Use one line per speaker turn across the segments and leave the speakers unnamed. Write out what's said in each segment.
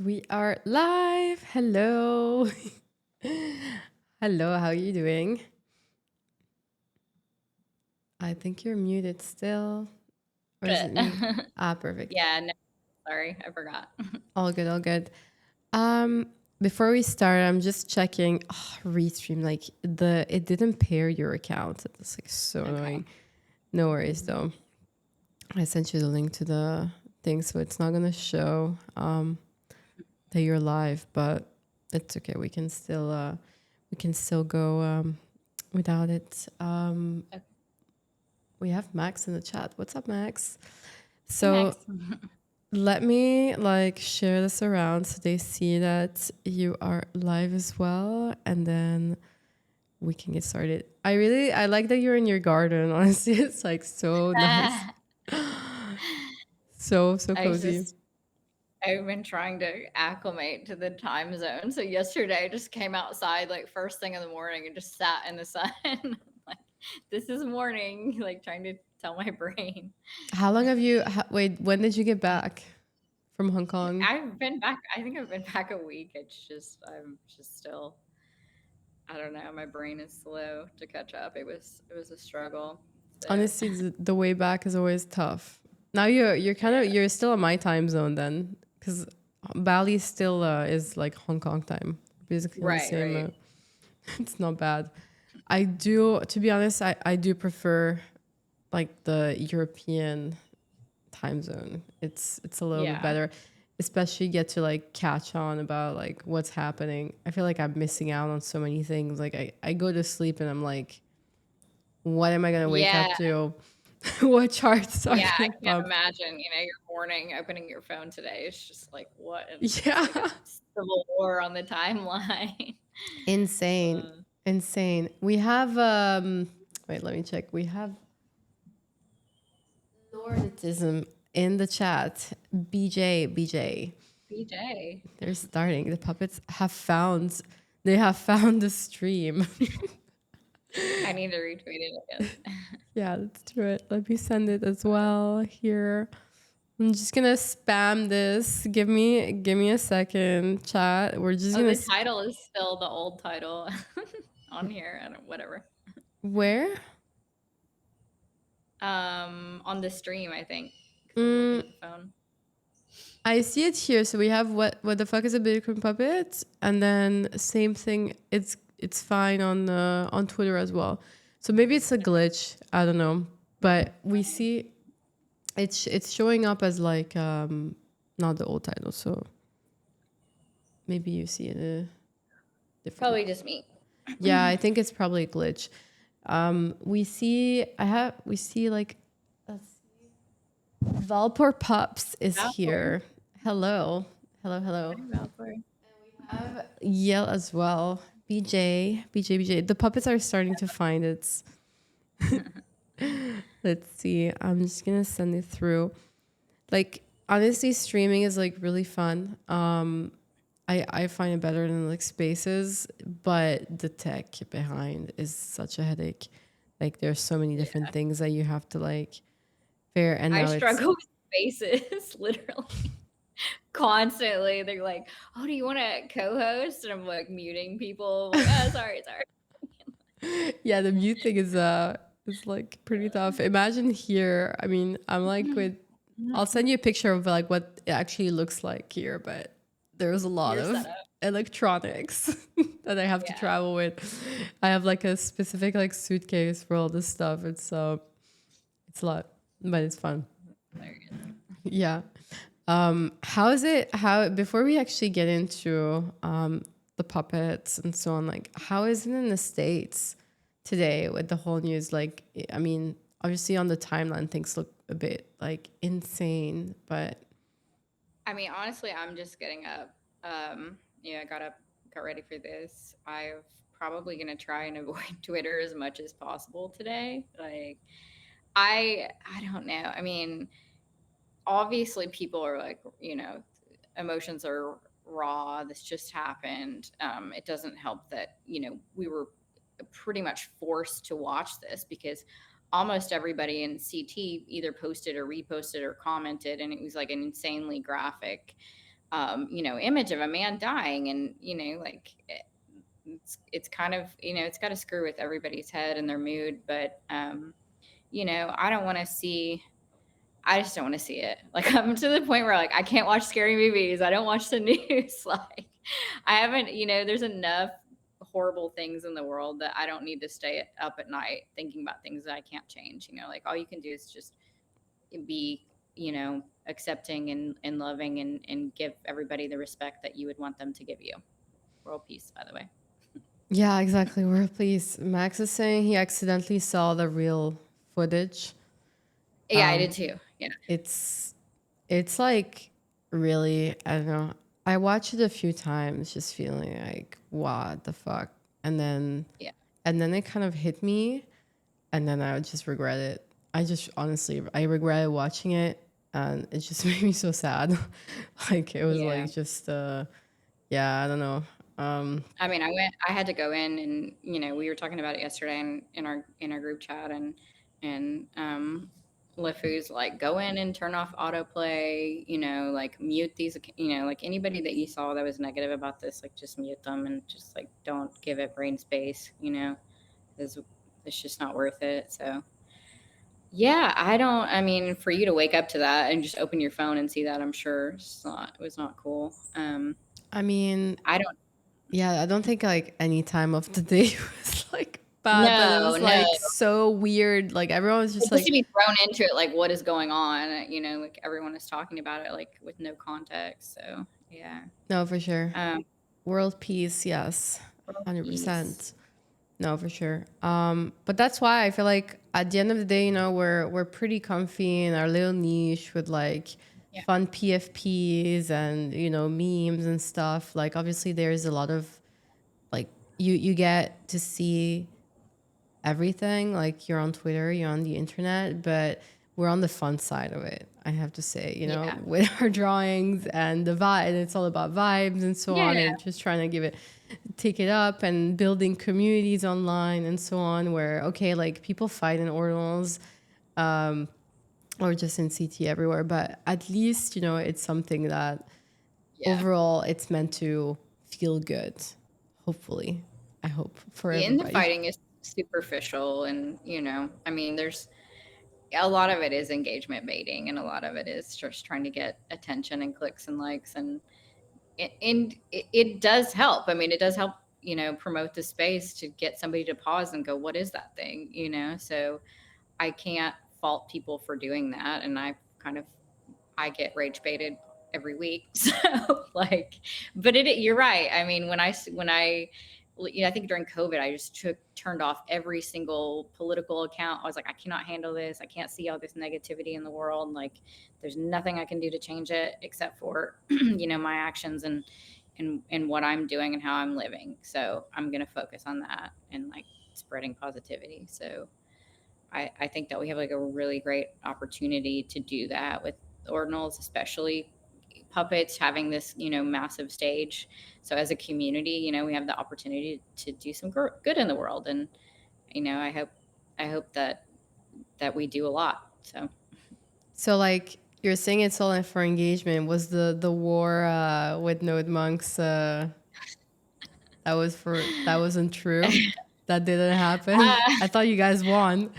We are live. Hello. Hello, how are you doing? I think you're muted still. Or is
Shit.
it me? Perfect.
Yeah, no, sorry, I forgot.
All good, all good. Um, Before we start, I'm just checking Restream, like it didn't pair your account. It's like so
Okay.
annoying. No worries though. I sent you the link to the thing, so it's not gonna show that you're live, but it's okay. We can still go without it.
Okay.
We have Max in the chat. What's up, Max?
Hey,
So
Max.
let me share this around so they see that you are live as well, and then we can get started. I like that you're in your garden. Honestly, it's like so nice,
I
so
was
cozy.
just I've been trying to acclimate to the time zone. So yesterday I just came outside like first thing in the morning and just sat in the sun. Like this is morning, like trying to tell my brain.
How long have you? Wait, when did you get back from Hong Kong?
I've been back. I think I've been back a week. I'm just still I don't know, my brain is slow to catch up. It was a struggle. So
Honestly, the way back is always tough. Now you're kind of
yeah.
you're still in my time zone then, because Bali still is like Hong Kong time, basically on the
Right,
same.
right.
It's not bad. I do, to be honest, I do prefer like the European time zone. It's a little bit
Yeah.
better, especially get to like catch on about like what's happening. I feel like I'm missing out on so many things. Like I go to sleep and I'm like, what am I gonna wake
Yeah,
up to? What charts are
yeah, I
gonna
can't
pump?
imagine, your morning opening your phone today is just like, what? And it's like a
Yeah.
civil war on the timeline.
Insane.
Uh,
Insane. We have wait, let me check. We have Nordicism in the chat. BJ.
BJ.
They're starting. The puppets have found they have found the stream.
I need to retweet it, I guess.
Yeah, let's do it. Let me send it as well here. I'm just gonna spam this. Give me a second, chat. We're just
Oh,
gonna
the title is still the old title on here. I don't whatever.
where?
On the stream, I think, because I'm looking
Mm,
at the phone.
I see it here. So we have what the fuck is a Bitcoin puppet, and then same thing. It's fine on Twitter as well. So maybe it's a glitch. I don't know, but we see it's showing up as like not the old title. So maybe you see it different.
Probably just me.
Yeah, I think it's probably a glitch. We see like Valpor Pups is
Valpour.
here. Hello. Hello.
Hi, Valpour.
Have Yell as well. BJ. The puppets are starting to find it. Let's see. I'm just gonna send it through. Like honestly, streaming is like really fun. I find it better than like spaces, but the tech behind is such a headache. Like there's so many different
Yeah.
things that you have to like fare, and
I
now it's
struggle with spaces, literally. Constantly. They're like, "Oh, do you wanna co-host?" And I'm, like, muting people. I'm like, "Oh, sorry."
yeah, the mute thing is like pretty tough. Imagine here. I mean, I'm like with. I'll send you a picture of like what it actually looks like here, but there's a lot
Your
of
setup.
electronics that I have to
Yeah.
travel with. I have like a specific like suitcase for all this stuff. It's a lot, but it's fun.
Hilarious.
Yeah. How is it? How before we actually get into the puppets and so on, like how is it in the States today with the whole news? Like, I mean, obviously on the timeline things look a bit like insane, but
I mean, honestly, I'm just getting up. I got ready for this. I'm probably gonna try and avoid Twitter as much as possible today. Like, I don't know. I mean, obviously people are like, emotions are raw. This just happened. It doesn't help that, we were pretty much forced to watch this because almost everybody in CT either posted or reposted or commented, and it was like an insanely graphic. image of a man dying, and like it's kind of it's got to screw with everybody's head and their mood, but I don't want to see. I just don't want to see it. Like, I'm to the point where like I can't watch scary movies. I don't watch the news. Like, I haven't. There's enough horrible things in the world that I don't need to stay up at night thinking about things that I can't change. Like all you can do is just be accepting and loving, and give everybody the respect that you would want them to give you. World peace, by the way.
Yeah, exactly. We're pleased. Max is saying he accidentally saw the real footage.
Yeah, I did too. Yeah.
It's like really, I don't know. I watched it a few times just feeling like, what the fuck? And then
Yeah.
it kind of hit me, and then I would just regret it. I just honestly I regretted watching it, and it just made me so sad. Like it was
Yeah.
like just yeah, I don't know.
I mean, I had to go in, and we were talking about it yesterday in our group chat, and LeFou's like, go in and turn off autoplay, like mute these, like anybody that you saw that was negative about this, like just mute them and just like don't give it brain space, because it's just not worth it. So yeah, I mean, for you to wake up to that and just open your phone and see that, I'm sure it was not cool.
I mean,
I don't
yeah, I don't think like any time of the day was like bad, but it
No,
was
no.
like so weird. Like everyone was just
Just to
like,
be thrown into it, like what is going on? Like everyone is talking about it, like with no context. So yeah,
no, for sure.
um,
World peace, yes,
world peace.
100%. No, for sure. But that's why I feel like at the end of the day, we're pretty comfy in our little niche with like
Yeah,
fun PFPs and memes and stuff. Like obviously there's a lot of like you get to see everything. Like you're on Twitter, you're on the internet, but we're on the fun side of it. I have to say,
yeah,
with our drawings and the vibe, it's all about vibes and so
yeah,
on, and just trying to take it up and building communities online and so on. Where okay, like people fight in ordinals, or just in CT everywhere, but at least it's something that
yeah.
overall it's meant to feel good. Hopefully, I hope for
Yeah, and the
everybody.
fighting is superficial, and I mean, there's a lot of it is engagement baiting, and a lot of it is just trying to get attention and clicks and likes, and it does help. I mean, it does help, promote the space to get somebody to pause and go, what is that thing? So I can't fault people for doing that. And I get rage baited every week. So like, but you're right. I mean, I think during COVID, I just turned off every single political account. I was like, I cannot handle this. I can't see all this negativity in the world. Like, there's nothing I can do to change it except for, my actions and what I'm doing and how I'm living. So I'm going to focus on that and like spreading positivity. So I think that we have like a really great opportunity to do that with ordinals, especially puppets having this, massive stage. So as a community, we have the opportunity to do some good in the world. And, I hope that we do a lot.
So like you're saying it's all in for engagement. Was the war with Node Monks that wasn't true? That didn't happen?
uh,
I thought you guys won.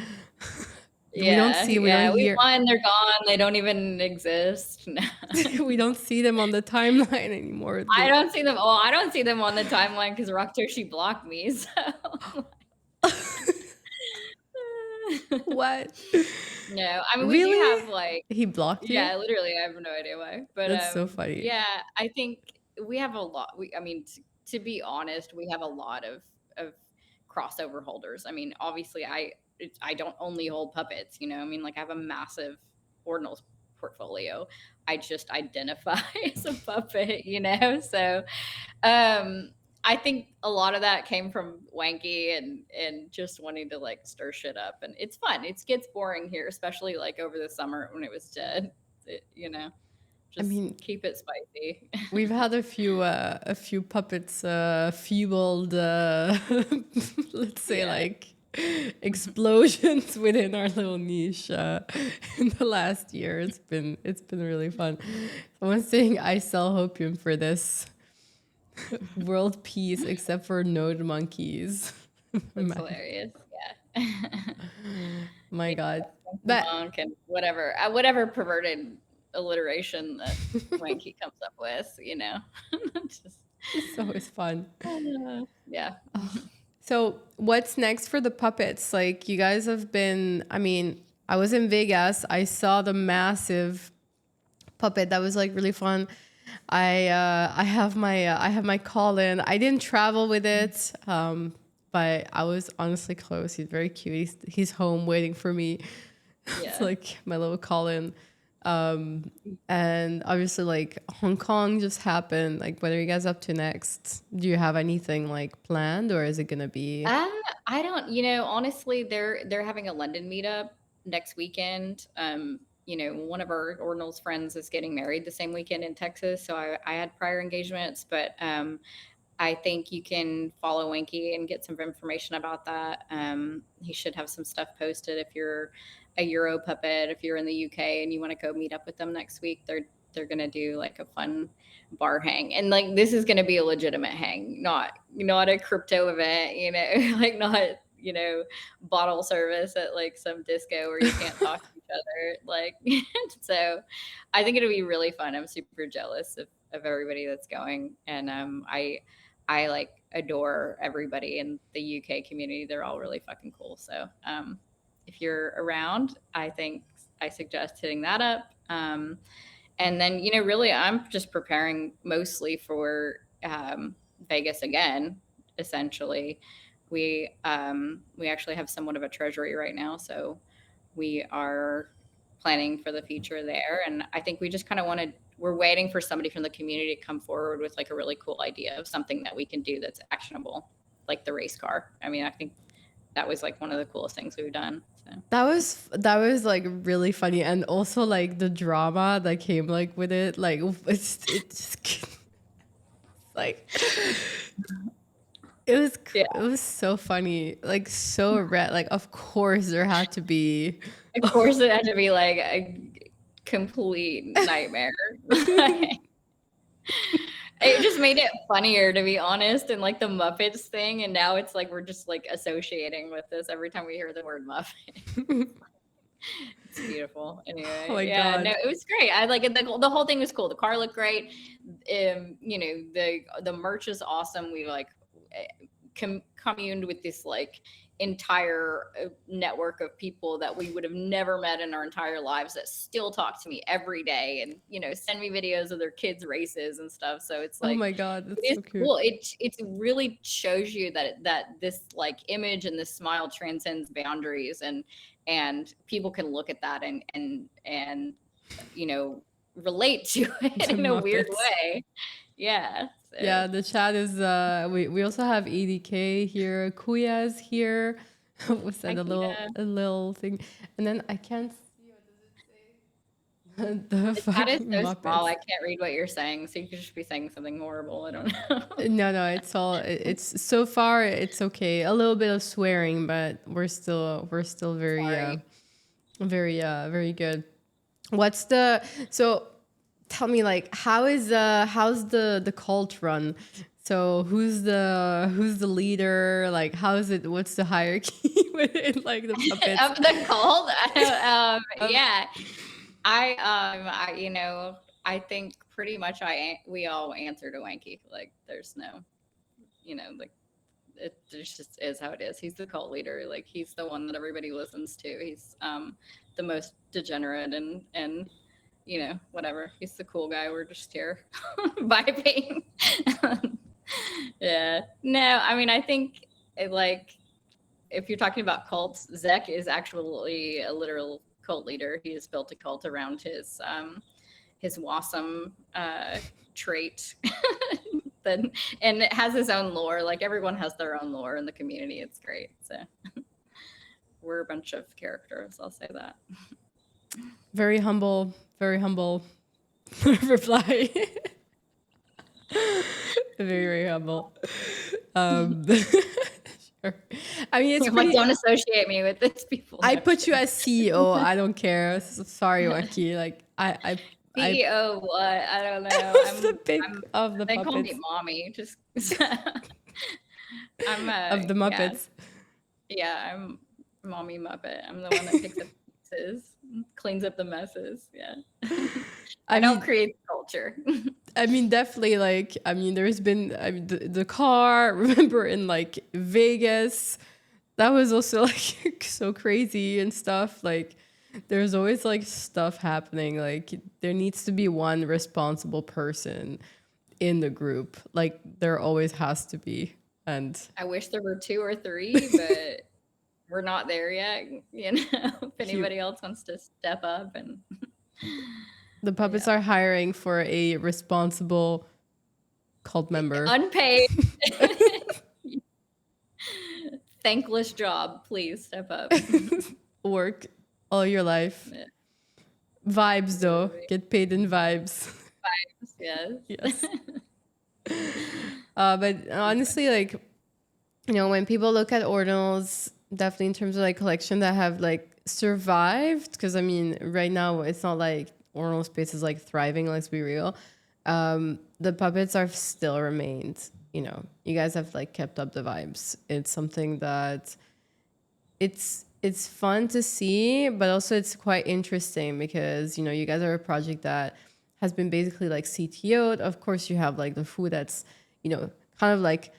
yeah,
We don't
yeah, we
hear,
won. They're gone. They don't even exist. No.
we don't see them on the timeline anymore.
I don't see them. Oh, I don't see them on the timeline because Rocktoshi blocked me. So
What?
no, I mean we do
Really?
have like,
He blocked you?
yeah, literally. I have no idea why, but
That's so funny.
yeah, I think we have a lot. I mean, to be honest, we have a lot of crossover holders. I mean, obviously, I don't only hold puppets. I mean, like I have a massive ordinals portfolio. I just identify as a puppet. So I think a lot of that came from Wanky and just wanting to like stir shit up, and it's fun. It gets boring here, especially like over the summer when it was dead.
I
Just
mean,
keep it spicy.
we've had a few puppets fueled let's say
Yeah.
like explosions within our little niche in the last year. It's been really fun. Someone's saying I sell hopium for this world peace, except for node monkeys.
That's hilarious. Yeah.
My
Yeah,
God,
Funky
but
monk and whatever perverted alliteration that Wanky comes up with, Just,
it's always fun.
yeah.
So what's next for the puppets? Like you guys have been, I mean, I was in Vegas. I saw the massive puppet. That was like really fun. I have my call in. I didn't travel with it. But I was honestly close. He's very cute. He's home waiting for me. It's
Yeah.
like my little call in. And obviously like Hong Kong just happened. Like what are you guys up to next? Do you have anything like planned or is it gonna be
Uh, I don't, honestly, they're having a London meetup next weekend. One of our Ordinals friends is getting married the same weekend in Texas, so I had prior engagements, but I think you can follow Winky and get some information about that. He should have some stuff posted if you're a Euro puppet. If you're in the UK and you want to go meet up with them next week, they're gonna do like a fun bar hang, and like this is gonna be a legitimate hang, not a crypto event, like not bottle service at like some disco where you can't talk to each other. Like, so I think it'll be really fun. I'm super jealous of everybody that's going, and I like adore everybody in the UK community. They're all really fucking cool. So if you're around, I suggest hitting that up. And then, really, I'm just preparing mostly for Vegas again. Essentially, we actually have somewhat of a treasury right now, so we are planning for the future there. And I think we just kind of we're waiting for somebody from the community to come forward with like a really cool idea of something that we can do that's actionable, like the race car. I mean, I think that was like one of the coolest things we've done. So.
that was like really funny and also like the drama that came like with it. Like it's like
Yeah.
it was so funny. Like so red. Like of course there had to be
Of course, it had to be like a complete nightmare. It just made it funnier, to be honest, and like the Muppets thing. And now it's like we're just like associating with this every time we hear the word Muppet. It's beautiful. Anyway,
Oh my
yeah,
God.
no, it was great. I like it. The whole thing was cool. The car looked great. The merch is awesome. We like communed with this like entire network of people that we would have never met in our entire lives that still talk to me every day and send me videos of their kids races and stuff. So it's
Oh
like
my God,
it
that's
is
so cute.
cool. It really shows you that this like image and this smile transcends boundaries, and people can look at that and relate to it
The
in a weird
Muppets.
way. Yeah. So.
Yeah, the chat is we also have EDK here, Kuya is here. We said
Hi,
a little thing. And then I can't see what does it say? The
The chat is
fucking
so small. I
Muppets.
can't read what you're saying, so you could just be saying something horrible. I don't know.
No, it's so far it's okay. A little bit of swearing, but we're still very
Sorry.
very good. What's the so tell me like how's the cult run? So who's the leader? Like how's it? What's the hierarchy within like the puppets?
Of the cold.
Um,
Yeah. I think pretty much we all answer to Wanky. Like there's no, like it just is how it is. He's the cult leader. Like he's the one that everybody listens to. He's the most degenerate and whatever. He's the cool guy. We're just here vibing. Yeah. No, I mean I think if you're talking about cults, Zek is actually a literal cult leader. He has built a cult around his Wasm trait. And it has his own lore. Like everyone has their own lore in the community. It's great. So we're a bunch of characters. I'll say that.
very humble reply. Very, very humble. Sure. I mean, it's
I'm like,
pretty.
don't associate me with these people.
I
No,
put you as CEO. I don't care. Sorry, Waki. Like I
CEO, what? I don't know.
was the pick
I'm.
of the
They call me
puppets
mommy. Just. I'm
of the
yeah,
Muppets.
yeah. I'm mommy Muppet. I'm the one that picks up pieces, cleans up the messes. Yeah.
I
I don't
mean,
create the culture.
definitely. Like, there's been the car. Remember in like Vegas, that was also like so crazy and stuff. Like, there's always like stuff happening. Like, there needs to be one responsible person in the group. Like, there always has to be. And
I wish there were 2 or 3, but we're not there yet. You know, if
you,
anybody else wants to step up and
the puppets are hiring for a responsible cult member.
unpaid, thankless job, please step up.
Work all your life.
Yeah,
Vibes though.
absolutely.
Get paid in vibes.
Yes.
Yes. But honestly, like, when people look at ordinals, definitely in terms of like collection that have like survived, because I mean, right now it's not like ordinal space is like thriving, let's be real. The puppets are still remained. You guys have like kept up the vibes. It's something that it's fun to see, but also it's quite interesting because you guys are a project that has been basically like CTO'd. Of course, you have like the food that's kind of like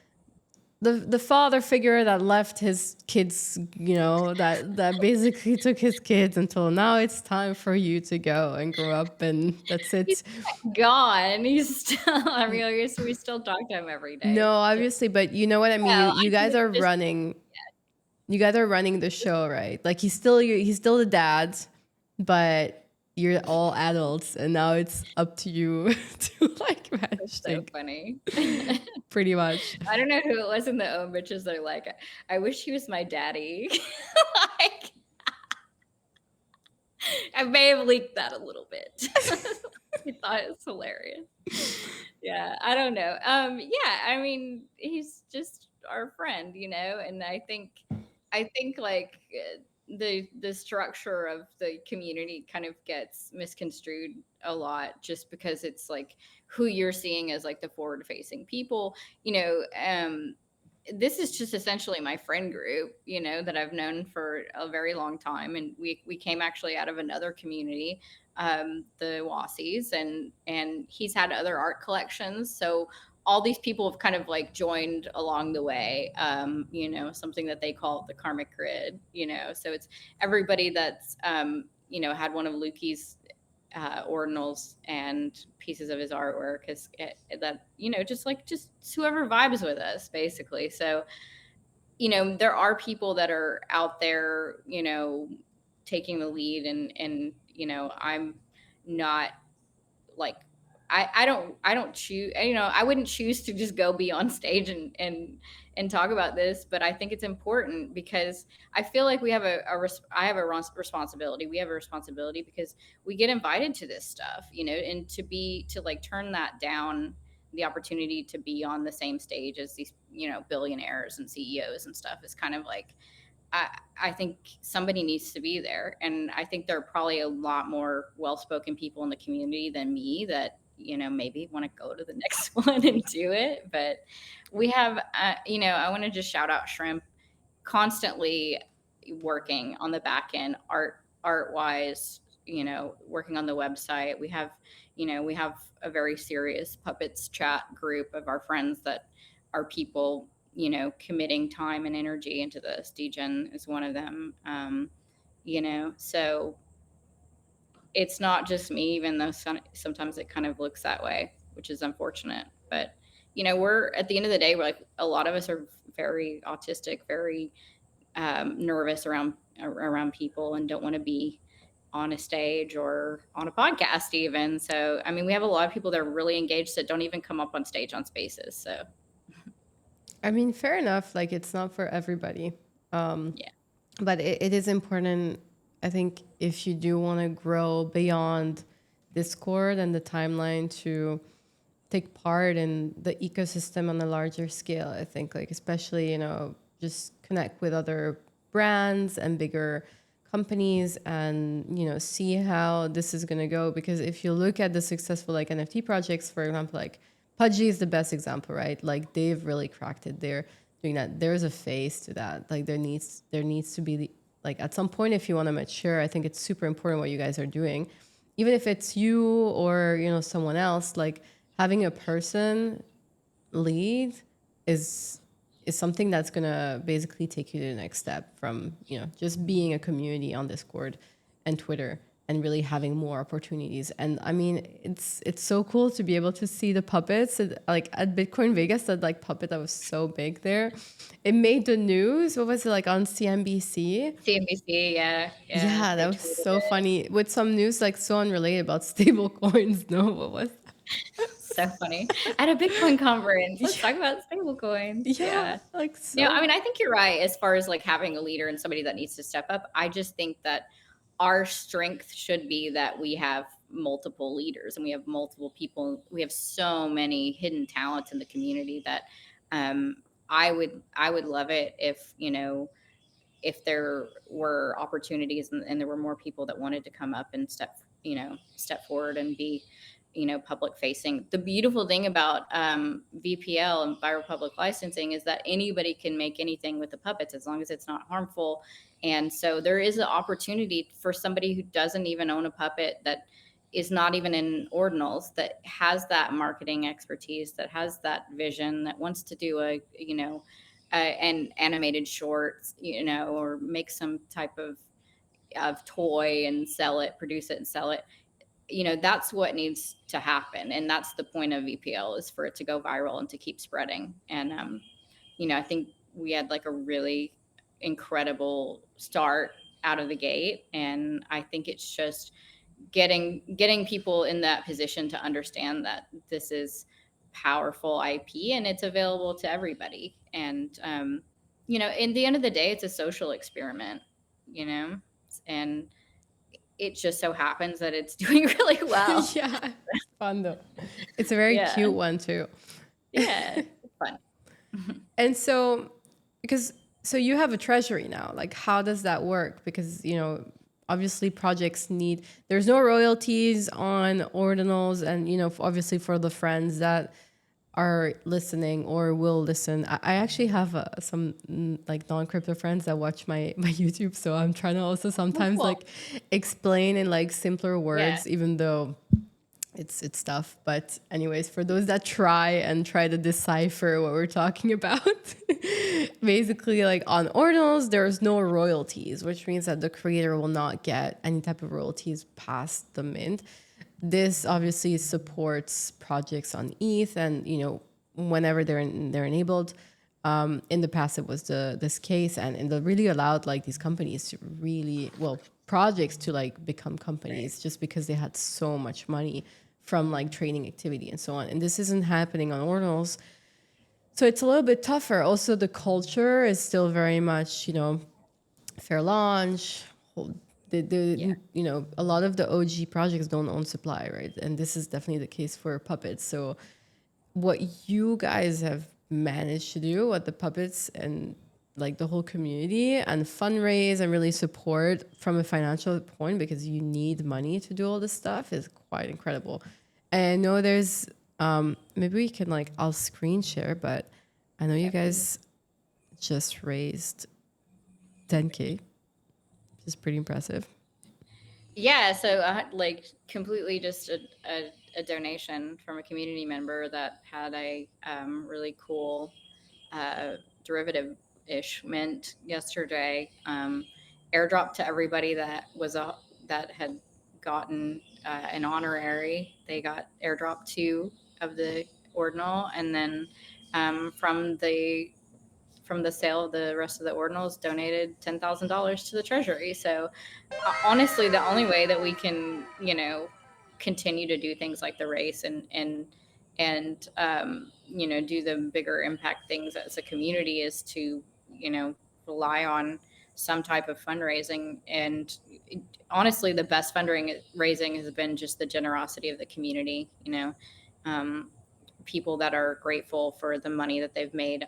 the father figure that left his kids, that basically took his kids until now it's time for you to go and grow up, and that's
He's
it.
gone. He's still, I mean, I guess we still talk to him every
No,
day.
obviously, but you know what I mean.
No,
You
I think
guys
it's
are
just,
running. You guys are running the show, right? Like he's still the dad, but you're all adults, and now it's up to you to like manage
it's so
things,
funny.
pretty much.
I don't know who it was in the own bitches. They're like, I wish he was my daddy. Like, I may have leaked that a little bit. I thought it was hilarious. Yeah, I don't know. Yeah, I mean, he's just our friend, and I think like the structure of the community kind of gets misconstrued a lot just because it's like who you're seeing as like the forward facing people, this is just essentially my friend group, that I've known for a very long time, and we came actually out of another community, the Wassies, and he's had other art collections, so all these people have kind of like joined along the way, something that they call the karmic grid, so it's everybody that's had one of Lukey's ordinals and pieces of his artwork is that just whoever vibes with us basically. So there are people that are out there taking the lead, and I'm not like I don't choose, I wouldn't choose to just go be on stage and talk about this, but I think it's important because I feel like we have I have a responsibility. We have a responsibility because we get invited to this stuff, and to like turn that down, the opportunity to be on the same stage as these, billionaires and CEOs and stuff is kind of like, I think somebody needs to be there. And I think there are probably a lot more well-spoken people in the community than me that, maybe want to go to the next one and do it. But we have, I want to just shout out Shrimp, constantly working on the back end, art wise, working on the website. We have a very serious puppets chat group of our friends that are people, committing time and energy into this. Degen is one of them. So it's not just me, even though sometimes it kind of looks that way, which is unfortunate. But we're at the end of the day, we're like, a lot of us are very autistic, very nervous around people, and don't want to be on a stage or on a podcast even. So I mean, we have a lot of people that are really engaged that don't even come up on stage on Spaces. So
I mean, fair enough. Like, it's not for everybody.
yeah.
But it is important, I think, if you do want to grow beyond Discord and the timeline, to take part in the ecosystem on a larger scale. I think, like, especially, just connect with other brands and bigger companies and see how this is going to go. Because if you look at the successful like NFT projects, for example, like Pudgy is the best example, right? Like they've really cracked it. They're doing that. There's a phase to that. Like there needs to be like at some point, if you want to mature, I think it's super important what you guys are doing, even if it's you or someone else. Like having a person lead is something that's gonna basically take you to the next step from just being a community on Discord and Twitter and really having more opportunities. And I mean, it's so cool to be able to see the puppets like at Bitcoin Vegas. That like puppet that was so big there, it made the news. What was it, like on CNBC?
CNBC, yeah, yeah,
Yeah, that
they
was
tweeted
so
it.
funny with some news like so unrelated about stable coins. No, what was
So funny. At a Bitcoin conference, let's
that?
talk about stable coins.
Yeah,
Yeah.
like
No, I
so.
mean, I think you're right as far as like having a leader and somebody that needs to step up. I just think that our strength should be that we have multiple leaders and we have multiple people. We have so many hidden talents in the community that um, I would love it if if there were opportunities and there were more people that wanted to come up and step forward and be public facing. The beautiful thing about VPL and viral public licensing is that anybody can make anything with the puppets as long as it's not harmful. And so there is an opportunity for somebody who doesn't even own a puppet, that is not even in ordinals, that has that marketing expertise, that has that vision, that wants to do an animated shorts, or make some type of toy and sell it, produce it and sell it. That's what needs to happen, and that's the point of VPL, is for it to go viral and to keep spreading. And I think we had like a really incredible start out of the gate, and I think it's just getting people in that position to understand that this is powerful IP and it's available to everybody. And in the end of the day, it's a social experiment, you know, and it just so happens that it's doing really well.
Yeah, it's fun though. It's a very
Yeah,
cute one too.
yeah, it's fun.
And so, because so you have a treasury now. Like, how does that work? Because obviously projects need. There's no royalties on ordinals, and obviously for the friends that are listening or will listen. I actually have some like non-crypto friends that watch my YouTube, so I'm trying to also
Oh,
sometimes
cool.
like explain in like simpler
Yeah.
words, even though it's tough. But anyways, for those that try to decipher what we're talking about, basically like on ordinals there's no royalties, which means that the creator will not get any type of royalties past the mint. This obviously supports projects on ETH, and whenever they're enabled. In the past, it was this case, and it really allowed like these companies to really, well, projects to like become
Right.
companies just because they had so much money from like trading activity and so on. And this isn't happening on ordinals, so it's a little bit tougher. Also, the culture is still very much fair launch.
Yeah.
A lot of the OG projects don't own supply, right? And this is definitely the case for puppets. So what you guys have managed to do, what the puppets and like the whole community and fundraise and really support from a financial point, because you need money to do all this stuff, is quite incredible. And I know there's maybe we can like, I'll screen share, but I know you
Yeah, please.
guys just raised 10K, which is pretty impressive.
Yeah, so like completely just a donation from a community member that had a really cool derivative ish mint yesterday. Airdrop to everybody that had gotten an honorary. They got airdrop two of the ordinal, and then from the sale of the rest of the ordinals, donated $10,000 to the treasury. So honestly, the only way that we can continue to do things like the race and do the bigger impact things as a community is to rely on some type of fundraising. And honestly, the best fundraising has been just the generosity of the community. Um, People that are grateful for the money that they've made,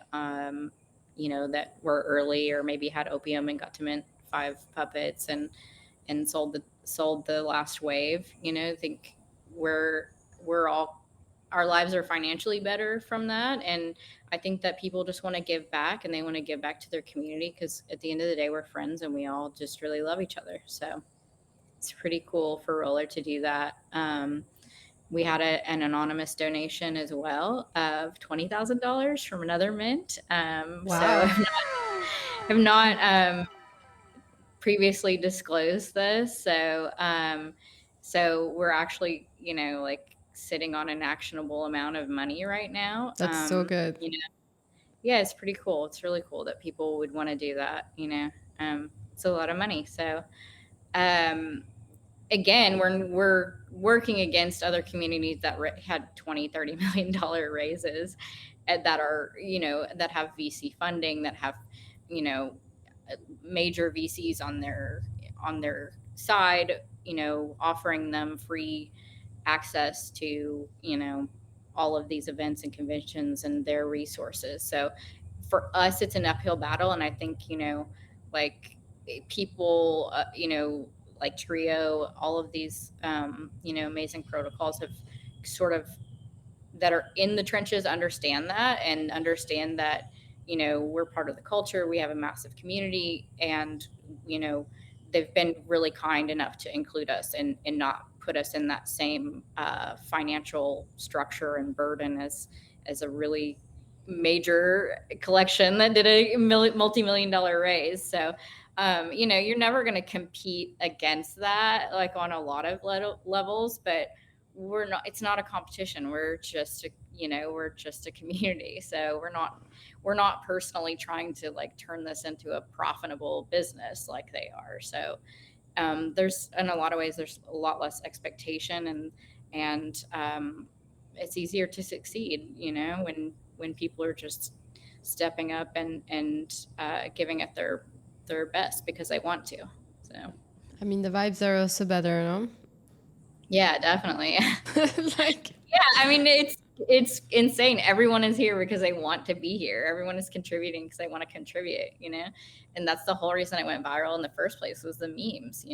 that were early or maybe had opium and got to mint 5 puppets and sold the last wave. I think we're all our lives are financially better from that, and I think that people just want to give back, and they want to give back to their community because at the end of the day, we're friends and we all just really love each other. So it's pretty cool for Roller to do that. We had an anonymous donation as well of $20,000 from another mint. So
Wow.
have not previously disclosed this. So we're actually, like sitting on an actionable amount of money right now.
That's so good.
Yeah, it's pretty cool. It's really cool that people would want to do that. It's a lot of money. So, um, again, we're working against other communities that had 20-30 million dollar raises, and that are that have VC funding, that have you know major VCs on their side, offering them free access to all of these events and conventions and their resources. So for us, it's an uphill battle, and I think like people, like Trio, all of these amazing protocols have sort of that are in the trenches understand that, and understand that we're part of the culture, we have a massive community, and they've been really kind enough to include us and not put us in that same financial structure and burden as a really major collection that did a multi-million dollar raise. So you're never going to compete against that, like on a lot of levels, but it's not a competition. We're just a community. So we're not personally trying to like turn this into a profitable business like they are. So there's, in a lot of ways, there's a lot less expectation, and it's easier to succeed when people are just stepping up and giving it their best because they want to. So
I mean, the vibes are also better, no?
yeah, definitely.
Like,
Yeah, I mean, it's insane. Everyone is here because they want to be here. Everyone is contributing because they want to contribute. And that's the whole reason it went viral in the first place, was the memes.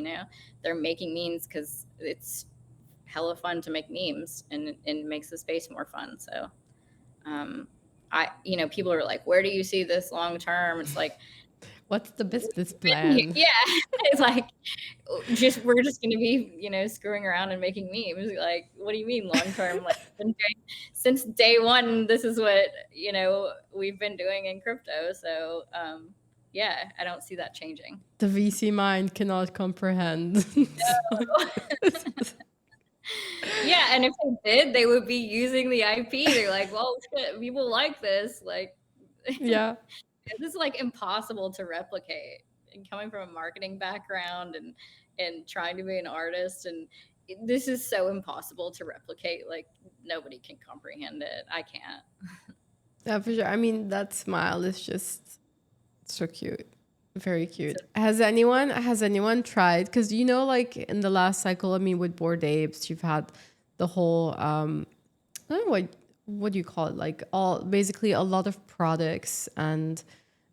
They're making memes because it's hella fun to make memes, and it makes the space more fun. So people are like, where do you see this long term? It's like,
what's the business plan?
yeah, it's like, we're just going to be screwing around and making memes. Like, what do you mean long term? Like, since day one, this is what we've been doing in crypto. So yeah, I don't see that changing.
The VC mind cannot comprehend.
Yeah, and if they did, they would be using the IP. They're like, well, shit, people like this. Like,
Yeah.
this is like impossible to replicate. And coming from a marketing background and trying to be an artist, and this is so impossible to replicate. Like, nobody can comprehend it. I can't.
Yeah, for sure. I mean, that smile is just so cute. Very cute. Has anyone tried? Because like in the last cycle, I mean, with Bored Apes, you've had the whole I don't know what do you call it? Like basically a lot of products and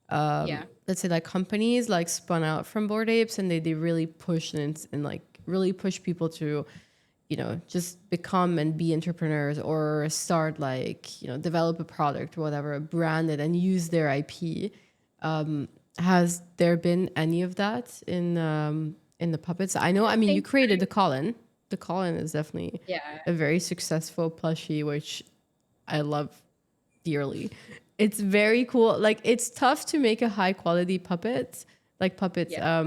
Yeah.
let's say like companies like spun out from Bored Apes, and they really push and like really push people to just become and be entrepreneurs, or start like develop a product or whatever, brand it and use their IP. Has there been any of that in the puppets? I know. I mean, you
think
created the Colin. The Colin is definitely
Yeah.
a very successful plushie, which I love dearly. It's very cool. Like, it's tough to make a high quality puppets
Yeah.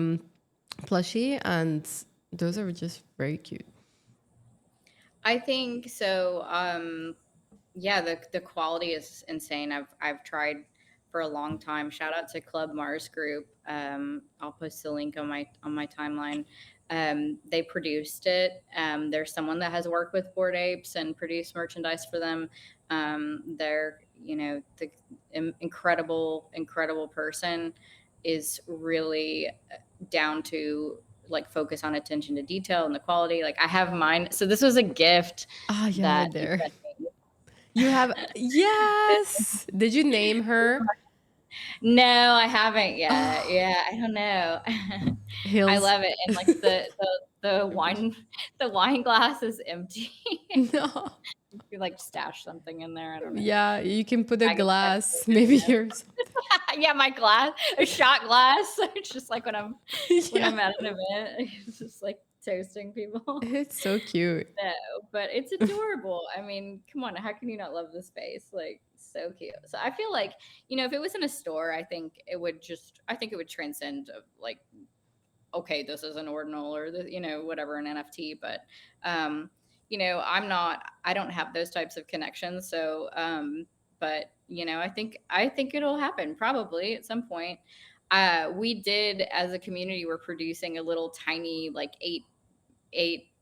plushie, and those are just very cute.
I think so. Yeah, the quality is insane. I've tried for a long time. Shout out to Club Mars Group. I'll post the link on my timeline. They produced it. There's someone that has worked with Bored Apes and produced merchandise for them. They're the incredible person, is really down to like focus on attention to detail and the quality. Like, I have mine. So this was a gift
Ah, yeah,
that
right there. You have,
this
yes. Did you name her?
No, I haven't yet.
Oh,
Yeah, I don't know. I
Hills.
love it, and like the wine glass is empty.
No.
You like stash something in there. I don't know.
Yeah, you can put a
Bag of
glass, maybe
peppers.
yours.
Yeah, my glass, a shot glass. It's just like when
Yeah,
I'm at an event, it's just like toasting people.
it's so cute.
No, but it's adorable. I mean, come on, how can you not love this face? Like, so cute. So I feel like, if it was in a store, I think it would transcend of like, okay, this is an ordinal or whatever, an NFT. But, I don't have those types of connections. So, but I think it'll happen probably at some point. We did as a community, we're producing a little tiny, like 8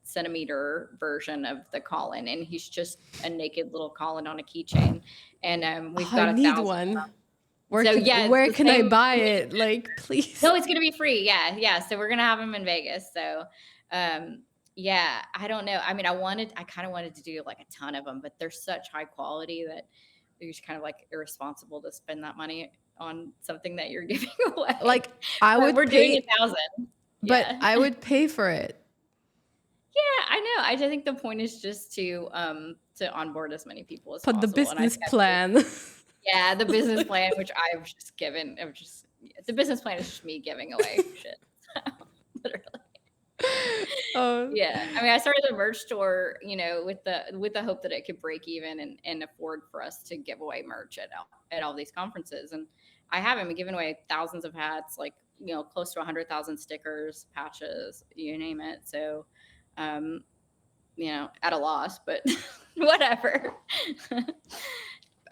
centimeter version of the Colin, and he's just a naked little Colin on a keychain. And
Oh,
we've
I
got a
need
thousand.
one.
So yeah, it's
Where
the
can I
same.
buy it? Like, please.
No, it's gonna be free. Yeah, yeah. So we're gonna have him in Vegas. So, yeah, I don't know. I mean, I kind of wanted to do like a ton of them, but they're such high quality that you're just kind of like irresponsible to spend that money on something that you're giving away.
Like, I
But
would
we're doing
pay,
1,000.
but
Yeah.
I would pay for it.
Yeah, I know. I just think the point is just to onboard as many people as
But the
possible, and I
business
think that's really,
plan.
yeah, the business plan, which I've just given. The business plan is just me giving away shit. So, literally.
Oh,
Yeah, I mean, I started the merch store, with the hope that it could break even and afford for us to give away merch at all these conferences, and I haven't been giving away thousands of hats, like close to 100,000 stickers, patches, you name it. So, um, at a loss, but whatever.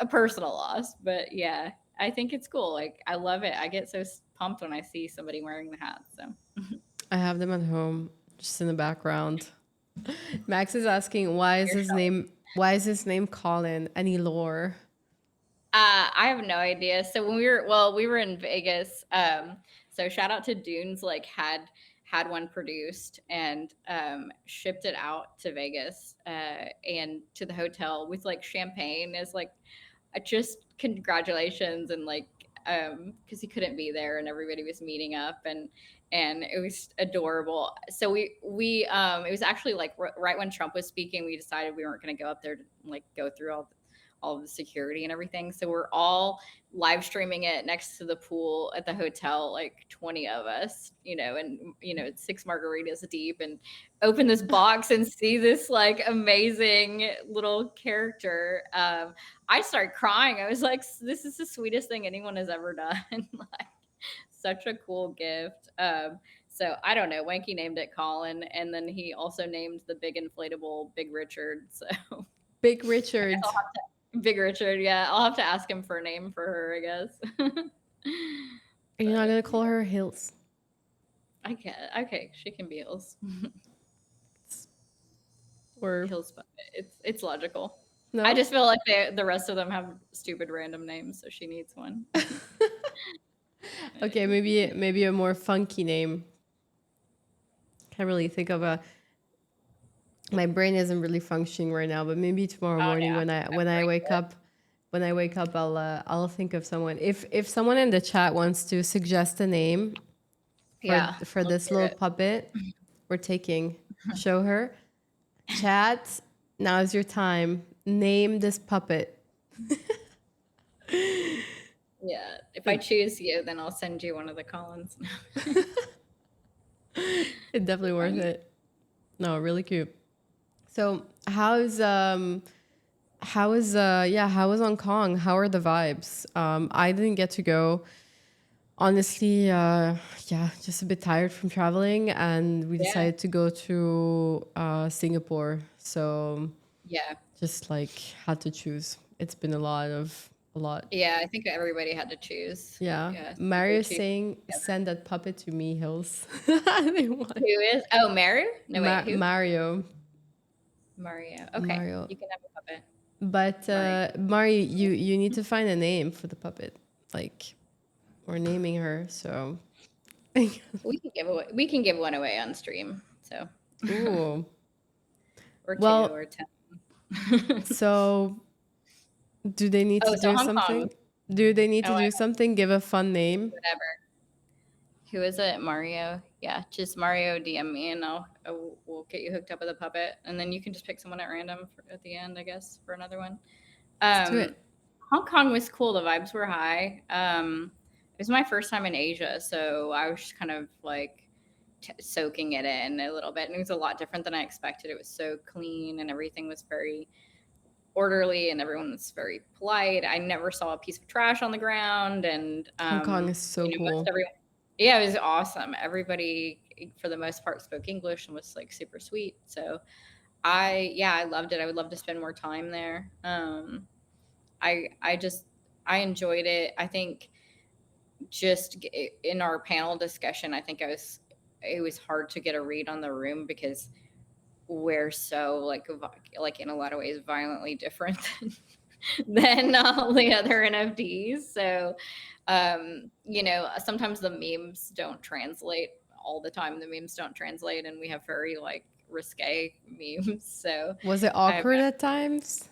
A personal loss, but yeah, I think it's cool. Like, I love it. I get so pumped when I see somebody wearing the hat. So,
I have them at home, just in the background. Max is asking
you're
why is his name Colin? Any lore?
I have no idea. So we were in Vegas. So shout out to Dunes, like had one produced and shipped it out to Vegas and to the hotel with like champagne as like just congratulations, and like because he couldn't be there and everybody was meeting up, and it was adorable. So we it was actually like right when Trump was speaking, we decided we weren't going to go up there to like go through all of the security and everything. So we're all live streaming it next to the pool at the hotel, like 20 of us, and 6 margaritas deep, and open this box and see this like amazing little character. I started crying. I was like, this is the sweetest thing anyone has ever done. Like, such a cool gift. So I don't know. Wanky named it Colin, and then he also named the big inflatable Big Richard. So
Big Richard.
Big Richard, yeah. I'll have to ask him for a name for her, I guess.
Are you not
But
gonna call her Hills?
I can. Okay, she can be Hills.
Or
Hills, but it's logical. I
no?
just feel like the rest of them have stupid random names, so she needs one.
Okay, maybe a more funky name. Can't really think of a. My brain isn't really functioning right now, but maybe tomorrow
Oh
morning
no,
when I wake up, I'll think of someone. If someone in the chat wants to suggest a name
yeah,
for
let's
this
hear
little
it.
puppet we're taking, show her. Chat, now is your time. Name this puppet.
Yeah, if I choose you, then I'll send you one of the Collins.
It's definitely worth
Funny.
it. No, really cute. So how was Hong Kong? How are the vibes? I didn't get to go. Honestly, just a bit tired from traveling, and we
Yeah,
decided to go to Singapore. So
yeah,
just like had to choose. It's been a lot.
yeah. I think everybody had to choose.
Yeah,
Yeah, Singapore
Mario
choose
saying
together.
send that puppet to me, Hills. I didn't want
Who is? Oh, Maru? No, wait, who?
Mario.
Mario. Okay,
Mario.
you can have a puppet,
But
Mario.
Mario, you need to find a name for the puppet. Like we're naming her, so
We can give one away on stream. So
ooh.
or two
Well,
or 10.
so do they need to
Oh, so
do
Hong Kong.
something? Do they need to
Oh,
do something? Give a fun name.
whatever. Who is it? Mario? Yeah, just Mario DM me and we'll get you hooked up with a puppet, and then you can just pick someone at random at the end, I guess, for another one.
Let's do
Um,
it.
Hong Kong was cool. The vibes were high. It was my first time in Asia, so I was just kind of like soaking it in a little bit, and it was a lot different than I expected. It was so clean, and everything was very orderly, and everyone was very polite. I never saw a piece of trash on the ground, and
Hong Kong is so
most
cool.
everyone. Yeah, it was awesome. Everybody, for the most part, spoke English and was like super sweet. So I loved it. I would love to spend more time there. I just I enjoyed it. I think just in our panel discussion, I think it was hard to get a read on the room because we're so like in a lot of ways violently different than all the other NFTs. So sometimes the memes don't translate all the time. The memes don't translate, and we have very like risque memes. So
Was it
I
awkward at times?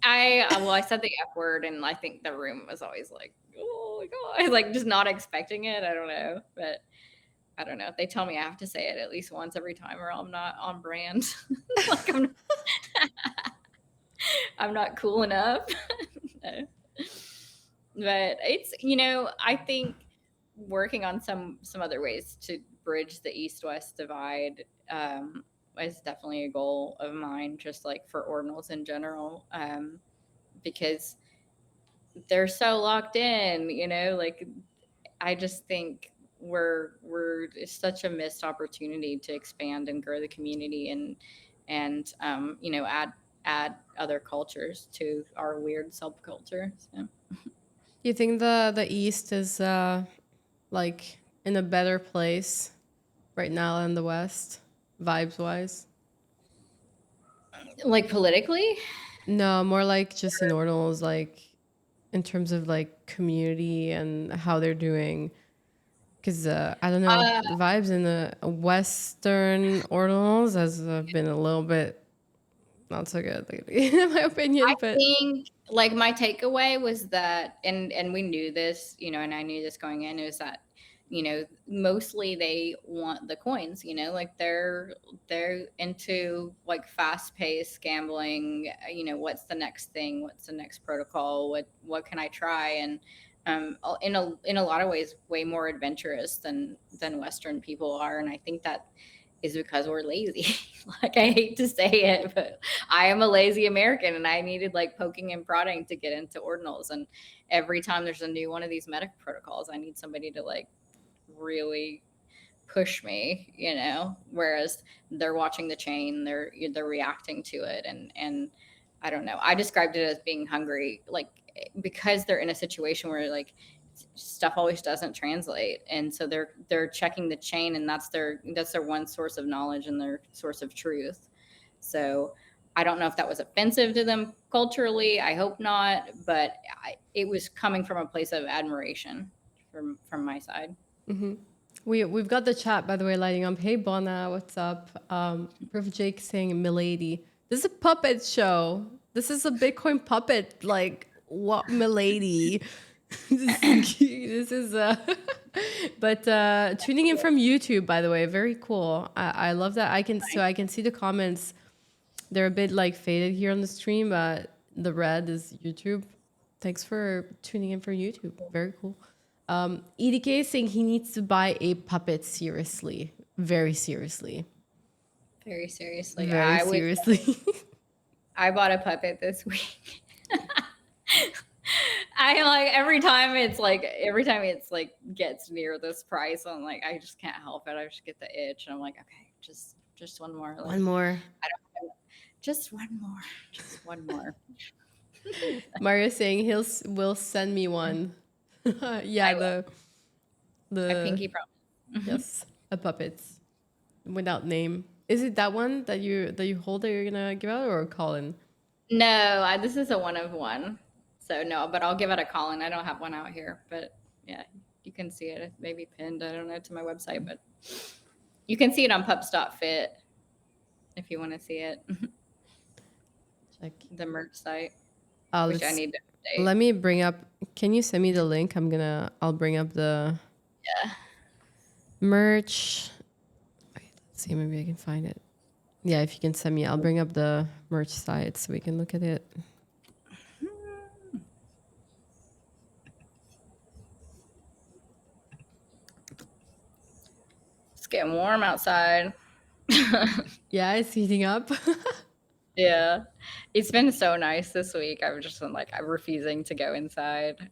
I said the F word, and I think the room was always like, oh my god, like just not expecting it. I don't know, but I don't know. They tell me I have to say it at least once every time, or I'm not on brand. Like I'm not cool enough. No. But I think working on some other ways to bridge the East-West divide is definitely a goal of mine, just like for ordinals in general, because they're so locked in. Like I just think it's such a missed opportunity to expand and grow the community and add other cultures to our weird subculture. So.
You think the East is like in a better place right now than the West, vibes wise?
Like politically?
No, more like just in ordinals, like in terms of like community and how they're doing. Because I don't know,
Uh,
the vibes in the Western ordinals has been a little bit not so good lately, in my
I
opinion. But
think like my takeaway was that, and we knew this, and I knew this going in, is that mostly they want the coins. Like they're into like fast paced gambling. What's the next thing? What's the next protocol? What can I try? And in a lot of ways, way more adventurous than Western people are, and I think that is because we're lazy. Like I hate to say it, but I am a lazy American, and I needed like poking and prodding to get into ordinals. And every time there's a new one of these medical protocols, I need somebody to like really push me. Whereas they're watching the chain, they're reacting to it, and I don't know. I described it as being hungry, like because they're in a situation where like stuff always doesn't translate, and so they're checking the chain, and that's their one source of knowledge and their source of truth. So I don't know if that was offensive to them culturally. I hope not, but it was coming from a place of admiration from my side.
we've got the chat, by the way, lighting up. Hey, Bona, what's up? Proof Jake saying, Milady. This is a puppet show. This is a Bitcoin puppet. Like, what, Milady? This is but tuning in from YouTube, by the way, very cool. I love that. I can see the comments. They're a bit like faded here on the stream, but the red is YouTube. Thanks for tuning in for YouTube. Very cool. EDK is saying he needs to buy a puppet seriously. Very seriously.
Very seriously.
Very seriously.
I bought a puppet this week. I like every time it's like gets near this price, I'm like, I just can't help it. I just get the itch, and I'm like, okay, just one more. Like,
One more.
I don't just one more. Just one more.
Mario saying will send me one. Yeah,
I will. I
the
pinky promise.
yes, a puppet without name. Is it that one that you hold that you're gonna give out, or Colin?
No, this is a one of one. So no, but I'll give it a call, and I don't have one out here. But yeah, you can see it. It may be pinned, I don't know, to my website, but you can see it on pups.fit if you want to see it.
Check
The merch site,
Oh,
which I need to update.
Let me bring up. Can you send me the link? I'll bring up the
Yeah.
merch. Wait, let's see. Maybe I can find it. Yeah, if you can send me, I'll bring up the merch site so we can look at it.
It's getting warm outside.
Yeah, it's heating up.
Yeah. It's been so nice this week. I've just been like, I'm refusing to go inside.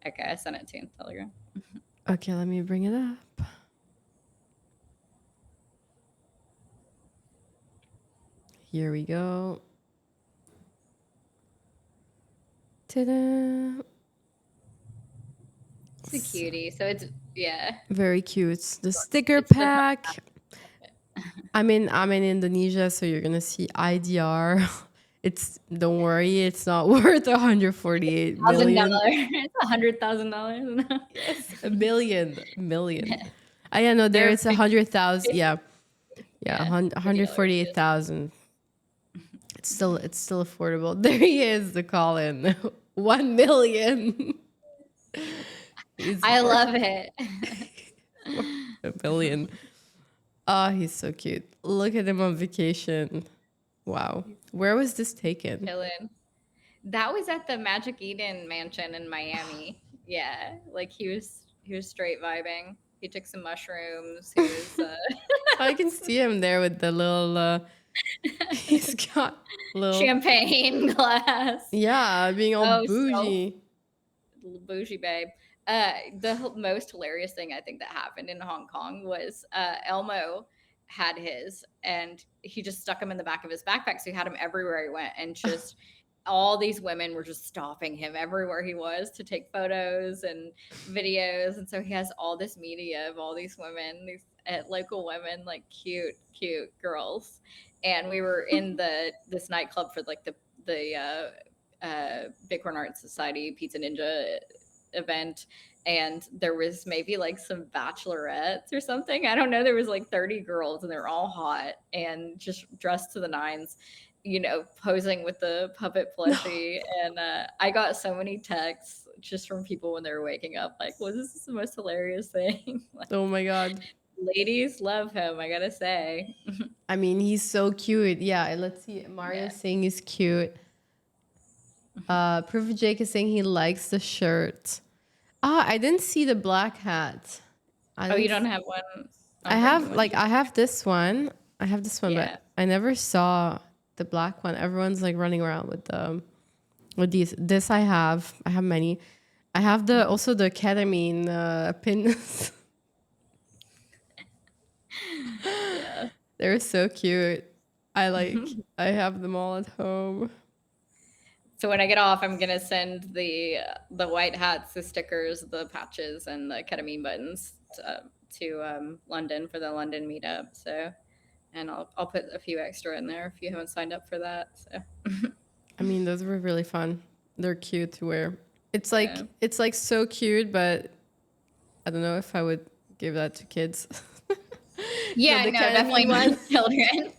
Okay, I sent it to you in Telegram.
Okay, let me bring it up. Here we go. Ta-da!
It's a cutie. So it's, yeah.
Very cute. The sticker
It's the
pack. I'm in Indonesia, so you're gonna see IDR. Don't worry, it's not worth 148 million.
It's $100,000.
Yes, a million. Yeah, no, there it's 100,000. Yeah,
Yeah,
148,000. It's still affordable. There he is, the Colin. 1 million.
I love it.
A billion. Oh, he's so cute. Look at him on vacation. Wow. Where was this taken?
Chilling. That was at the Magic Eden mansion in Miami. Yeah, like he was straight vibing. He took some mushrooms. He was
I can see him there with the little. He's got little
champagne glass.
Yeah, being all
Oh,
bougie.
Bougie babe. The most hilarious thing I think that happened in Hong Kong was Elmo had his, and he just stuck him in the back of his backpack, so he had him everywhere he went, and just all these women were just stopping him everywhere he was to take photos and videos, and so he has all this media of all these women, these local women, like cute girls, and we were in this nightclub for like the Bighorn Art Society Pizza Ninja event, and there was maybe like some bachelorettes or something. I don't know. There was like 30 girls, and they're all hot and just dressed to the nines, posing with the puppet plushie. And I got so many texts just from people when they were waking up, like, "Was this the most hilarious thing?" Like,
oh my god.
Ladies love him, I gotta say.
I mean, he's so cute. Yeah, let's see. Mario's saying he's cute. Proof Jake is saying he likes the shirt. I didn't see the black hat.
You don't have one?
I have this one.
Yeah.
But I never saw the black one. Everyone's like running around with these. This I have many. I have also the ketamine pins.
Yeah.
They're so cute. I have them all at home.
So when I get off, I'm gonna send the white hats, the stickers, the patches, and the ketamine buttons to London for the London meetup. So, and I'll put a few extra in there if you haven't signed up for that. So,
I mean, those were really fun. They're cute to wear. It's like so cute, but I don't know if I would give that to kids.
yeah, no, definitely not children.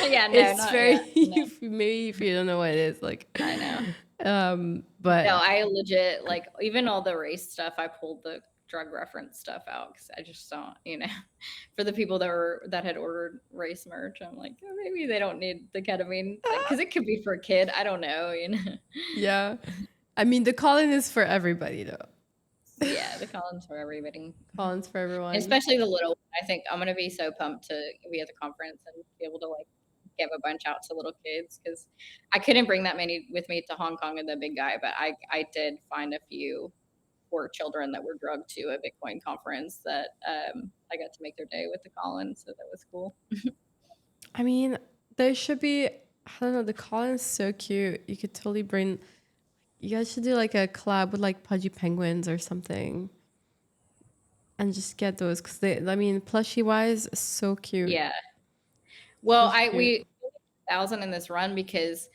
Yeah, no,
it's very
no.
maybe if you don't know what it is, like
I
know. But
no, I legit, like, even all the race stuff, I pulled the drug reference stuff out because I just don't, for the people that had ordered race merch, I'm like, oh, maybe they don't need the ketamine because it could be for a kid. I don't know,
Yeah, I mean the Colin is for everybody though.
Yeah, the Colin's for everybody.
Colin's for everyone,
especially the little one. I think I'm gonna be so pumped to be at the conference and be able to like give a bunch out to little kids because I couldn't bring that many with me to Hong Kong and the big guy, but I did find a few poor children that were drugged to a Bitcoin conference that I got to make their day with the Colin, so that was cool.
I mean, there should be. I don't know. The Colin's so cute. You could totally bring. You guys should do like a collab with like Pudgy Penguins or something, and just get those because I mean, plushie wise, so cute.
Yeah. Well, we 1,000 in this run because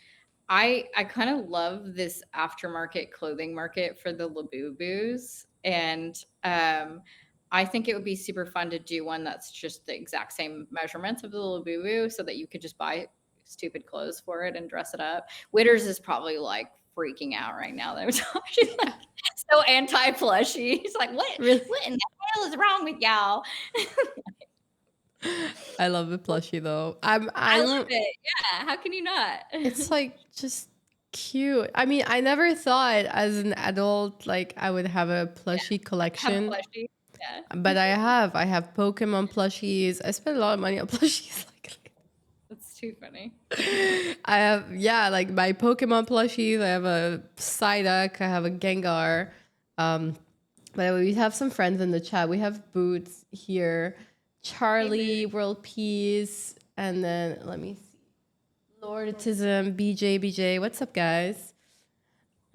I kind of love this aftermarket clothing market for the Labubus, and I think it would be super fun to do one that's just the exact same measurements of the Labubu, so that you could just buy stupid clothes for it and dress it up. Witters is probably like freaking out right now. She's like so anti plushie. She's like,
Really,
what in the hell is wrong with y'all?
I love the plushie though.
I love
I'm.
it. Yeah. How can you not?
It's like just cute. I mean, I never thought as an adult like I would have a plushie
Have a
collection,
plushie. Yeah.
but I have. I have Pokemon plushies. I spend a lot of money on plushies.
That's too funny.
I have, yeah, like my Pokemon plushies. I have a Psyduck. I have a Gengar. Um, but we have some friends in the chat. We have Boots here, Charlie,
Boots.
World Peace, and then let me see, Lorditism, BJ. What's up, guys?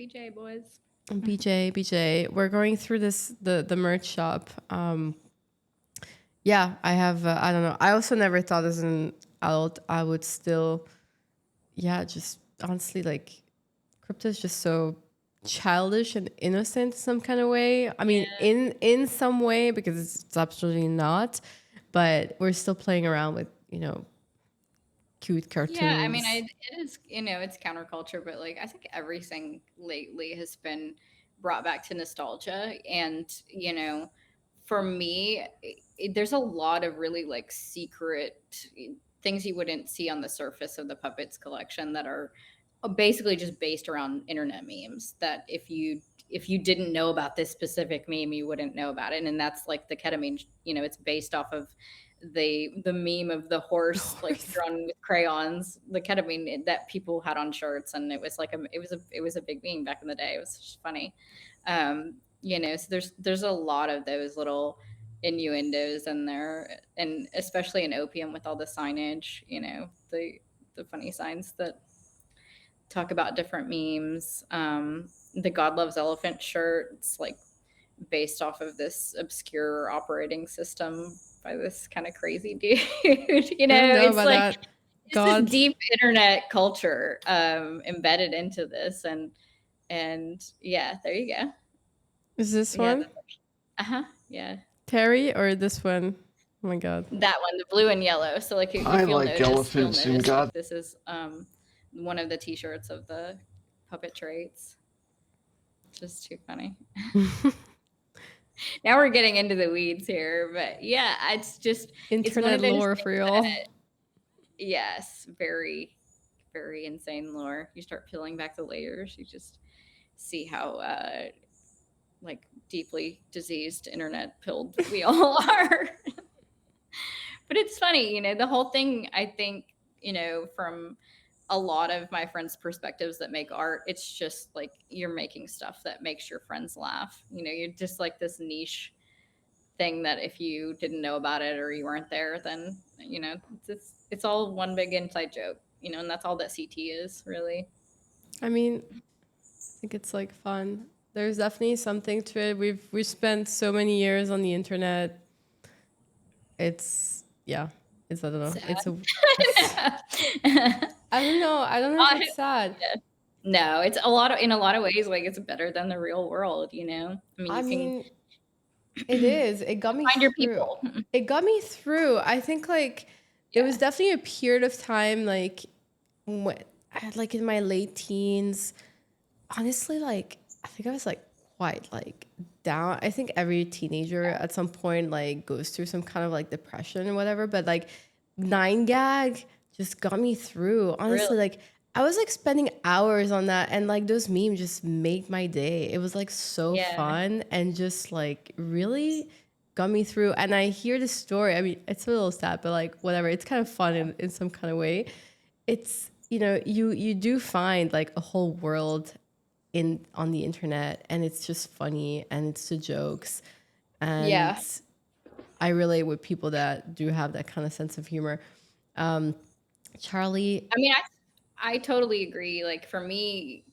BJ boys.
BJ. We're going through the merch shop. Yeah, I have. I don't know. I also never thought as an adult I would still, yeah, just honestly like crypto is just so childish and innocent in some kind of way. I mean, in some way because it's absolutely not, but we're still playing around with cute cartoons.
Yeah, I mean, it is, it's counterculture, but like I think everything lately has been brought back to nostalgia. And, for me, there's a lot of really like secret things you wouldn't see on the surface of the Puppets collection that are basically just based around internet memes that if you didn't know about this specific meme, you wouldn't know about it. And that's like the ketamine, it's based off of the meme of the horse like drawn with crayons, the ketamine that people had on shirts, and it was like it was a big meme back in the day. It was just funny. So there's a lot of those little innuendos in there, and especially in opium with all the signage, the funny signs that talk about different memes. The God Loves Elephant shirt, it's like based off of this obscure operating system by this kind of crazy dude.
I don't know
It's
about
like
that.
it's
God,
this deep internet culture embedded into this, and yeah, there you go.
is this
Yeah,
one
yeah.
Terry or this one? Oh my God.
That one, the blue and yellow. So like if
I
you'll
like
notice,
elephants and God.
this is one of the t-shirts of the puppet traits. Just too funny. Now we're getting into the weeds here, but yeah, it's just
Internet
it's one of
lore
those
for y'all.
yes, very, very insane lore. You start peeling back the layers, you just see how like deeply diseased internet pilled we all are. But it's funny, the whole thing, I think, from a lot of my friends' perspectives that make art, it's just like you're making stuff that makes your friends laugh. You're just like this niche thing that if you didn't know about it or you weren't there, then it's all one big inside joke, and that's all that CT is really.
I mean, I think it's like fun. There's definitely something to it. We've spent so many years on the internet. It's I don't know.
Sad.
I don't know. I don't know if it's sad.
No, it's in a lot of ways, like it's better than the real world. I mean,
It is. It got me
find your
through.
people.
It got me through. I think like it was definitely a period of time like when like in my late teens. Honestly, like I think I was like quite like down. I think every teenager at some point like goes through some kind of like depression or whatever. But like 9gag just got me through. Honestly,
Really?
like I was like spending hours on that, and like those memes just made my day. It was like so fun and just like really got me through. And I hear the story. I mean, it's a little sad, but like whatever. It's kind of fun in some kind of way. It's you do find like a whole world on the internet, and it's just funny and it's the jokes, and I relate with people that do have that kind of sense of humor. Charlie,
I mean, I totally agree. Like for me,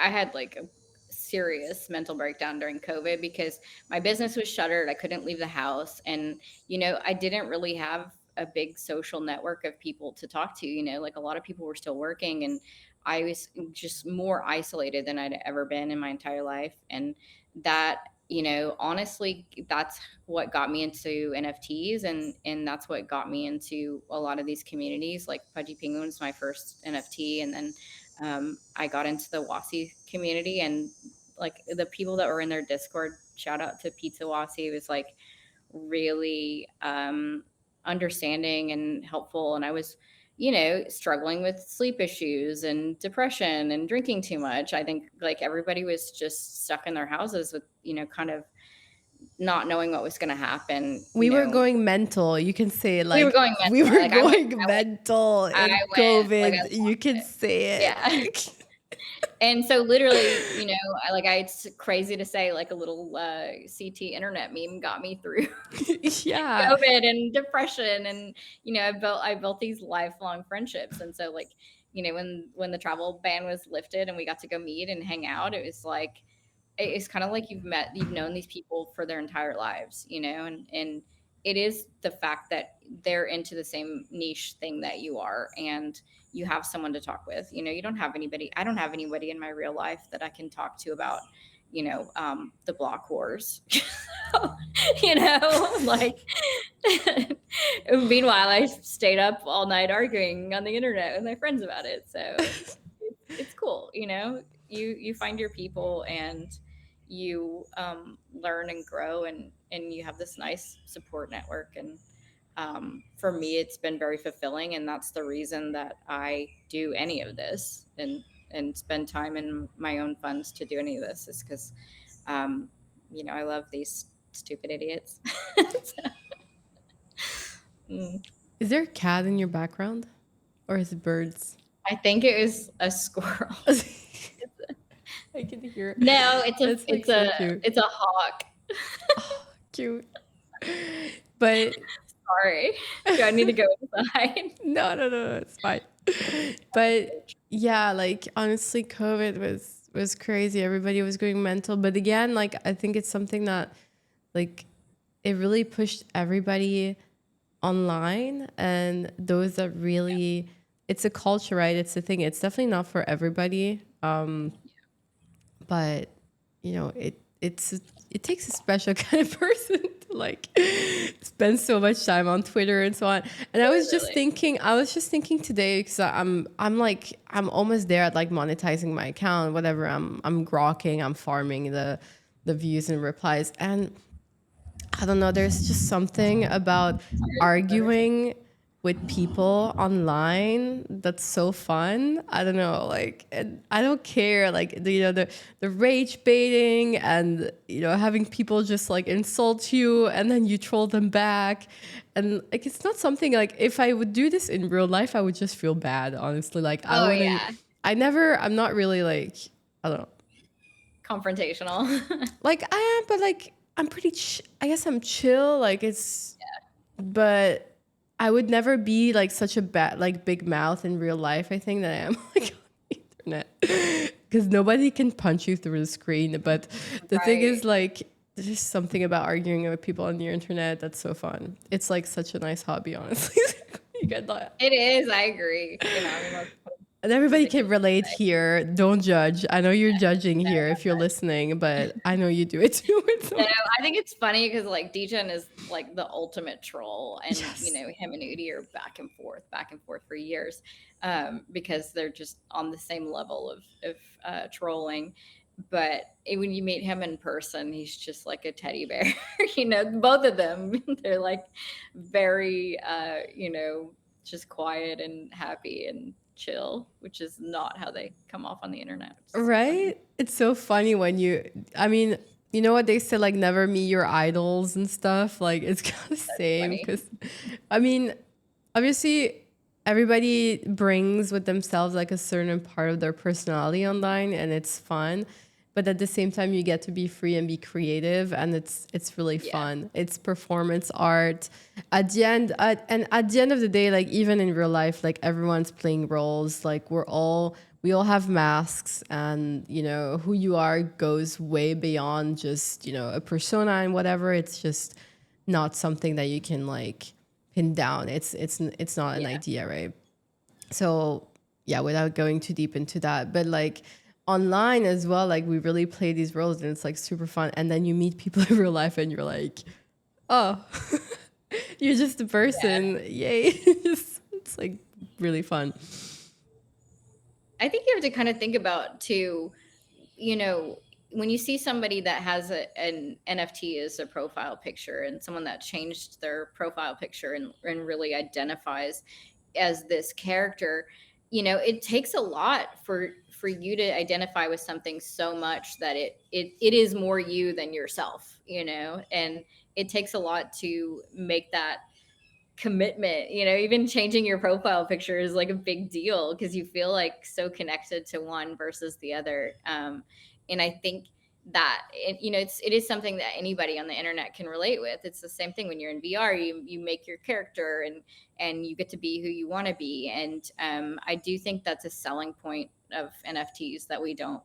I had like a serious mental breakdown during COVID because my business was shuttered. I couldn't leave the house, and I didn't really have a big social network of people to talk to. Like a lot of people were still working, and I was just more isolated than I'd ever been in my entire life. And that, honestly, that's what got me into NFTs, and that's what got me into a lot of these communities. Like Pudgy Penguin was my first NFT, and then I got into the WASI community, and like the people that were in their Discord, shout out to Pizza Wasi, was like really understanding and helpful. And I was, struggling with sleep issues and depression and drinking too much. I think like everybody was just stuck in their houses with, kind of not knowing what was going to happen.
We were going mental. You can say it
We were
like
going
we
mental.
were
Like
going mental
I
in
went like
COVID. You can say
yeah.
it.
And so literally, it's crazy to say, like a little CT internet meme got me through
Yeah.
COVID and depression. And, I built these lifelong friendships. And so like, when the travel ban was lifted and we got to go meet and hang out, it was like, it's kind of like you've known these people for their entire lives, and it is the fact that they're into the same niche thing that you are, and you have someone to talk with. You don't have anybody. I don't have anybody in my real life that I can talk to about, the block wars. Like, meanwhile, I stayed up all night arguing on the internet with my friends about it. So it's cool. You find your people, and you learn and grow, and you have this nice support network. And for me, it's been very fulfilling, and that's the reason that I do any of this, and spend time in my own funds to do any of this, is because I love these stupid idiots.
Is there a cat in your background, or is it birds?
I think it was a squirrel.
I can hear it.
No, it's a hawk.
Oh, cute. But
sorry, do I need to go inside?
No, it's fine. But yeah, like honestly, COVID was crazy. Everybody was going mental. But again, like I think it's something that like it really pushed everybody online, and those that really it's a culture, right? It's a thing. It's definitely not for everybody. But it takes a special kind of person to like spend so much time on Twitter and so on. And I was just thinking today, because I'm almost there at like monetizing my account, whatever. I'm grokking, I'm farming the views and replies, and I don't know, there's just something about arguing with people online that's so fun. I don't know, like, and I don't care, like the rage baiting, and having people just like insult you and then you troll them back, and like it's not something like if I would do this in real life I would just feel bad, honestly. Like I wouldn't. Yeah. I'm not really like, I don't know,
confrontational.
Like I am, but like I'm pretty. I guess I'm chill. Like it's, but I would never be like such a big mouth in real life. I think that I am like on the internet, because nobody can punch you through the screen. But the thing is, like, there's just something about arguing with people on the internet that's so fun. It's like such a nice hobby, honestly. You get that?
It is. I agree.
And everybody can relate here. Don't judge. I know you're judging here if you're listening, but I know you do it too.
No, I think it's funny because like Degen is like the ultimate troll, and him and Udi are back and forth for years, because they're just on the same level of trolling. But when you meet him in person, he's just like a teddy bear. Both of them, they're like very, just quiet and happy and chill, which is not how they come off on the internet.
Right? It's so funny when you know what they say, like never meet your idols and stuff. Like it's kind of the same, because obviously everybody brings with themselves like a certain part of their personality online, and it's fun. But at the same time, you get to be free and be creative, and it's really fun. It's performance art. At the end of the day, like even in real life, like everyone's playing roles. Like we all have masks, and who you are goes way beyond just a persona and whatever. It's just not something that you can like pin down. It's not an idea, right? So yeah, without going too deep into that, but like online as well, like we really play these roles, and it's like super fun. And then you meet people in real life, and you're like, oh, you're just a person. Yay. It's like really fun.
I think you have to kind of think about too, you know, when you see somebody that has an NFT as a profile picture, and someone that changed their profile picture and really identifies as this character, it takes a lot for you to identify with something so much that it is more you than yourself, and it takes a lot to make that commitment. Even changing your profile picture is like a big deal because you feel like so connected to one versus the other. And I think that it is something that anybody on the internet can relate with. It's the same thing when you're in VR. You make your character, and you get to be who you want to be. And I do think that's a selling point of NFTs that we don't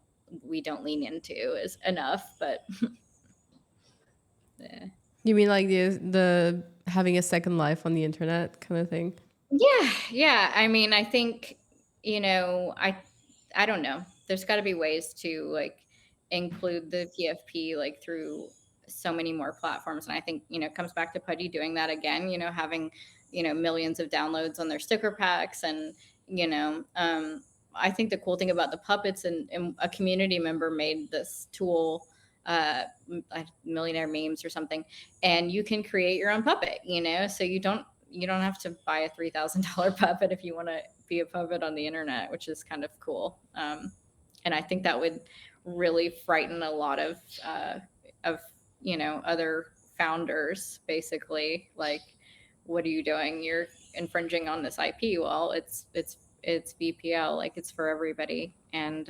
lean into is enough. But yeah.
You mean like the having a second life on the internet kind of thing?
Yeah. I mean, I think, I don't know. There's got to be ways to like include the PFP like through so many more platforms. And I think, it comes back to Putty doing that again, having, millions of downloads on their sticker packs. And, I think the cool thing about the puppets, and a community member made this tool, millionaire memes or something, and you can create your own puppet, so you don't have to buy a $3,000 puppet if you want to be a puppet on the internet, which is kind of cool. And I think that would really frighten a lot of other founders. Basically, like, what are you doing? You're infringing on this IP. Well, it's VPL, like it's for everybody. And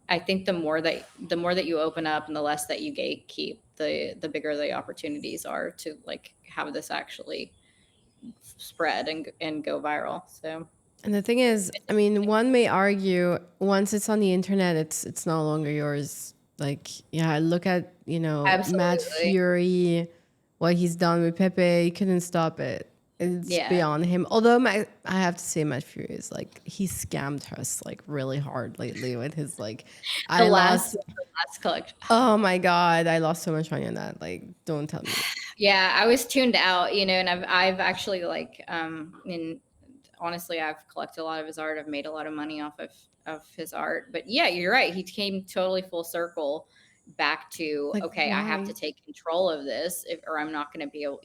I think the more that you open up and the less that you gatekeep, the bigger the opportunities are to like have this actually spread and go viral. So
And the thing is, I mean, one may argue once it's on the internet, it's no longer yours. Like, yeah, look at, Matt
absolutely,
Fury, what he's done with Pepe. He couldn't stop it. It's
yeah.
beyond him. Although I have to say, Matt Fury is like, he scammed us like really hard lately with his like,
The
I
last
lost,
the last collection.
oh my God, I lost so much money on that. Like, don't tell me.
Yeah, I was tuned out, and I've actually like in honestly, I've collected a lot of his art. I've made a lot of money off of his art. But yeah, you're right. He came totally full circle back to,
Like,
okay, I have to
why?
take control of this, or I'm not going to be able,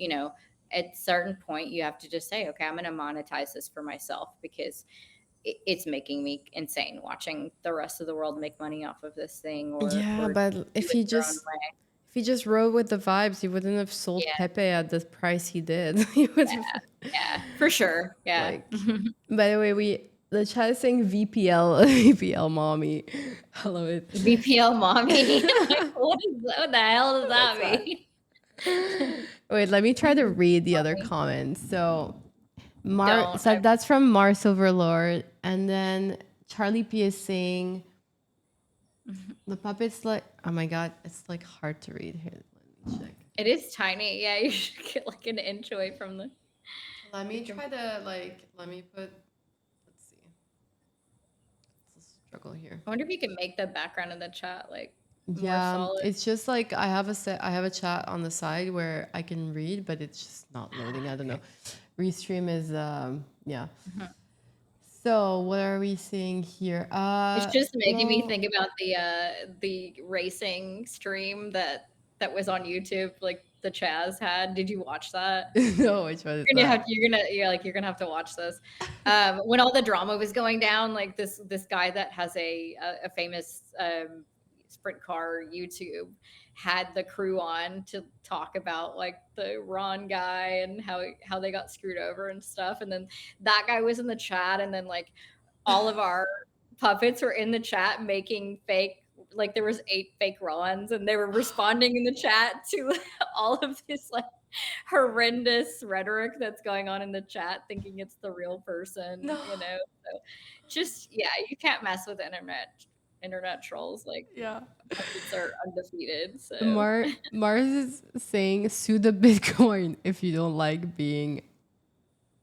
at a certain point you have to just say, okay, I'm going to monetize this for myself because it's making me insane watching the rest of the world make money off of this thing,
Yeah,
or
but
do
if
it
he
their own
just
way.
if he just rode with the vibes, he wouldn't have sold
Yeah,
Pepe at the price he did. He would have
yeah, for sure. Yeah.
like. By the way, the chat is saying VPL VPL mommy. I love it.
VPL mommy. Like, what the hell does
What's
that
that?
mean?
Wait, let me try to read the other
Mommy.
comments. So
Don't.
So that's from Mars Overlord, and then Charlie P is saying the puppet's like, oh my God, it's like hard to read here. Let me check.
It is tiny. Yeah, you should get like an inch away from the.
Let me try to let me put, let's see. It's a struggle here.
I wonder if you can make the background of the chat like more
Yeah,
solid.
it's just like I have a chat on the side where I can read, but it's just not loading. I don't know. Restream is yeah.
Mhm.
So what are we seeing here?
It's just making me
Well,
think about the racing stream that was on YouTube, like the Chaz had. Did you watch that?
no, which one is
You're gonna have
that?
you're gonna have to watch this. When all the drama was going down, like this guy that has a famous sprint car YouTube had the crew on to talk about like the Ron guy and how they got screwed over and stuff. And then that guy was in the chat, and then like all of our puppets were in the chat making fake, like there was 8 fake Rons, and they were responding in the chat to all of this like horrendous rhetoric that's going on in the chat, thinking it's the real person,
No.
So just yeah, you can't mess with internet trolls. Like
Yeah.
puppets are undefeated. So
Mars is saying sue the Bitcoin if you don't like being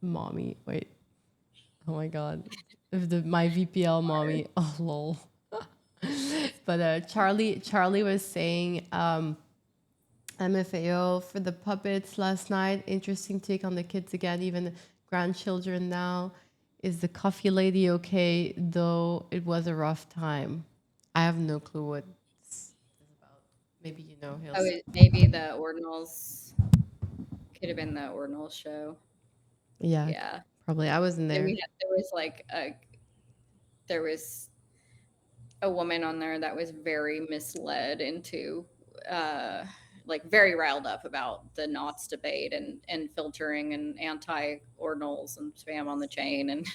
mommy. Wait. Oh my God. If my VPL mommy. Oh lol. But Charlie was saying MFAO for the puppets last night. Interesting take on the kids again, even grandchildren now. Is the coffee lady okay? Though it was a rough time. I have no clue what this is about. Maybe you know,
Oh,
Hills.
maybe the Ordinals could have been the Ordinals show.
Yeah,
Yeah.
probably. I wasn't there.
There was like there was a woman on there that was very misled into uh like very riled up about the Knots debate and filtering and anti ordinals and spam on the chain and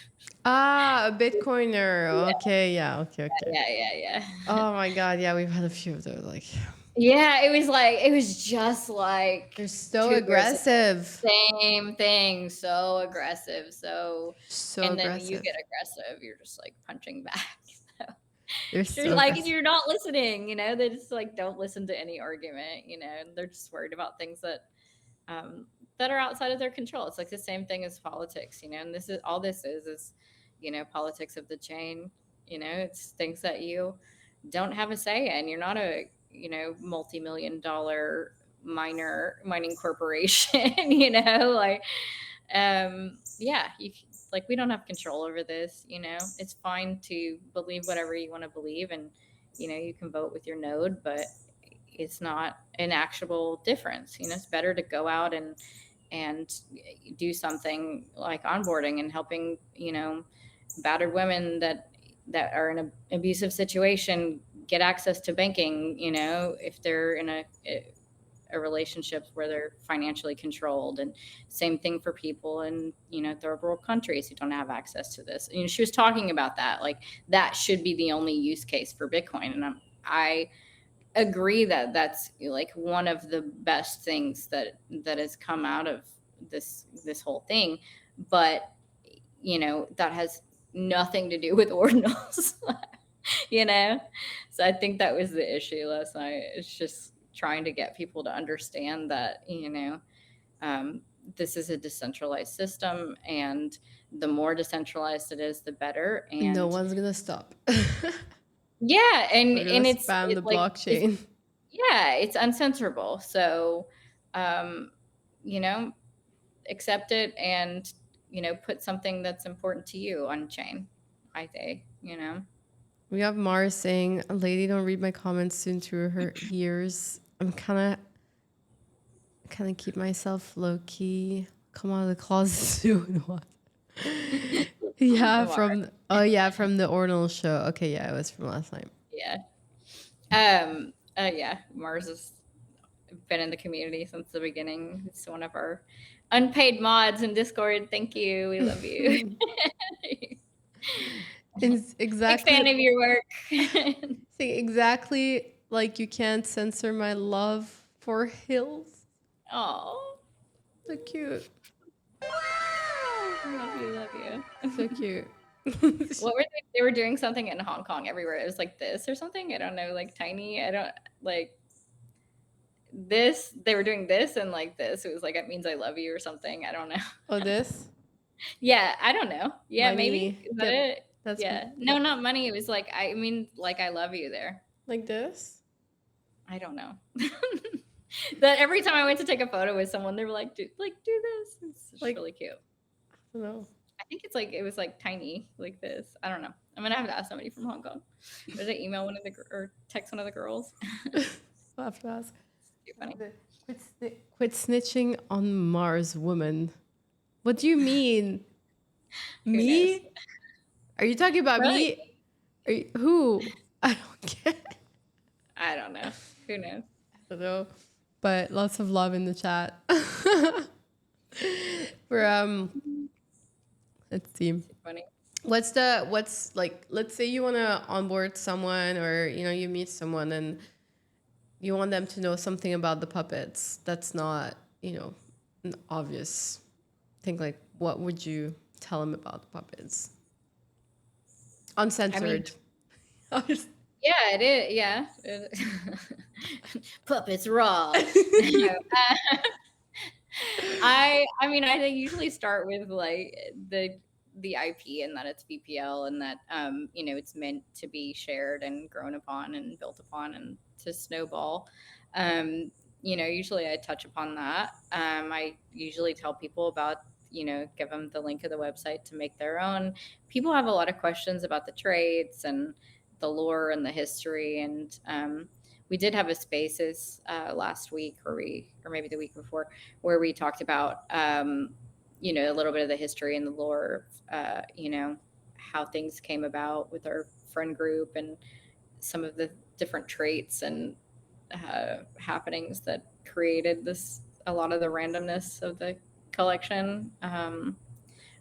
Ah, a Bitcoiner.
yeah,
Okay, yeah, okay, okay.
yeah.
Oh my God, yeah, we've had a few of those. Like,
Yeah, it was just like
they're so
tubers,
aggressive.
same thing, so aggressive. So,
So
and then you
aggressive.
get aggressive, you're just like punching back.
They're
So you're
so
like
aggressive.
you're not listening, they just like don't listen to any argument, and they're just worried about things um, that are outside of their control. It's like the same thing as politics, and this is politics of the chain. It's things that you don't have a say in. You're not a multi-million dollar mining corporation. Like yeah, like we don't have control over this. It's fine to believe whatever you want to believe, and you can vote with your node, but it's not an actual difference. It's better to go out and do something like onboarding and helping battered women that are in an abusive situation get access to banking. If they're in a relationship where they're financially controlled, and same thing for people in third world countries who don't have access to this. She was talking about that, like that should be the only use case for Bitcoin, and I agree that that's like one of the best things that has come out of this whole thing, but that has nothing to do with ordinals. you know so I think that was the issue last night. It's just trying to get people to understand that um, this is a decentralized system, and the more decentralized it is, the better.
No
And
one's gonna stop.
yeah, and
We're gonna
it's
spam the
like it's
blockchain.
yeah, it's uncensorable. So um, you know accept it, and put something that's important to you on chain, I think.
We have Mars saying, "A lady don't read my comments soon through her ears." I'm kind of keep myself low key. Come out of the closet soon. What? Yeah,
Tomorrow.
from the Ordinal show. Okay, yeah, it was from last night.
Yeah. Yeah, Mars has been in the community since the beginning. It's one of our unpaid mods in Discord. Thank you. We love you.
It's
Big fan
exactly
of your work.
see exactly like you can't censor my love for Hills.
Oh,
So cute.
love you.
So cute.
What were they were doing something in Hong Kong everywhere. It was like this or something. I don't know, like tiny. I don't like this. They were doing this and like this. It was like it means I love you or something. I don't know.
Oh, this
Yeah, I don't know. Yeah, maybe.
money.
Is that
Yep,
it?
that's
Yeah. No, not money. It was like I mean like I love you there.
like this.
I don't know. That every time I went to take a photo with someone, they were like, do this. It's just
Like,
really cute.
I don't know.
I think it's like it was like tiny, like this. I don't know. I'm gonna have to ask somebody from Hong Kong. Or did I email one of the or text one of the girls?
I'll have to ask.
Too funny.
Quit snitching on Mars, woman. What do you mean?
Who knows?
Me? Are you talking about
Right.
me? Who? I don't get.
I don't know. Who knows?
I don't know. But lots of love in the chat. For let's see.
Too funny.
What's like, let's say you want to onboard someone, or you meet someone and you want them to know something about the puppets that's not an obvious thing. Like, what would you tell them about the puppets uncensored?
Yeah, it is. Yeah. Puppets raw. I mean, I usually start with like the IP, and that it's VPL, and that it's meant to be shared and grown upon and built upon and to snowball. Usually I touch upon that. I usually tell people about give them the link of the website to make their own. People have a lot of questions about the trades and the lore and the history. And we did have a spaces last week, or maybe the week before, where we talked about a little bit of the history and the lore, how things came about with our friend group, and some of the different traits and happenings that created a lot of the randomness of the collection.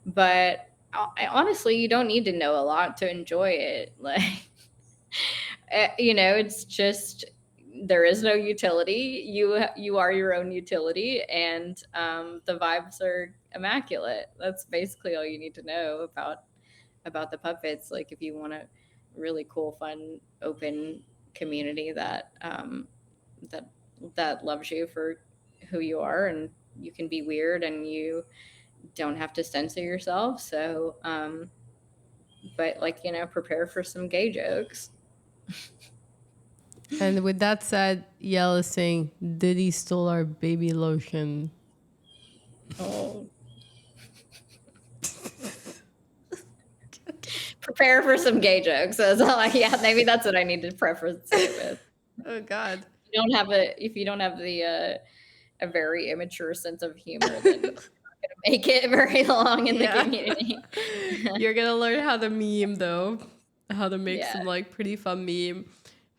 But honestly, you don't need to know a lot to enjoy it. Like, it's just, there is no utility. You are your own utility, and the vibes are immaculate. That's basically all you need to know about the puppets. Like, if you want a really cool, fun, open community that that loves you for who you are, and you can be weird, and you don't have to censor yourself. So, but prepare for some gay jokes.
And with that said, Yell is saying Diddy stole our baby lotion.
Oh. Prepare for some gay jokes. That's all maybe that's what I need to preface it with.
Oh God.
If you don't have the a very immature sense of humor, then you're not gonna make it very long in the community.
You're gonna learn how to meme though, how to make some like pretty fun meme,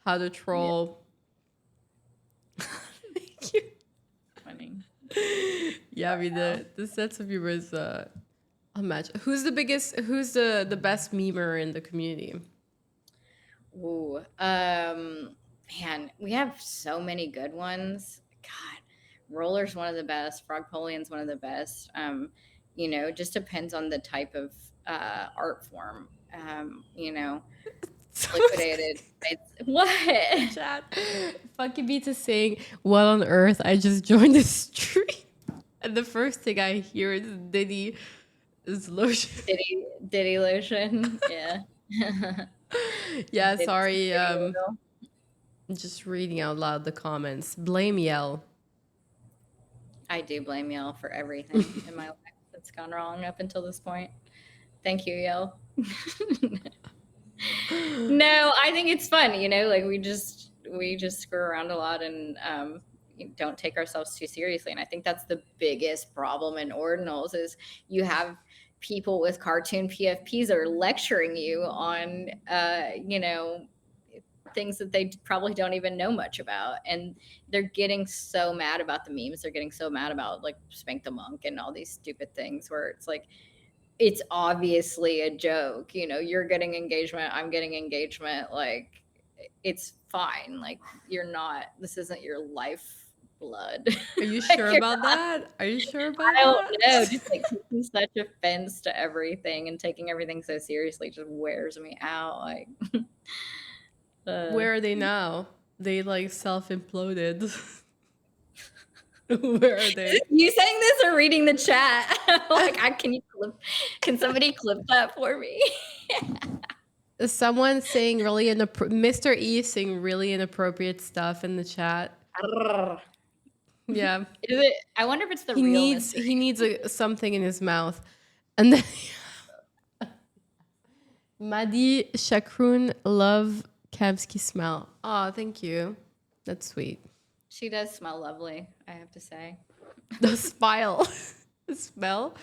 how to troll. Thank you.
Funny.
Yeah, I mean the sense of humor is unmatched. Who's the best memer in the community?
Ooh, man, we have so many good ones. God, Roller's one of the best. Frogpolian's one of the best. Just depends on the type of art form. Liquidated. What?
Chat. Funky Beats is saying, "What on earth? I just joined the stream, and the first thing I hear is Diddy is lotion.
Diddy lotion. Yeah."
Yeah, sorry. Just reading out loud the comments. Blame Yell.
I do blame Yell for everything in my life that's gone wrong up until this point. Thank you, Yell. No, I think it's fun. Like, we just screw around a lot, and don't take ourselves too seriously. And I think that's the biggest problem in ordinals is you have people with cartoon PFPs are lecturing you on things that they probably don't even know much about, and they're getting so mad about the memes. They're getting so mad about like Spank the Monk and all these stupid things where it's like, it's obviously a joke. You're getting engagement, I'm getting engagement. Like, it's fine. Like, this isn't your lifeblood.
Are you sure about that? Are you sure about that?
I don't know. Just like taking such offense to everything and taking everything so seriously just wears me out. Like,
where are they now? They like self-imploded. Where are they?
You saying this or reading the chat? Like, can somebody clip that for me?
Someone saying really Mr. E saying really inappropriate stuff in the chat. Yeah.
Is it? I wonder if it's the real.
He needs something in his mouth, and then Madi Shakroon love Camski smell. Oh, thank you. That's sweet.
She does smell lovely, I have to say.
The smile, the smell.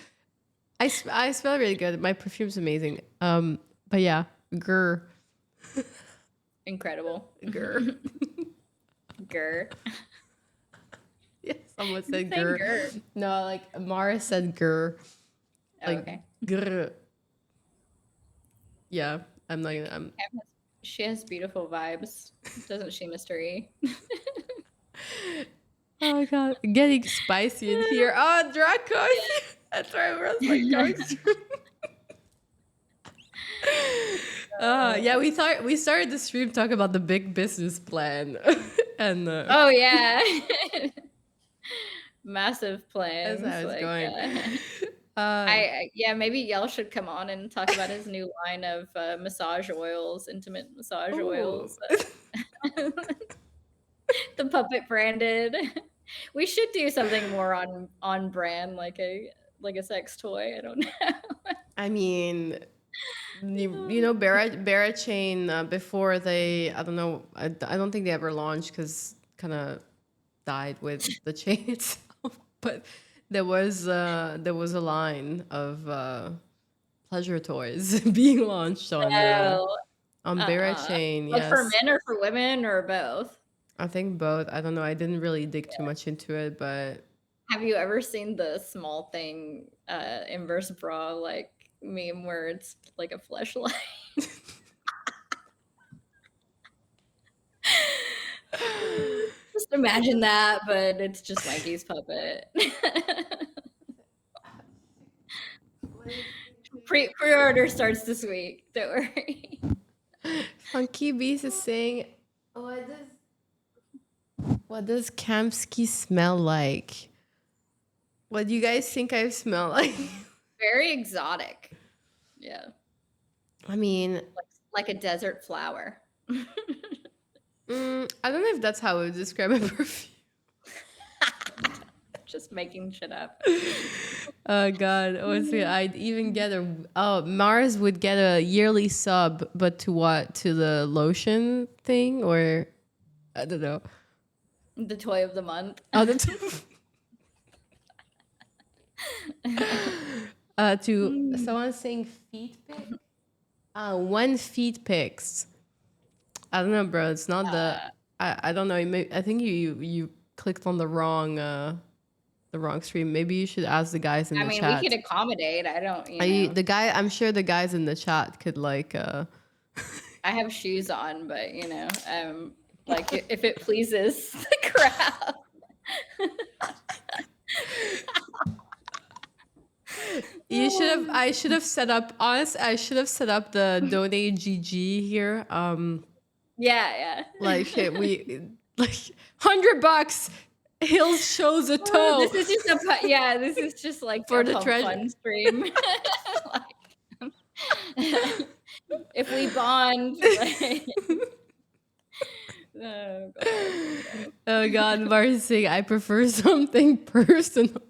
I smell really good. My perfume's amazing. But yeah, grr.
Incredible.
Grr.
Grr.
Yeah, someone said grr. No, like Mara said grr. Like, okay. Grr. Yeah, I'm not gonna.
She has beautiful vibes, doesn't she, Mr. E?
Oh my god, getting spicy in here. Oh, Draco. That's right, we're like going through. Yeah, we started the stream talking about the big business plan. And
oh yeah. Massive plans.
That's how it's
going. Yeah, maybe Yell should come on and talk about his new line of massage oils, intimate massage oils. The puppet branded. We should do something more on brand, like a sex toy. I don't know.
I mean, You know, Barra Chain, before they, I don't know, I don't think they ever launched because kind of died with the chain itself. But there was a line of pleasure toys being launched
No.
on Barra Chain.
Like for
Yes,
men or for women or both?
I think both. I don't know. I didn't really dig too much into it, but
Have you ever seen the small thing inverse bra like meme where it's like a fleshlight? Just imagine that, but it's just Mikey's puppet. Pre-order starts this week. Don't worry.
Funky Beast is saying, what does Camski smell like? What do you guys think I smell like?
Very exotic. Yeah.
I mean,
Like a desert flower.
I don't know if that's how I would describe a perfume.
Just making shit up.
Oh God! Honestly, I'd even get Mars would get a yearly sub, but to what? To the lotion thing, or I don't know.
The toy of the month.
Oh, to someone saying feet pic. When feet pics. I don't know, bro. It's not I don't know. I think you clicked on the wrong stream. Maybe you should ask the guys in the chat.
We could accommodate. I don't, you know.
The guy, I'm sure the guys in the chat could like.
I have shoes on, but like if it pleases the crowd.
I should have set up. Honest, I should have set up the donate GG here.
Yeah.
Like shit, we like $100. Hills shows a toe.
This is just like
for the
fun stream. Like, if we bond. Oh God.
Oh God, Marcy, I prefer something personal.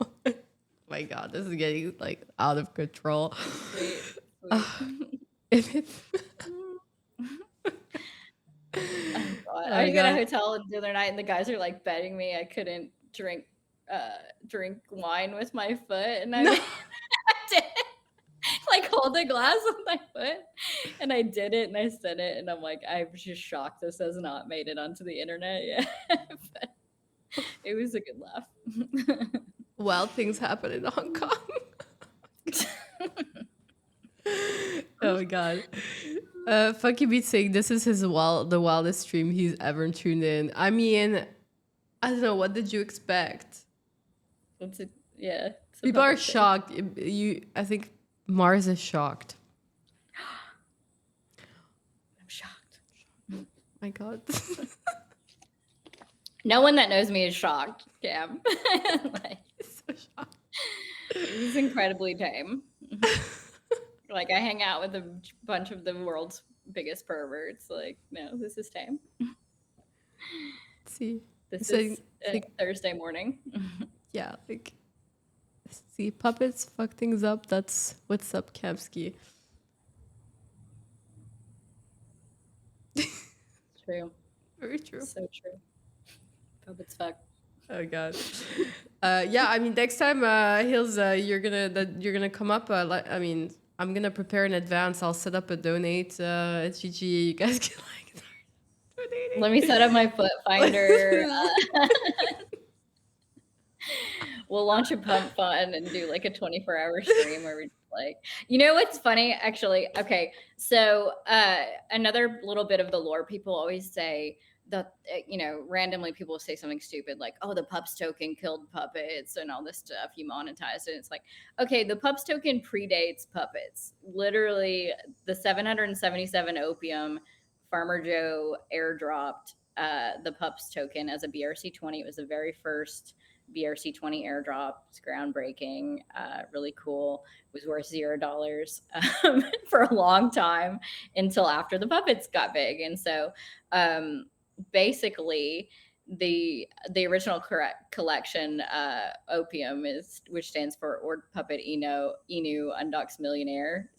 My God, this is getting like out of control.
Sweet. I was at a hotel the other night and the guys are like betting me I couldn't drink wine with my foot, and I did like hold a glass with my foot, and I did it and I said it, and I'm like, I'm just shocked this has not made it onto the internet yet. But it was a good laugh.
Wild things happen in Hong Kong. Oh God. Funky Beat saying this is the wildest stream he's ever tuned in. I mean, I don't know, what did you expect?
People
are shocked. I think Mars is shocked.
I'm shocked.
My God.
No one that knows me is shocked, Cam. Like,
so shocked.
He's incredibly tame. Like, I hang out with a bunch of the world's biggest perverts. Like, no, this is tame.
See,
this is Thursday morning.
Yeah, like, see, puppets fuck things up. That's what's up, Camski.
True.
Very true.
So true. Puppets fuck.
Oh God. Yeah, I mean, next time, Hills, you're gonna come up. I mean, I'm gonna prepare in advance. I'll set up a donate GG. You guys can like donating.
Let me set up my foot finder. We'll launch a pump fund and do like a 24-hour stream where we like, you know what's funny actually? Okay, so another little bit of the lore, people always say that, you know, randomly people say something stupid like, oh, the pups token killed puppets and all this stuff, you monetized it. It's like, okay, the pups token predates puppets. Literally the 777 opium, Farmer Joe airdropped the pups token as a BRC20. It was the very first BRC20 airdrop. It's groundbreaking, really cool. It was worth $0 for a long time until after the puppets got big. And so basically the original collection, opium, which stands for Ord Puppet Inu Undox Millionaire,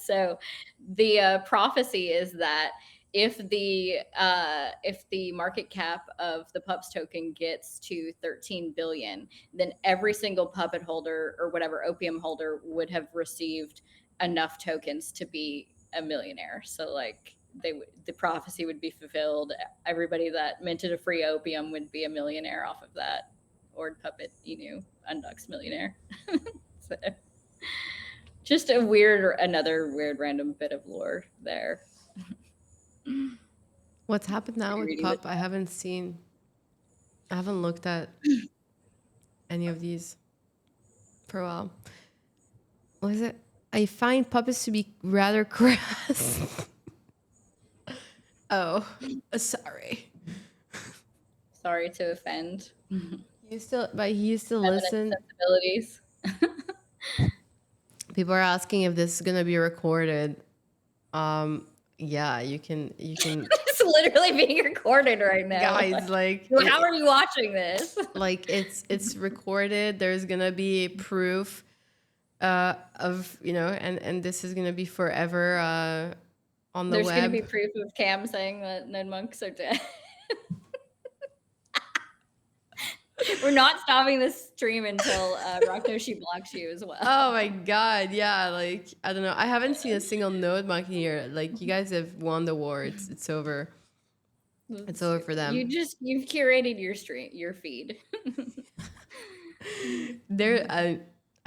So the prophecy is that if the market cap of the pups token gets to 13 billion, then every single puppet holder or whatever opium holder would have received enough tokens to be a millionaire. So like the prophecy would be fulfilled. Everybody that minted a free opium would be a millionaire off of that. Ord puppet, Undux millionaire. So just another weird random bit of lore there.
What's happened now with
Reading the
Pup? I haven't looked at any of these for a while. What is it? I find puppets to be rather crass. Oh, sorry.
Sorry to offend.
You still
Feminist
listen.
sensibilities.
People are asking if this is gonna be recorded. Yeah, you can.
It's literally being recorded right now.
Guys, like,
how are you watching this?
like it's recorded. There's gonna be proof of and this is gonna be forever on the
There's
web.
going to be proof of Cam saying that Ned monks are dead. We're not stopping this stream until Raktoshi blocks you as well.
Oh my god, yeah, like I don't know. I haven't seen a single node monkey here. Like, you guys have won the war. It's over. It's over for them.
You've curated your feed.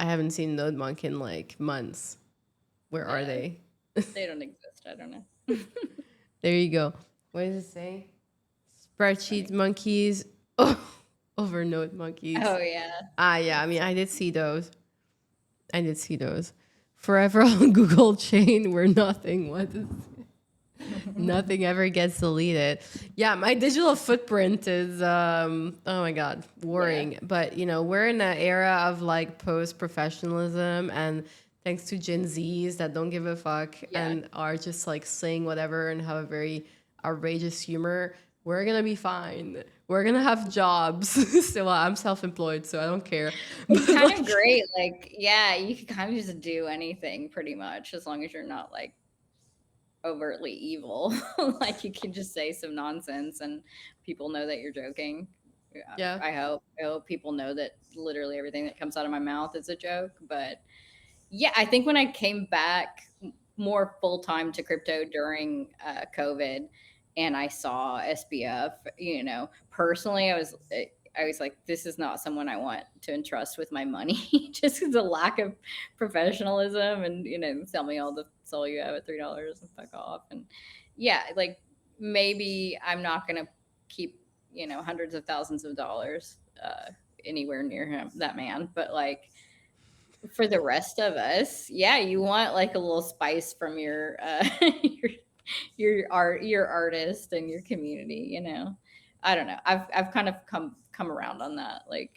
I haven't seen node monk in like months. Where are they?
They don't exist. I don't know.
There you go. What does it say? Spreadsheet monkeys over node monkeys.
Oh yeah.
Yeah. I mean, I did see those. Forever on Google chain where nothing was. Nothing ever gets deleted. Yeah, my digital footprint is oh my god, worrying. Yeah. But we're in an era of like post-professionalism, and thanks to Gen Zs that don't give a fuck and are just like saying whatever and have a very outrageous humor, we're gonna be fine. We're gonna have jobs. So I'm self-employed, so I don't care.
It's kind of great. Like, yeah, you can kind of just do anything pretty much, as long as you're not like overtly evil. Like, you can just say some nonsense and people know that you're joking.
Yeah.
I hope people know that literally everything that comes out of my mouth is a joke. But yeah, I think when I came back more full-time to crypto during COVID and I saw SBF, personally, I was like, this is not someone I want to entrust with my money, just because the lack of professionalism and, sell me all the soul you have at $3 and fuck off. And yeah, like, maybe I'm not going to keep, hundreds of thousands of dollars anywhere near him, that man. But like, for the rest of us, yeah, you want like a little spice from your your artist and your community. I don't know. I've kind of come around on that. Like,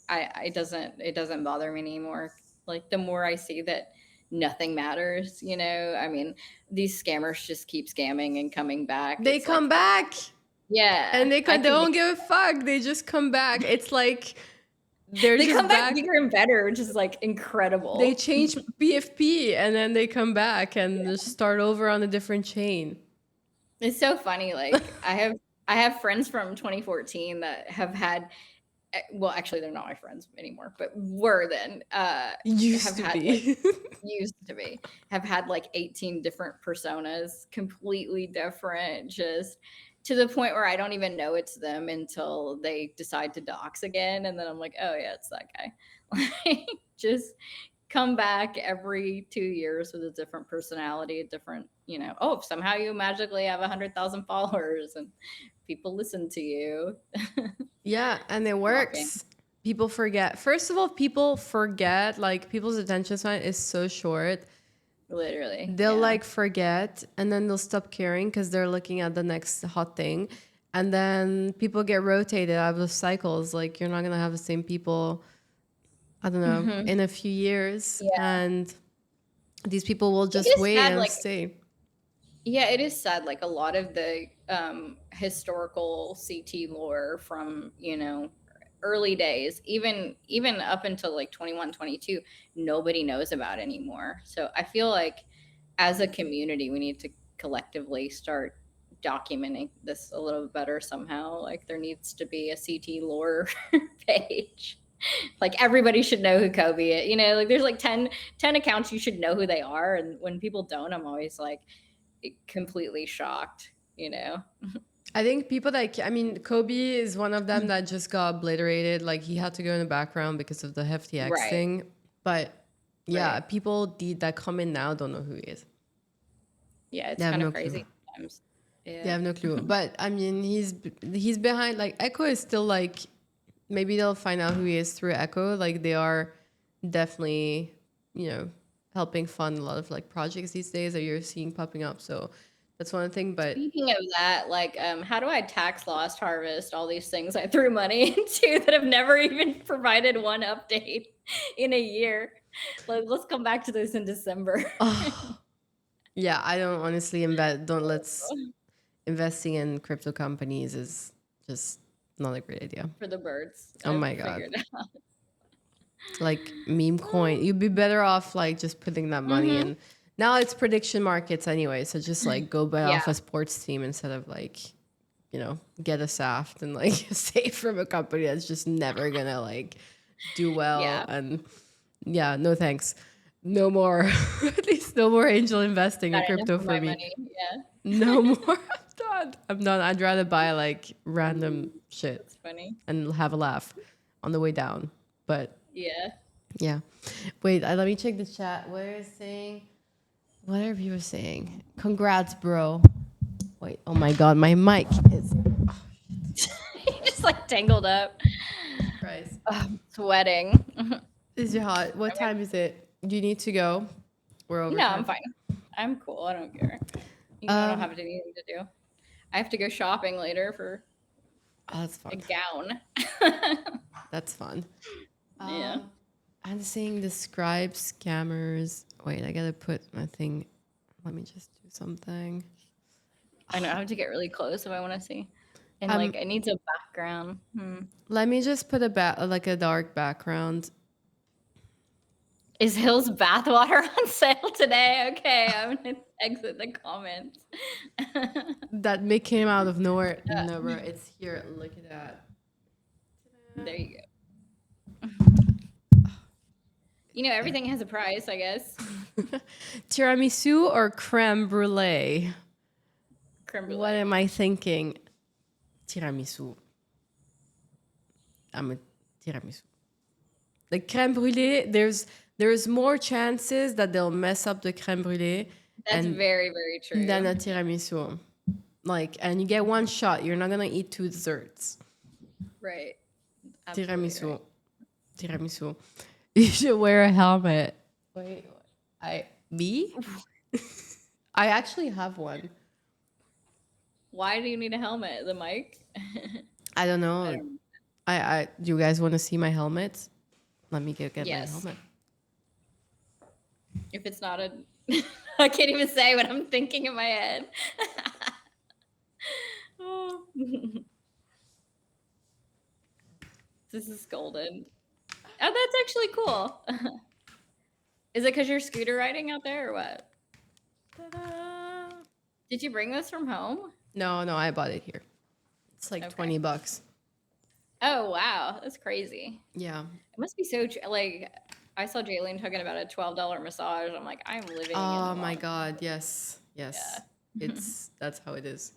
it doesn't bother me anymore. Like, the more I see that nothing matters, I mean, these scammers just keep scamming and coming back.
They come back.
Yeah.
And they don't give a fuck. They just come back. It's like they
come back bigger and better, which is like incredible.
They change PFP and then they come back and just start over on a different chain.
It's so funny. Like, I have friends from 2014 that have had, well, actually they're not my friends anymore, but were then.
Used to be.
Have had like 18 different personas, completely different, just to the point where I don't even know it's them until they decide to dox again. And then I'm like, oh yeah, it's that guy. Like, just come back every 2 years with a different personality, a different, oh, somehow you magically have 100,000 followers and people listen to you.
Yeah, and it works. People forget. First of all, people forget, like, people's attention span is so short.
Literally.
They'll like forget, and then they'll stop caring because they're looking at the next hot thing. And then people get rotated out of the cycles. Like, you're not going to have the same people, I don't know, in a few years. Yeah. And these people will just wait and stay.
Yeah, it is sad. Like, a lot of the historical CT lore from, early days, even up until like 21, 22, nobody knows about anymore. So I feel like as a community, we need to collectively start documenting this a little bit better somehow. Like there needs to be a CT lore page. Like everybody should know who Kobe is. You know, like there's like 10 accounts you should know who they are. And when people don't, I'm always like completely shocked, you know?
I think people that, I mean, Kobe is one of them that just got obliterated. Like he had to go in the background because of the Hefty X
Right.
thing. But yeah,
Right.
people that come in now don't know who he is.
Yeah,
They
it's
have
kind
no
of
clue.
crazy sometimes.
They
Yeah.
have no clue. But I mean, he's behind. Like Echo is still like, maybe they'll find out who he is through Echo. Like they are definitely, helping fund a lot of like projects these days that you're seeing popping up. So that's one thing. But
Speaking of that, like, how do I tax Lost Harvest? All these things I threw money into that have never even provided one update in a year. Like, let's come back to this in December.
yeah, I don't honestly invest. Don't let's investing in crypto companies is just not a great idea.
For the birds.
Oh
I've
my god.
figured out.
Like meme coin, you'd be better off like just putting that money
Mm-hmm.
in. Now it's prediction markets anyway, so just like go buy
Yeah.
off a sports team instead of like, get a SAFT and like save from a company that's just never gonna like do well.
Yeah.
And yeah, no thanks. No more. At least no more angel investing in
Got enough
crypto
of
for
my
me.
money. Yeah.
No more. I'm done. I'm done. I'd rather buy like random shit
That's funny.
and have a laugh on the way down. But
Yeah.
yeah. Wait, let me check the chat. What are you saying? What are people saying? Congrats, bro. Wait, oh my god, my mic is
Just like tangled up.
Christ.
Sweating.
Is it hot? What time is it? Do you need to go? We're over
No,
time.
I'm fine. I'm cool. I don't care. I don't have anything to do. I have to go shopping later for
Oh, that's
a
fun.
gown.
That's fun.
Yeah.
I'm saying describe scammers. Wait, I gotta put my thing. Let me just do something.
I know I have to get really close if I want to see. And like it needs a background.
Let me just put a dark background.
Is Hill's bathwater on sale today? Okay, I'm gonna exit the comments.
That came out of nowhere. No, bro, it's here. Look at that.
There you go. You know, everything has a price, I guess.
Tiramisu or creme brulee?
Creme brulee.
What am I thinking? Tiramisu. I'm a tiramisu. The creme brulee, there's more chances that they'll mess up the creme brulee
That's very, very true.
than a tiramisu. Like, and you get one shot. You're not gonna eat two desserts.
Right. Absolutely
Tiramisu.
right.
Tiramisu. You should wear a helmet. Wait, me? I actually have one.
Why do you need a helmet? The mic?
I don't know. I do you guys want to see my helmet? Let me get
Yes.
my helmet.
If it's not a I can't even say what I'm thinking in my head. Oh. This is golden. Oh, that's actually cool. Is it because you're scooter riding out there or what?
Ta-da!
Did you bring this from home?
No, I bought it here. It's like
Okay.
$20.
Oh, wow. That's crazy.
Yeah.
It must be so like I saw Jaylene talking about a $12 massage. I'm like, I'm living
Oh
in
my god, yes.
Yeah.
That's how it is.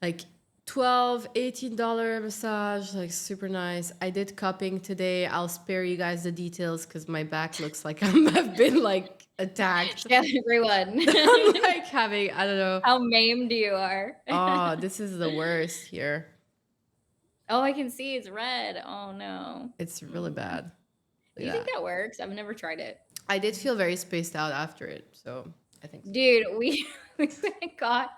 Like $12, $18 massage, like super nice. I did cupping today. I'll spare you guys the details because my back looks like I've been like attacked.
Yeah, everyone.
I'm like having, I don't know.
How maimed you are.
Oh, this is the worst here.
Oh, I can see it's red. Oh no.
It's really bad.
Do you think that works? I've never tried it.
I did feel very spaced out after it, so I think so.
Dude, we got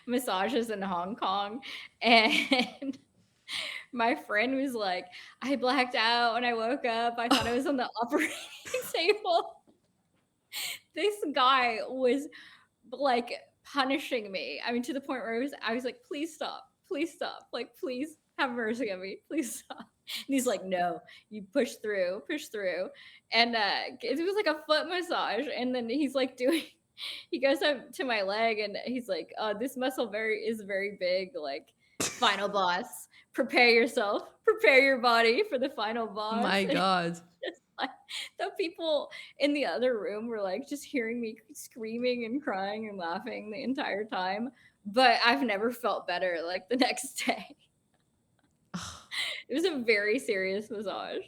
massages in Hong Kong, and my friend was like, I blacked out when I woke up. I thought I was on the operating table. This guy was like punishing me. I mean, to the point where I was like, please stop, like, please have mercy on me, please stop. And he's like, no, you push through. And it was like a foot massage. And then he's like he goes up to my leg and he's like, this muscle is very big. Like, final boss, prepare yourself, prepare your body for the final boss.
My God.
Just like the people in the other room were like just hearing me screaming and crying and laughing the entire time. But I've never felt better like the next day. It was a very serious massage.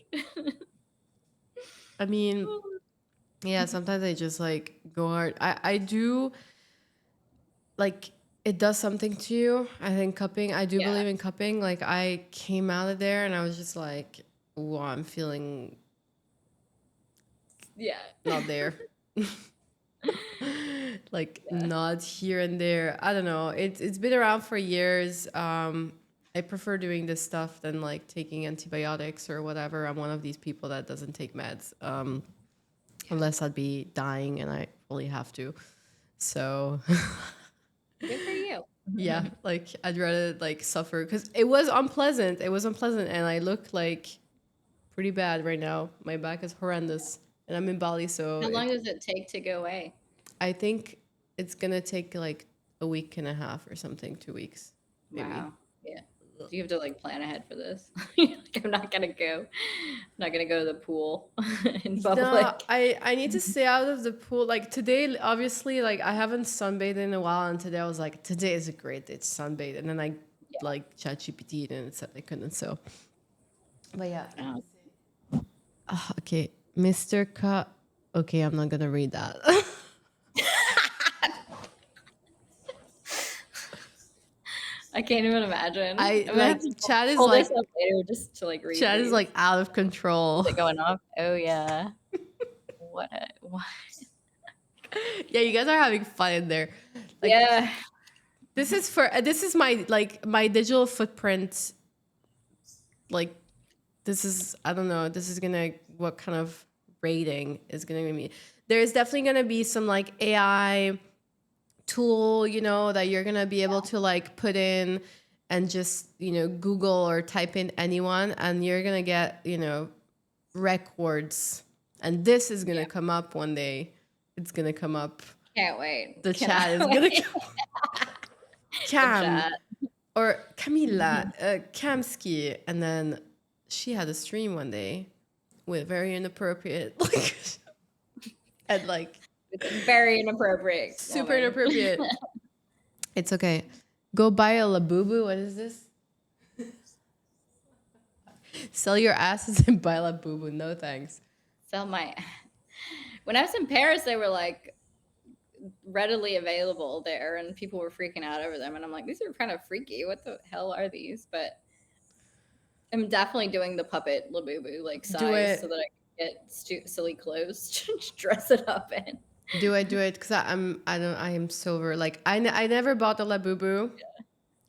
I mean, yeah, sometimes I just like go hard. I do like it does something to you. I think cupping, I do
Yeah.
believe in cupping. Like I came out of there and I was just like, wow, I'm feeling
Yeah.
not there. Like not here and there. I don't know. It's been around for years. I prefer doing this stuff than like taking antibiotics or whatever. I'm one of these people that doesn't take meds. Unless I'd be dying and I really have to. So
Good for you.
yeah, like I'd rather like suffer because it was unpleasant. It was unpleasant and I look like pretty bad right now. My back is horrendous and I'm in Bali, so
How long does it take to go away?
I think it's gonna take like a week and a half or something, 2 weeks, maybe.
Wow. Yeah. Do you have to like plan ahead for this? Like, I'm not gonna go to the pool in public.
No, I need to stay out of the pool. Like today, obviously, like I haven't sunbathed in a while, and today I was like, today is a great day to sunbathe, and then I like ChatGPT and it said I couldn't. So, but yeah. Okay, Mr. Okay, I'm not gonna read that.
I can't even imagine.
Chat is
pull
like
this up later just to like read.
Chat is
these.
like out of control.
Is it going off? Oh yeah. What?
Yeah, you guys are having fun in there. Like,
Yeah.
This is my like my digital footprint. Like, this is, I don't know. This is gonna, what kind of rating is gonna be? There's definitely gonna be some like AI tool, you know, that you're gonna be able to like put in and just, you know, Google or type in anyone, and you're gonna get, you know, records, and this is gonna come up one day. It's gonna come up.
Can't wait.
The chat is gonna come. Cam or Camila, Camski, and then she had a stream one day with very inappropriate, like, and like
very inappropriate.
Super inappropriate. It's okay. Go buy a Labubu. What is this? Sell your asses and buy Labubu. No thanks.
When I was in Paris, they were like readily available there, and people were freaking out over them. And I'm like, these are kind of freaky. What the hell are these? But I'm definitely doing the puppet Labubu like size so that I can get silly clothes to dress it up in.
Do it, because I am sober. Like I never bought the Labubu,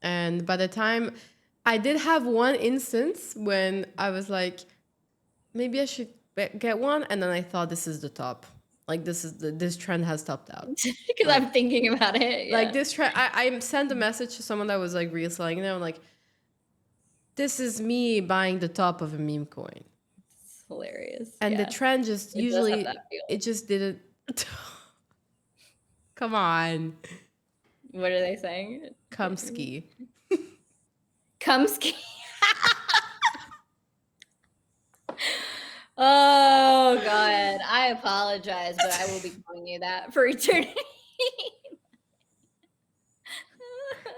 and by the time I did have one instance when I was like, maybe I should get one, and then I thought this is the top. Like this trend has topped out.
Because like, I'm thinking about it. Yeah.
Like this trend, I sent a message to someone that was like reselling it. I'm like, this is me buying the top of a meme coin.
It's hilarious.
And the trend just usually it just didn't. Come on.
What are they saying?
Camski.
Camski. Oh God, I apologize, but I will be calling you that for eternity.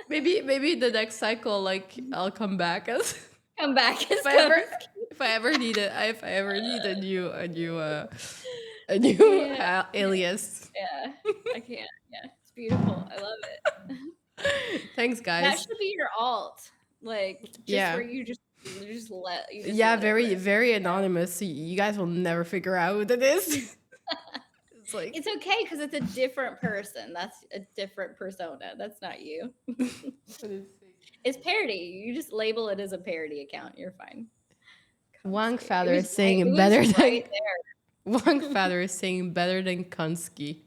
Maybe the next cycle, like I'll come back as
if
I ever need it. If I ever need a new alias.
Yeah, I can't. Yeah, it's beautiful. I love it.
Thanks, guys.
That should be your alt, like where you just let.
Very anonymous. So you guys will never figure out what it is. It's like,
it's okay because it's a different person. That's a different persona. That's not you. It's parody. You just label it as a parody account. You're fine.
Wang Father is saying better than Wang Father is saying better than Camski.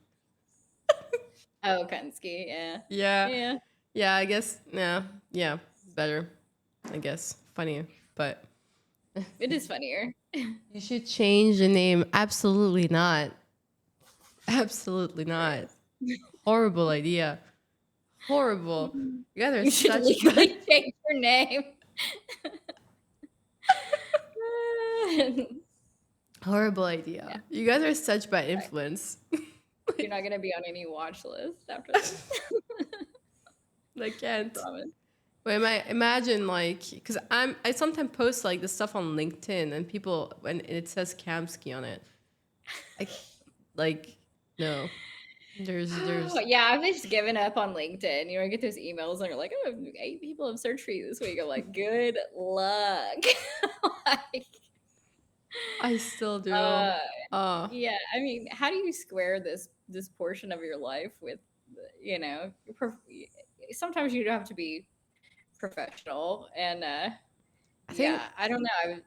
Oh, Camski, yeah.
Yeah. I guess. Yeah, better. I guess. Funny, but
It is funnier.
you should change the name. Absolutely not. Absolutely not. Horrible idea. Horrible. You guys are
You should
such bad.
legally change your name.
Horrible idea. You guys are such bad influence.
You're not gonna be on any watch list after this.
I can't.
Promise.
But imagine like, because I sometimes post like the stuff on LinkedIn and people and it says Camski on it. Like no, there's
Yeah, I've just given up on LinkedIn. You know, I get those emails and you're like, oh, 8 people have searched for you this week. I'm like, good luck. Like,
I still do.
uh,
Uh
yeah, I mean, how do you square this portion of your life with, you know, sometimes you have to be professional and
I think
yeah, I don't know.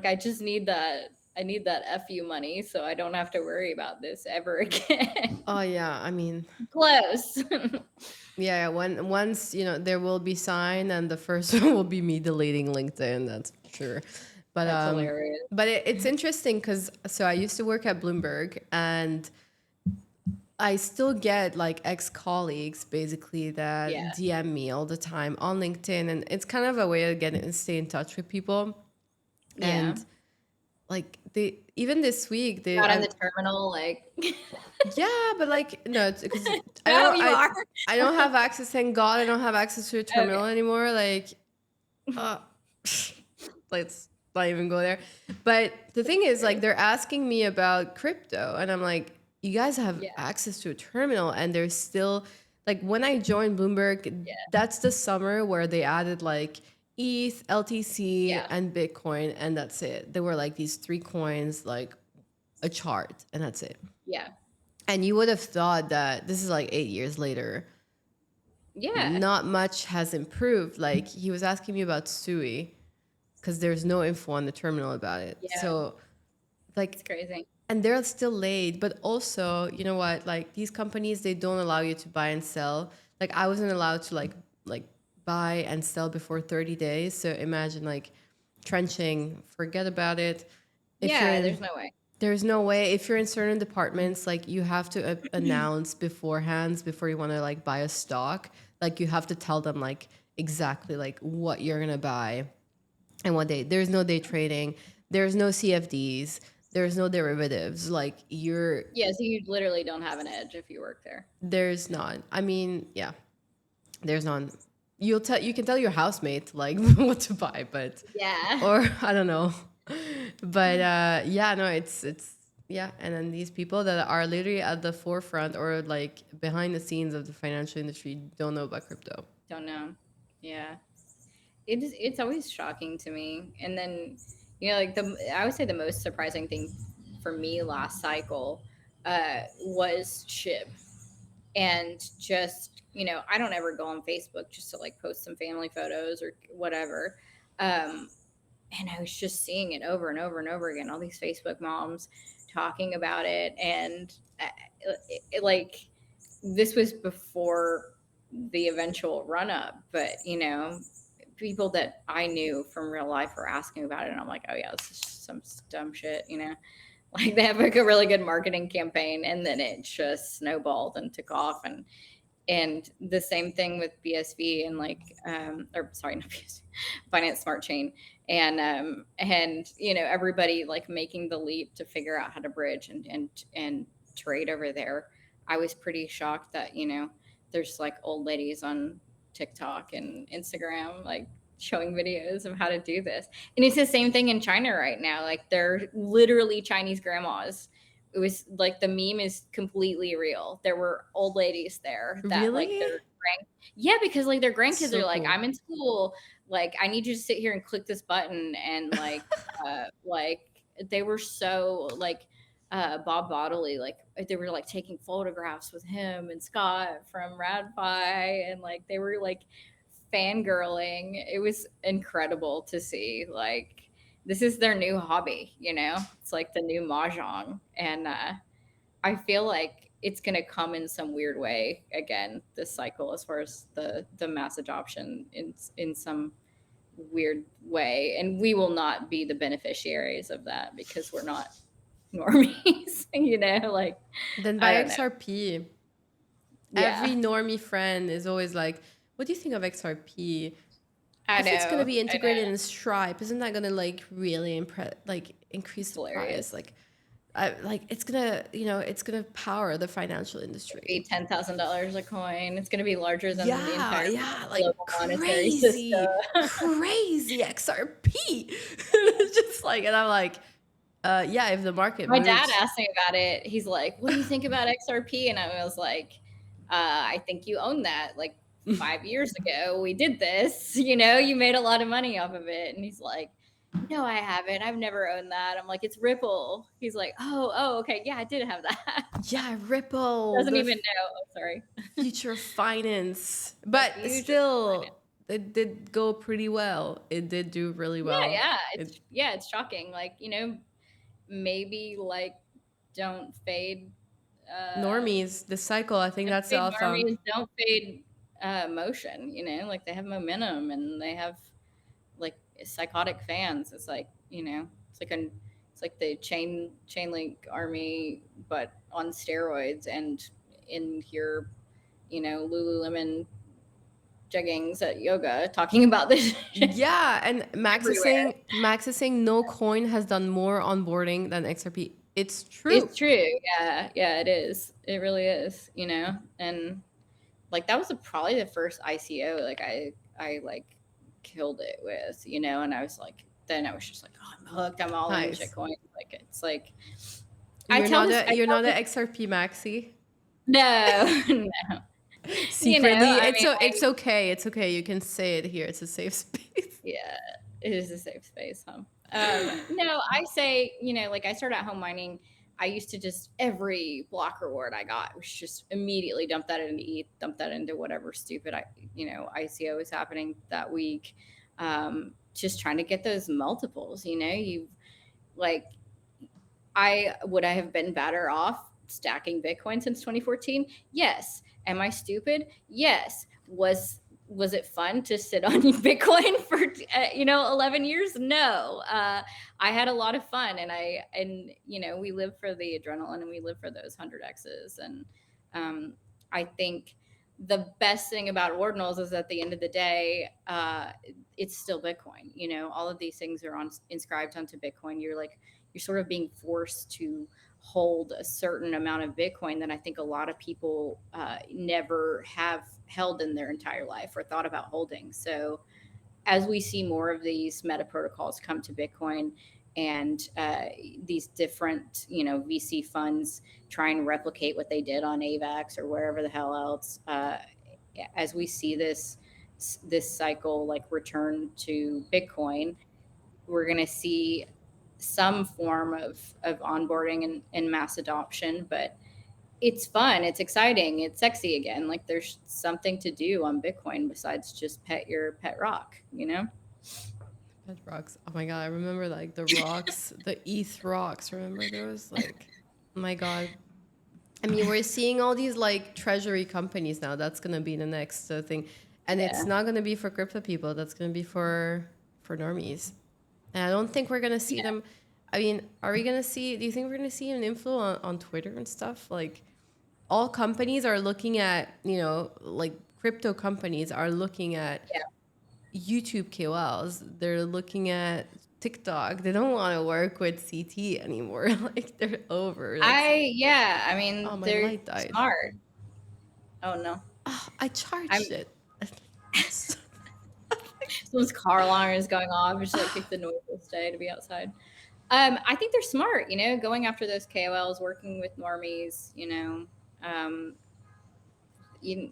I just need that. I need that FU money so I don't have to worry about this ever again.
oh yeah, I mean
Close.
yeah, once there will be sign and the first one will be me deleting LinkedIn, that's sure. But
That's hilarious.
it's interesting because so I used to work at Bloomberg and I still get like ex-colleagues basically that
Yeah.
DM me all the time on LinkedIn, and it's kind of a way to get and stay in touch with people.
Yeah.
And like they even this week they
Not in the terminal, like
yeah, but like no, because
no, you are.
I don't have access. Thank God, I don't have access to a terminal
Okay.
anymore. Like, uh, let's not even go there. But the thing is, like, they're asking me about crypto, and I'm like, you guys have
Yeah.
access to a terminal, and there's still like when I joined Bloomberg, that's the summer where they added like ETH, LTC,
Yeah.
and Bitcoin, and that's it. There were like these 3 coins, like a chart, and that's it.
Yeah.
And you would have thought that this is like 8 years later.
Yeah.
Not much has improved. Like he was asking me about Sui because there's no info on the terminal about it.
Yeah.
So like
It's crazy.
and they're still late, but also, you know what? Like these companies, they don't allow you to buy and sell. Like I wasn't allowed to like buy and sell before 30 days. So imagine like trenching, forget about it. If you're
Yeah,
in,
there's no way.
there's no way. If you're in certain departments, like you have to announce beforehand before you want to like buy a stock. Like you have to tell them like exactly like what you're gonna buy and what day. There's no day trading. There's no CFDs. There's no derivatives. Like
Yeah, so you literally don't have an edge if you work there.
there's none. I mean, yeah, there's none. You can tell your housemate like what to buy, but
Yeah.
or I don't know. But yeah, no, it's yeah, and then these people that are literally at the forefront or like behind the scenes of the financial industry don't know about crypto.
Don't know. Yeah. It's always shocking to me. And then, you know, like I would say the most surprising thing for me last cycle was SHIB. And just, you know, I don't ever go on Facebook just to like post some family photos or whatever. And I was just seeing it over and over and over again, all these Facebook moms talking about it. And like, this was before the eventual run up, but, you know, people that I knew from real life were asking about it. And I'm like, oh, yeah, this is some dumb shit, you know? Like they have like a really good marketing campaign and then it just snowballed and took off. And the same thing with BSV and like, or sorry, not BSV, Finance Smart Chain. And, you know, everybody like making the leap to figure out how to bridge and trade over there. I was pretty shocked that, you know, there's like old ladies on TikTok and Instagram, like showing videos of how to do this. And it's the same thing in China right now. Like they're literally Chinese grandmas. It was like the meme is completely real. There were old ladies there that like
Really?
yeah, because like their grandkids
So
are like,
cool.
I'm in school, like I need you to sit here and click this button and like they were so like Bob Bodley, like they were like taking photographs with him and Scott from Radfi, and like they were like fangirling. It was incredible to see. Like this is their new hobby, you know? It's like the new mahjong, and I feel like it's going to come in some weird way again this cycle as far as the mass adoption in some weird way, and we will not be the beneficiaries of that because we're not normies. Like,
Then
I
buy
don't know.
XRP. Every
Yeah,
normie friend is always like, what do you think of XRP?
I
If it's gonna
know.
be
I know.
integrated in Stripe, isn't that gonna like really increase
It's
the price?
hilarious.
It's gonna, it's gonna power the financial
Be
industry.
$10,000 a coin. It's going to be larger than the
Yeah,
entire
yeah, like
global monetary system.
crazy XRP. It's just like, and I'm like, yeah, if the market
My dad
moves,
asked me about it. He's like, "What do you think about XRP?" And I was like, "I think you own that. Like 5 years ago, we did this. You made a lot of money off of it." And he's like, "No, I haven't. I've never owned that." I'm like, "It's Ripple." He's like, "Oh, okay, yeah, I did have that."
yeah, Ripple,
Doesn't
the
even know. Oh, sorry.
future of finance,
The
but
future.
still, it did go pretty well. It did do really
Yeah,
well.
yeah.
It,
It's shocking. Like, maybe like don't fade uh
normies, the cycle, I think
don't
that's the
fade
outcome.
normies, don't fade motion, like they have momentum and they have like psychotic fans. It's like, it's like the chain link army but on steroids and in here, Lululemon jeggings at yoga talking about this shit
Yeah, and
everywhere.
Max is saying no coin has done more onboarding than XRP. It's true.
It's true. Yeah, yeah, it is. It really is, and like that was probably the first ICO like I like killed it with, and I was like, then I was just like, oh, I'm hooked. I'm all in
Nice.
shitcoin. Like it's like
You're not a
I
you're
tell
not a
this
XRP maxi.
no, no.
Secretly,
I mean,
it's okay. It's okay. You can say it here. It's a safe space.
yeah, it is a safe space, huh? No, I say, like I started at home mining. I used to just every block reward I got was just immediately dump that into ETH, dump that into whatever stupid ICO is happening that week. Just trying to get those multiples. You like would I have been better off stacking Bitcoin since 2014? Yes. Am I stupid? Yes. Was it fun to sit on Bitcoin for 11 years? No. I had a lot of fun, and we live for the adrenaline and we live for those 100x's, and I think the best thing about ordinals is at the end of the day, it's still Bitcoin. All of these things are inscribed onto Bitcoin. You're sort of being forced to hold a certain amount of Bitcoin that I think a lot of people never have held in their entire life or thought about holding. So as we see more of these meta protocols come to Bitcoin and these different, VC funds try and replicate what they did on AVAX or wherever the hell else, as we see this cycle like return to Bitcoin, we're going to see some form of onboarding and mass adoption, but it's fun, it's exciting, it's sexy again. Like there's something to do on Bitcoin besides just pet your pet rock.
Pet rocks. Oh my god, I remember like the rocks, the ETH rocks. Remember those? Like, oh my god. I mean, we're seeing all these like treasury companies now. That's gonna be the next thing, and it's
Yeah.
not gonna be for crypto people. That's gonna be for normies. And I don't think we're gonna see
Yeah.
them. I mean, are we gonna see? Do you think we're gonna see an inflow on Twitter and stuff? Like, all companies are looking at, like crypto companies are looking at
Yeah.
YouTube KOLs. They're looking at TikTok. They don't want to work with CT anymore. Like they're over. That's
I
oh,
mean,
my
they're
light died.
smart. Oh no.
Oh, I charged
I'm
it.
Someone's car alarm is going off. It's like pick the noise this day to be outside. I think they're smart, going after those KOLs, working with normies, um,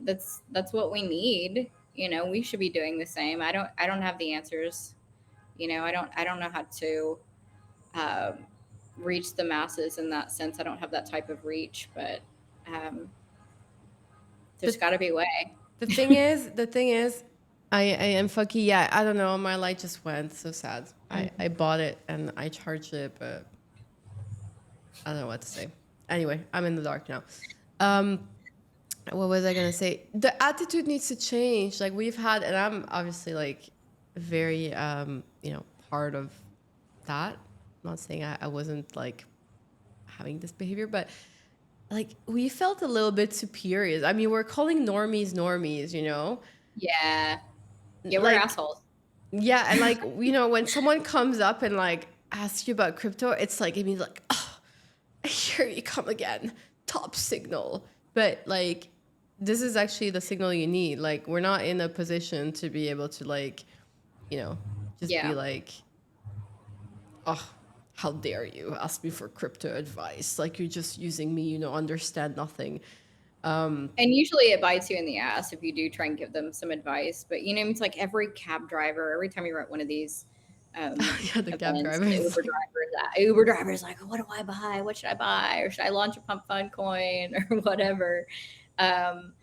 that's what we need. We should be doing the same. I don't have the answers. I don't know how to um, reach the masses in that sense. I don't have that type of reach, but um, there's
the
got to be a way.
the thing is, I am fucky. Yeah, I don't know. My light just went. So sad. I bought it and I charged it, but I don't know what to say. Anyway, I'm in the dark now. Um, what was I gonna say? The attitude needs to change. Like we've had, and I'm obviously like very part of that. I'm not saying I wasn't like having this behavior, but like we felt a little bit superior. I mean, we're calling normies normies,
Yeah. Yeah, we're
like
assholes.
yeah, and like when someone comes up and like asks you about crypto, it's like it means like, oh, here you come again, top signal. But like this is actually the signal you need. Like we're not in a position to be able to like, you know, just be
Yeah.
like, oh, how dare you ask me for crypto advice? Like you're just using me, understand nothing.
And usually it bites you in the ass if you do try and give them some advice. But it's like every cab driver, every time you're at one of these
Yeah, the cab
events, the
drivers.
Uber driver is like, what do I buy? What should I buy? Or should I launch a pump fund coin or whatever? Um,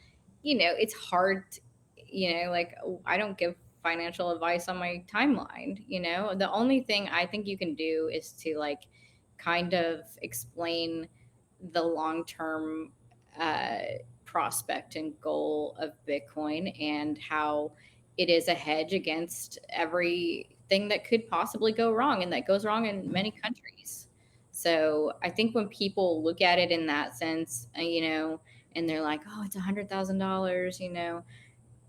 it's hard. Like I don't give financial advice on my timeline. The only thing I think you can do is to like kind of explain the long term uh, prospect and goal of Bitcoin and how it is a hedge against everything that could possibly go wrong and that goes wrong in many countries. So I think when people look at it in that sense, and they're like, "Oh, it's $100,000,"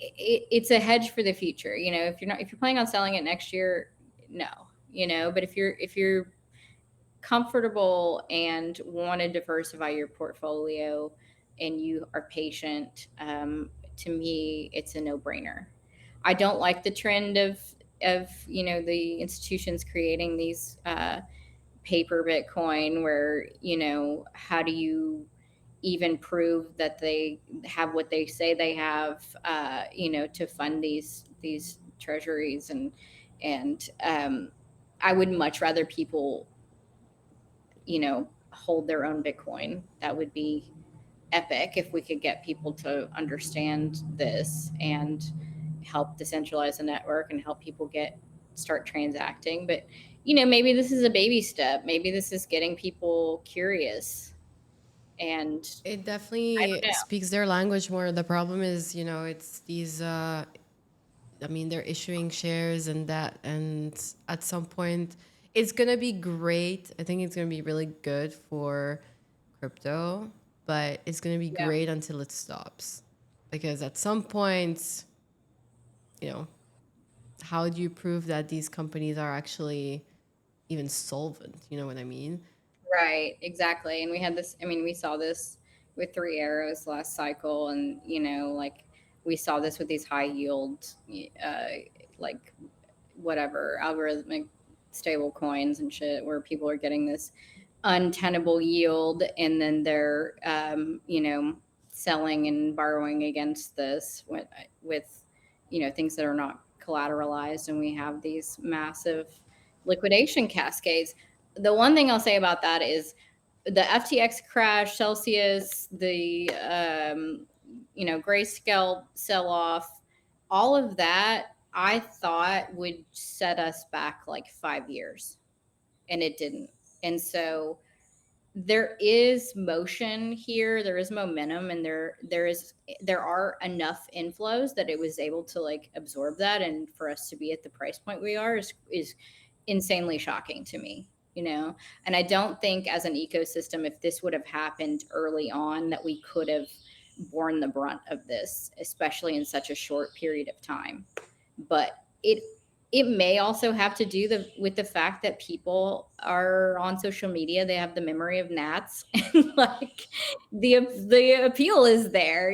it's a hedge for the future. If you're planning on selling it next year, no, But if you're comfortable and want to diversify your portfolio and you are patient, to me, it's a no-brainer. I don't like the trend of the institutions creating these paper Bitcoin where how do you even prove that they have what they say they have, to fund these treasuries and I would much rather people hold their own Bitcoin. That would be epic if we could get people to understand this and help decentralize the network and help people start transacting. But maybe this is a baby step. Maybe this is getting people curious. And
It
I don't
definitely
know.
speaks their language more. The problem is, it's these I mean, they're issuing shares and that, and at some point, it's gonna be great. I think it's gonna be really good for crypto, but it's gonna be
Yeah.
great until it stops, because at some point, you know, how do you prove that these companies are actually even solvent? You know what I mean?
Right, exactly. And we saw this with Three Arrows last cycle. And, like we saw this with these high yield, uh, like whatever, algorithmic stable coins and shit, where people are getting this untenable yield and then they're, selling and borrowing against this with, things that are not collateralized. And we have these massive liquidation cascades. The one thing I'll say about that is the FTX crash, Celsius, the grayscale sell off, all of that I thought would set us back like 5 years, and it didn't. And so there is motion here, there is momentum, and there are enough inflows that it was able to like absorb that, and for us to be at the price point we are is insanely shocking to me. And I don't think as an ecosystem, if this would have happened early on, that we could have borne the brunt of this, especially in such a short period of time. But it may also have to do with the fact that people are on social media. They have the memory of gnats, and like the appeal is there,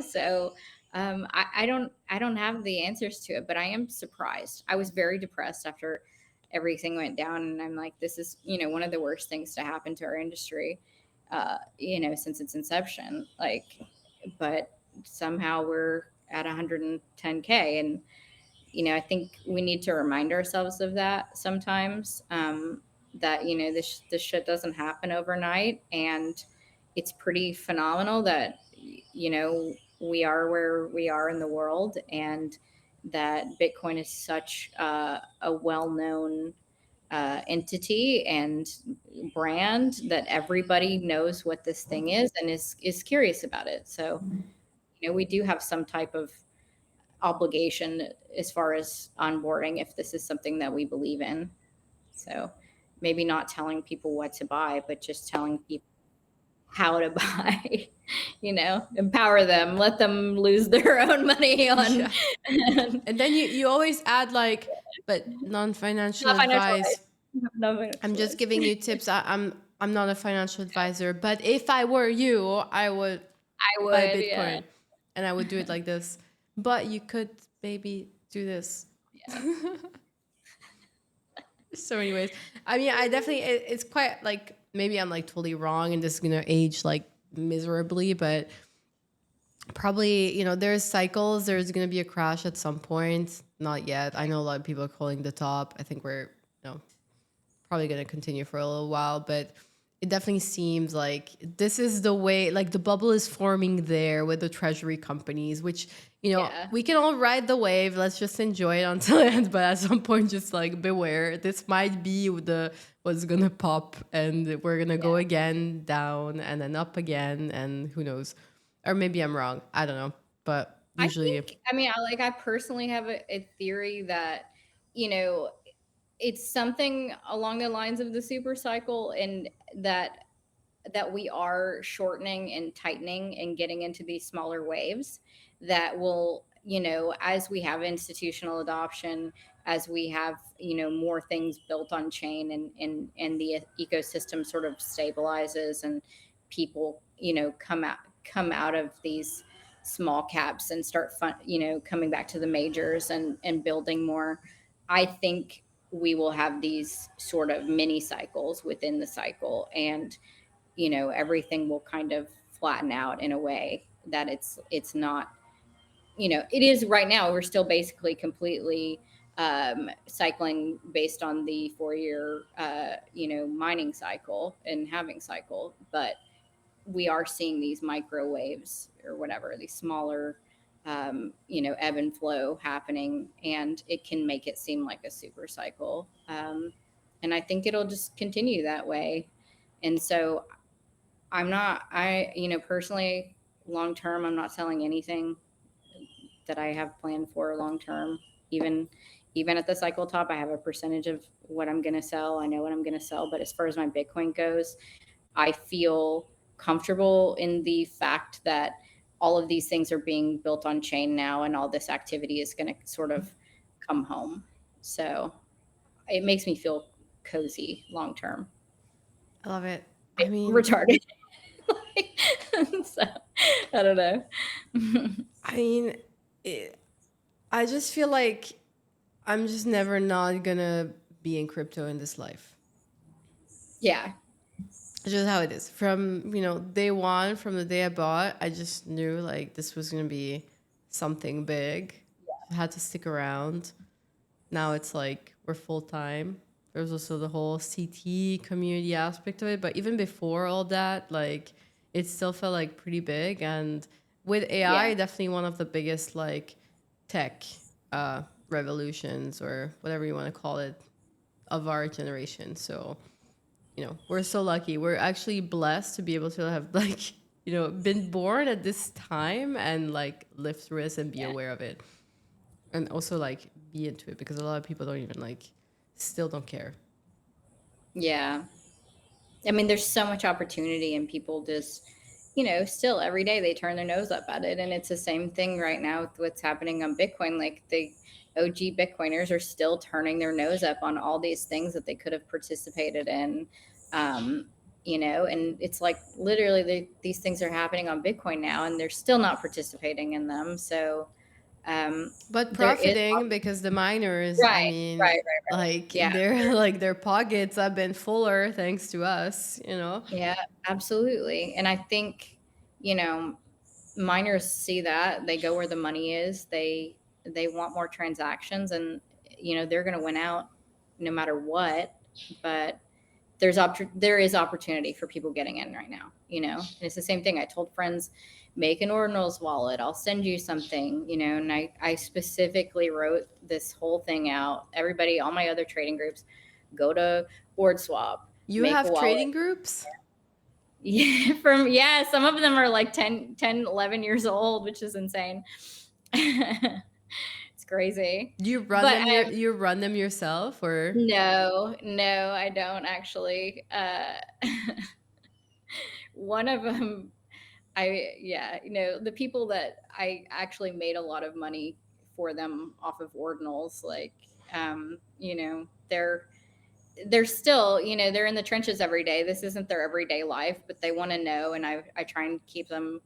So I don't have the answers to it, but I am surprised. I was very depressed after everything went down, and I'm like, this is one of the worst things to happen to our industry, since its inception. Like, but somehow we're at 110K. And I think we need to remind ourselves of that sometimes. That this shit doesn't happen overnight, and it's pretty phenomenal that we are where we are in the world, and that Bitcoin is such a well-known entity and brand that everybody knows what this thing is and is curious about it. So we do have some type of obligation as far as onboarding if this is something that we believe in. So maybe not telling people what to buy, but just telling people how to buy, empower them, let them lose their own money on
Yeah. And then you always add like, but non-financial
not financial
advice.
advice. No
I'm
financial
just
advice.
giving you tips. I'm not a financial advisor, but if I were you, I would
I
buy
would, yeah.
Bitcoin and I would do it like this. But you could maybe do this.
Yeah.
So anyways, I mean, I definitely, it's quite like, maybe I'm like totally wrong and this is going to age like miserably, but probably, there's cycles. There's going to be a crash at some point. Not yet. I know a lot of people are calling the top. I think we're, probably going to continue for a little while, but it definitely seems like this is the way, like the bubble is forming there with the treasury companies, which,
Yeah.
we can all ride the wave. Let's just enjoy it until it ends. But at some point, just like beware, this might be what's going to pop and we're going to go again down and then up again. And who knows? Or maybe I'm wrong. I don't know. But usually,
I personally have a theory that, it's something along the lines of the super cycle, and that we are shortening and tightening and getting into these smaller waves that will, as we have institutional adoption, as we have, more things built on chain, and the ecosystem sort of stabilizes, and people, come out of these small caps and start coming back to the majors, and building more. I think we will have these sort of mini cycles within the cycle, and everything will kind of flatten out in a way that it's not, it is right now. We're still basically completely cycling based on the 4-year mining cycle and halving cycle, but we are seeing these microwaves, or whatever, these smaller ebb and flow happening, and it can make it seem like a super cycle, and I think it'll just continue that way. And so personally, long term, I'm not selling anything that I have planned for long term. Even at the cycle top, I have a percentage of what I'm going to sell. I know what I'm going to sell. But as far as my Bitcoin goes, I feel comfortable in the fact that all of these things are being built on chain now, and all this activity is going to sort of come home. So it makes me feel cozy long term.
I love it. I mean,
Retarded. So I don't know.
I mean, I just feel like I'm just never not gonna be in crypto in this life.
Yeah.
It's just how it is. From, day one, from the day I bought, I just knew like this was gonna be something big. I had to stick around. Now it's like we're full time. There's also the whole CT community aspect of it. But even before all that, like it still felt like pretty big. And with AI,
Yeah.
definitely one of the biggest like tech revolutions, or whatever you want to call it, of our generation. So, we're so lucky. We're actually blessed to be able to have like, been born at this time and like live through this and be
Yeah.
aware of it. And also like be into it, because a lot of people don't even like, still don't care.
Yeah. I mean, there's so much opportunity, and people just, still every day they turn their nose up at it. And it's the same thing right now with what's happening on Bitcoin. Like the OG Bitcoiners are still turning their nose up on all these things that they could have participated in. And it's like literally these things are happening on Bitcoin now, and they're still not participating in them. So
But
there is
profiting, because the miners, I
right,
mean,
right.
like
Yeah.
their pockets have been fuller thanks to us.
Yeah, absolutely. And I think, miners see that, they go where the money is. They want more transactions, and they're going to win out no matter what. But there is opportunity for people getting in right now, and it's the same thing. I told friends, make an ordinals wallet, I'll send you something, and I specifically wrote this whole thing out. Everybody, all my other trading groups, go to OrdSwap,
You
make a
have
wallet.
trading groups?
Yeah, some of them are like 10, 11 years old, which is insane. crazy.
Do you run
But
them you run them yourself or
no, no, I don't actually. One of them, yeah, the people that I actually made a lot of money for them off of ordinals, like, they're still, they're in the trenches every day. This isn't their everyday life, but they want to know. And I try and keep them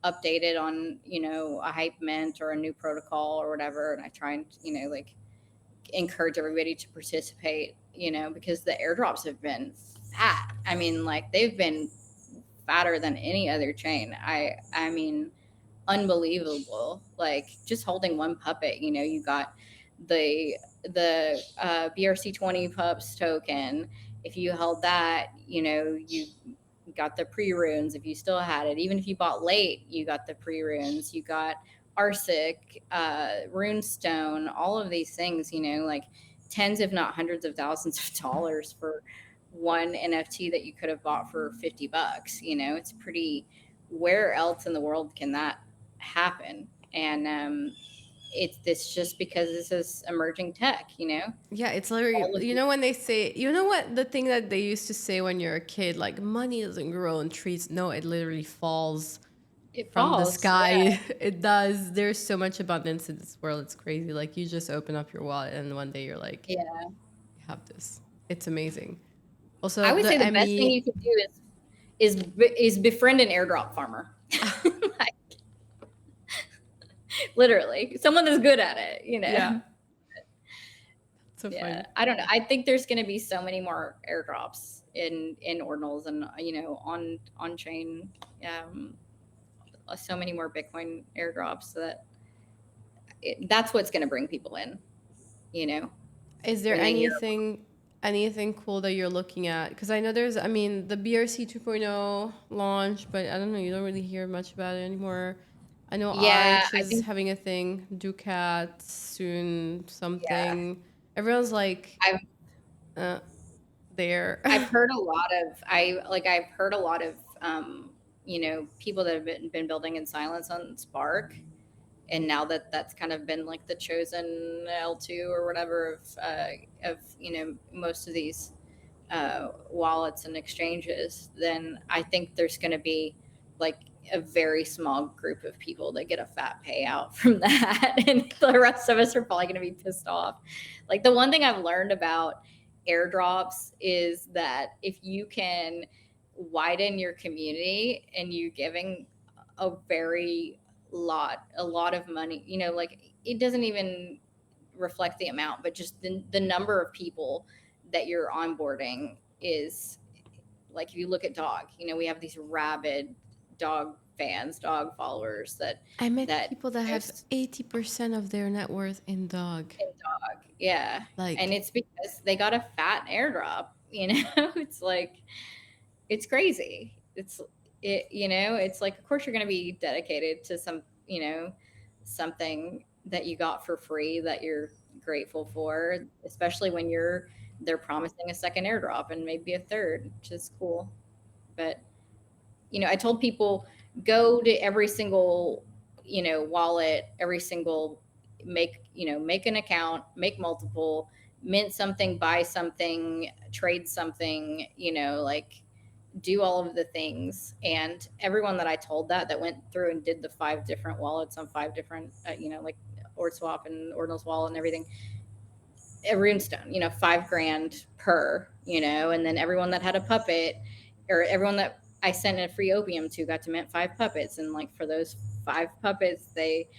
updated on, a hype mint or a new protocol or whatever. And I try and, like encourage everybody to participate, because the airdrops have been fat. I mean, like they've been fatter than any other chain. I mean, unbelievable. Like just holding one puppet, you got the BRC20 pups token. If you held that, you got the pre-runes. If you still had it, even if you bought late, you got the pre-runes. You got Arsic, Runestone, all of these things, like tens, if not hundreds of thousands of dollars for one NFT that you could have bought for $50. It's pretty, where else in the world can that happen? And it's just because this is emerging tech,
yeah, it's literally,
all of
when they say, what the thing that they used to say when you're a kid, like money doesn't grow on trees. No, it literally falls
it
from the
falls. Yeah.
sky. It does. There's so much abundance in this world. It's crazy. Like you just open up your wallet and one day you're like,
Yeah.
you have this. It's amazing.
I
Also,
would
the
say the best thing
ME.
you can do is befriend an airdrop farmer. Like, literally, someone that's good at it,
Yeah. So
Yeah,
funny.
I don't know. I think there's going to be so many more airdrops in ordinals and on chain, so many more Bitcoin airdrops that that's what's going to bring people in.
Is there
When they hear,
anything cool that you're looking at? Because I know there's, I mean, the BRC 2.0 launch, but I don't know, you don't really hear much about it anymore. I know
yeah,
Arch
I
is
think,
having a thing, Ducat soon,
yeah,
something. Everyone's like,
I've
uh, there.
I've heard a lot of I've heard a lot of people that have been building in silence on Spark, and now that that's kind of been like the chosen L2 or whatever of most of these wallets and exchanges, then I think there's going to be like a very small group of people that get a fat payout from that. And the rest of us are probably going to be pissed off. Like the one thing I've learned about airdrops is that if you can widen your community and you giving a lot of money, like it doesn't even reflect the amount, but just the number of people that you're onboarding is, like, if you look at dog, we have these rabid dog fans, dog followers that
I met
that
people that have 80% of their net worth in dog.
in dog, yeah. And
Like,
it's because they got a fat airdrop. It's like, it's crazy. It's like, of course you're going to be dedicated to something that you got for free that you're grateful for, especially when they're promising a second airdrop and maybe a third, which is cool. But I told people, go to every single wallet, every single, make an account, make multiple, mint something, buy something, trade something, like do all of the things. And everyone that I told that went through and did the 5 different wallets on 5 different like OrdSwap and Ordinals wallet and everything, a runestone, 5 grand per, and then everyone that had a puppet, or everyone that I sent a free opium to, got to mint 5 puppets. And like for those 5 puppets, they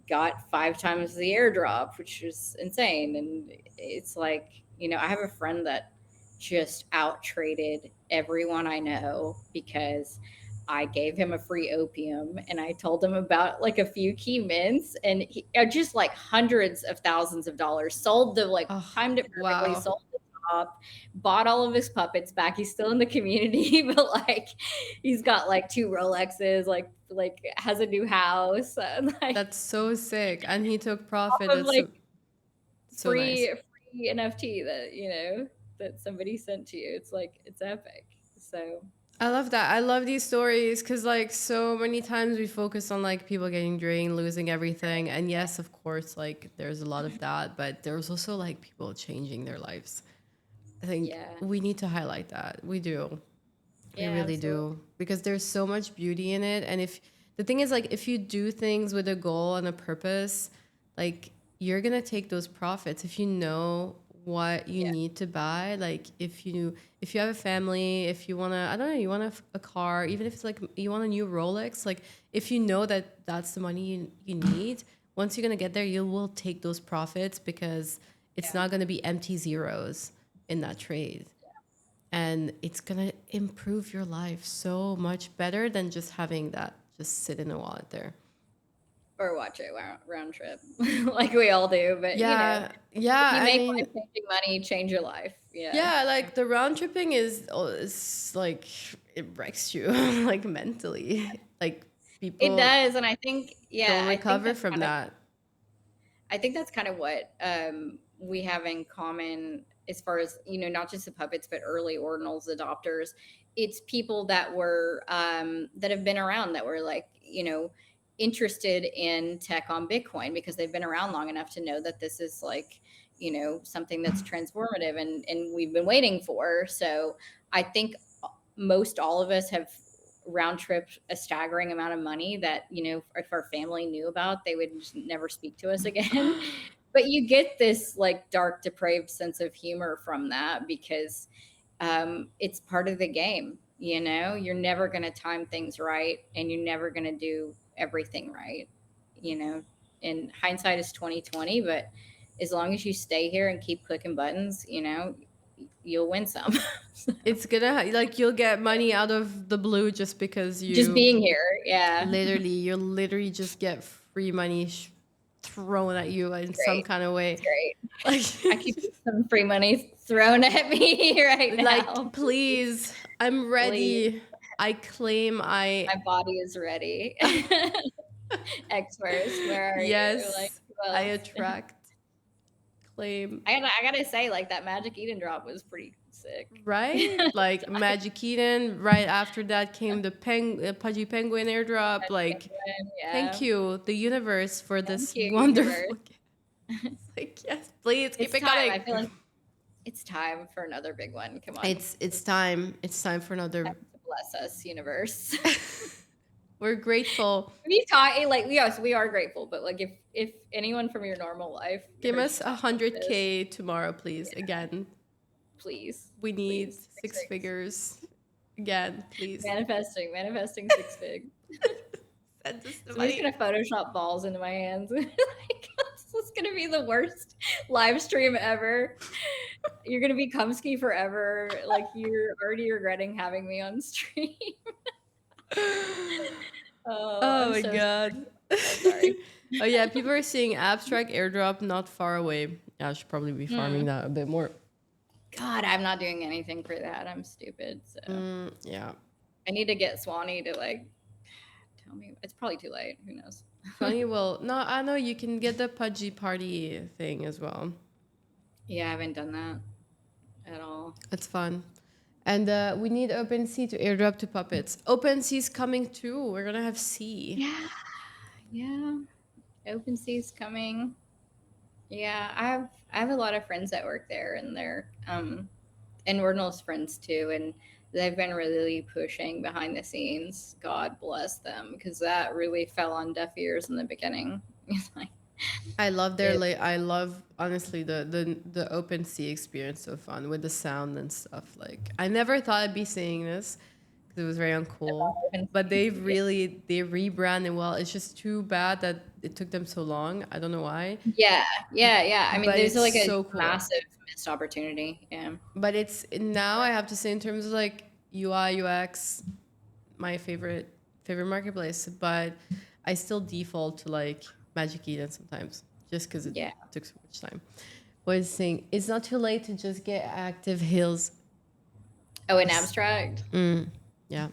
got 5 times the airdrop, which is insane. And it's like, I have a friend that just out traded everyone I know because I gave him a free opium and I told him about like a few key mints, and just like hundreds of thousands of dollars, sold the, like,
oh,
timed it perfectly,
wow.
sold the top, bought all of his puppets back. He's still in the community, but like he's got like 2 Rolexes, like has a new house, like
That's so sick. And he took
off
profit.
of
That's
like
so nice.
free NFT that somebody sent to you. It's like, it's epic. So
I love that. I love these stories because, like, so many times we focus on like people getting drained, losing everything, and yes, of course, like there's a lot of that, but there's also like people changing their lives. I think
Yeah.
we need to highlight that. We do. We
Yeah,
really
absolutely.
do because there's so much beauty in it. And if the thing is, like, if you do things with a goal and a purpose, like, you're gonna take those profits if you know what you
Yeah.
need to buy. Like, if you have a family, if you wanna, I don't know, you want a car, even if it's like you want a new Rolex, like, if you know that that's the money you need, once you're gonna get there, you will take those profits because it's
Yeah.
not gonna be empty zeros in that trade, and it's gonna improve your life so much better than just having that just sit in a wallet there.
Or watch it round trip, like we all do. But
Yeah,
if
yeah.
you
I
make
mean,
life changing money, change your life. Yeah.
yeah, like the round tripping is like it wrecks you like mentally. Like
It
people
does, and I think,
don't
yeah,
recover from that.
I think that's kind of what we have in common as far as, not just the puppets, but early ordinals adopters. It's people that were that have been around, that were like, interested in tech on Bitcoin because they've been around long enough to know that this is like, something that's transformative, and we've been waiting for. So I think most all of us have round tripped a staggering amount of money that, if our family knew about, they would just never speak to us again. But you get this like dark, depraved sense of humor from that because it's part of the game. You're never going to time things right, and you're never going to do everything right. You know, and hindsight is 2020, but as long as you stay here and keep clicking buttons, you'll win some.
It's gonna like you'll get money out of the blue just because
Just
you
being here, yeah,
you'll literally just get free money thrown at you in
it's
some
great.
kind of way.
It's great.
Like,
I could use some free money thrown at me right
like,
now.
please, I'm
Please,
ready. I claim
my body is ready. Experts, where are you? Like,
yes,
who
I
else?
attract, claim,
I gotta say, like, that Magic Eden drop was pretty sick.
right? Like Magic Eden. Right after that came the Pudgy Penguin airdrop. Like, thank
Yeah.
you, the universe, for
Thank
this
you,
wonderful.
universe.
Like, yes, please keep
It's
it
time. I
coming.
feel like it's time for another big one. Come on.
It's time. It's time for
Time
another.
to bless us, universe.
We're grateful.
We talk like, yes, we are grateful, but like, if anyone from your normal life
Give
heard
us
you
a
talk like
hundred
this,
k tomorrow, please.
yeah,
Again,
please,
we need
please, six
six
figs.
figures. Again, please.
Manifesting six fig.
Send us the
Somebody's
money.
gonna Photoshop balls into my hands. Like, this is gonna be the worst live stream ever. You're gonna be Camski forever. Like, you're already regretting having me on stream. Oh,
Oh
I'm
my
so sorry.
god.
So sorry.
Oh yeah, people are seeing abstract airdrop not far away. Yeah, I should probably be farming
Hmm.
that a bit more.
God, I'm not doing anything for that. I'm stupid. So
Yeah.
I need to get Swanee to like tell me. It's probably too late. Who knows?
Funny, well, no, I know you can get the pudgy party thing as well.
Yeah, I haven't done that at all.
It's fun. And we need OpenSea to airdrop to puppets. OpenSea's coming too. We're gonna have C.
Yeah, yeah. OpenSea's coming. Yeah, I have a lot of friends that work there, and they're and Ordinal's friends too, and they've been really pushing behind the scenes. God bless them, because that really fell on deaf ears in the beginning. Like,
I love their
it,
like. I love honestly the OpenSea experience so fun with the sound and stuff. Like I never thought I'd be saying this because it was very uncool. But
yeah,
they rebranded well. It's just too bad that it took them so long. I don't know why,
yeah. I mean,
but
there's
it's
like a
so cool.
massive missed opportunity. Yeah,
But it's now I have to say in terms of like UI UX, my favorite marketplace. But I still default to like Magic Eden sometimes just because it
yeah.
took so much time. Was saying it's not too late to just get active hills.
Oh, in abstract,
Yeah,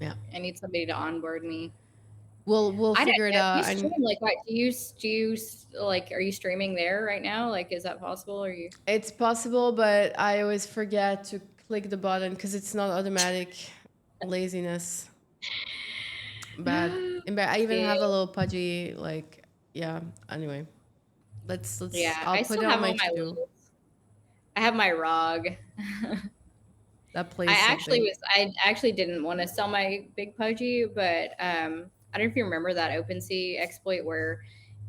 yeah.
I need somebody to onboard me.
We'll
I don't
figure it
know. Do you
out.
stream, like, what? Do you like? Are you streaming there right now? Like, is that possible? Are you?
It's possible, but I always forget to click the button because it's not automatic. Laziness. Bad. And I even
Okay.
have a little pudgy, like, yeah. Anyway,
Yeah,
I'll
I
put
still
it on
have
my
all
to
my
do.
little. I have my ROG.
That plays something.
I actually didn't want to sell my big pudgy, but I don't know if you remember that OpenSea exploit where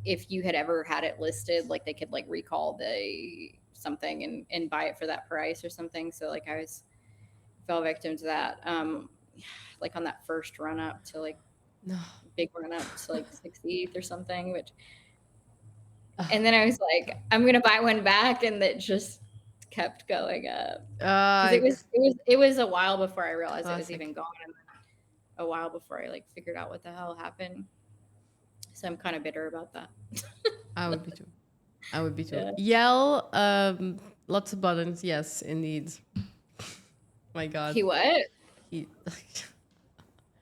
if you had ever had it listed, like they could like recall the something and buy it for that price or something. So like I was fell victim to that. Like on that first run up to like
No.
big run up to like 60th or something, which and then I was like, I'm gonna buy one back, and it just kept going up because it was a while before I realized it was
Classic.
even gone, and a while before I like figured out what the hell happened. So I'm kind of bitter about that.
I would be too. I would be too.
Yeah.
Yell, lots of buttons. Yes, indeed. My God.
He what?
He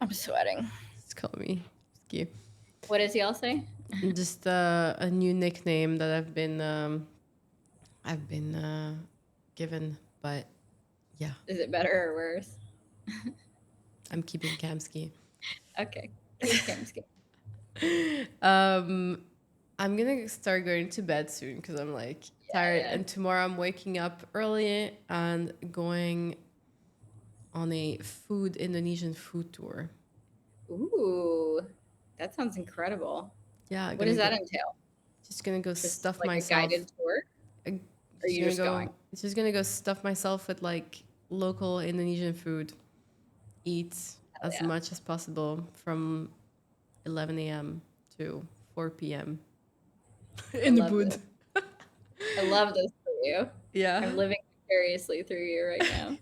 I'm sweating.
just call me Ski.
What does he all say?
Just a new nickname that I've been given, but yeah,
Is it better or worse?
I'm keeping Camski.
Okay. Camski.
I'm gonna start going to bed soon because I'm like tired,
Yeah.
and tomorrow I'm waking up early and going on a Indonesian food tour.
Ooh, that sounds incredible.
Yeah,
What does that entail?
just gonna go
Just
stuff
like a
myself.
guided tour? Or are you just going?
Just gonna go stuff myself with like local Indonesian food. Eat as
Yeah.
much as possible from 11 a.m. to 4 p.m. in the
love
mood.
this. I love this for you.
Yeah.
I'm living vicariously through you right now.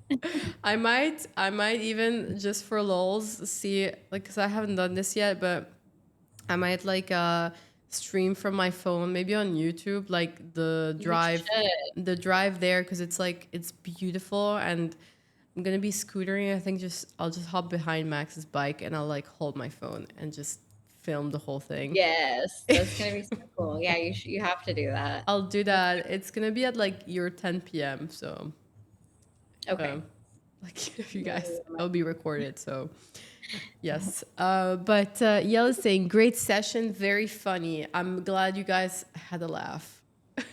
I might even just for lols see like because I haven't done this yet, but I might like stream from my phone, maybe on YouTube, like the
You should.
drive there because it's like it's beautiful, and I'm gonna be scootering. I think I'll just hop behind Max's bike and I'll like hold my phone and just film the whole thing.
Yes, that's gonna be so cool. Yeah, you have to do that.
I'll do that. It's gonna be at like your 10 p.m. So
Okay.
like if you guys, it'll be recorded. So yes. But Yell is saying great session, very funny. I'm glad you guys had a laugh.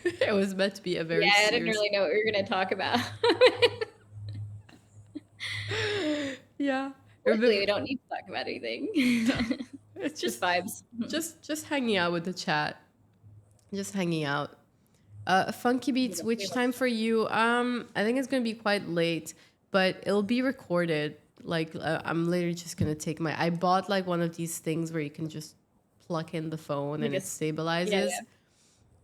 It was meant to be a very
I didn't
serious.
really know what we were gonna talk about.
Yeah.
Luckily, we don't need to talk about anything.
It's
just vibes.
Just hanging out with the chat. Just hanging out. Funky Beats, which time for you? I think it's gonna be quite late, but it'll be recorded. Like I'm literally just gonna take I bought like one of these things where you can just plug in the phone and it stabilizes,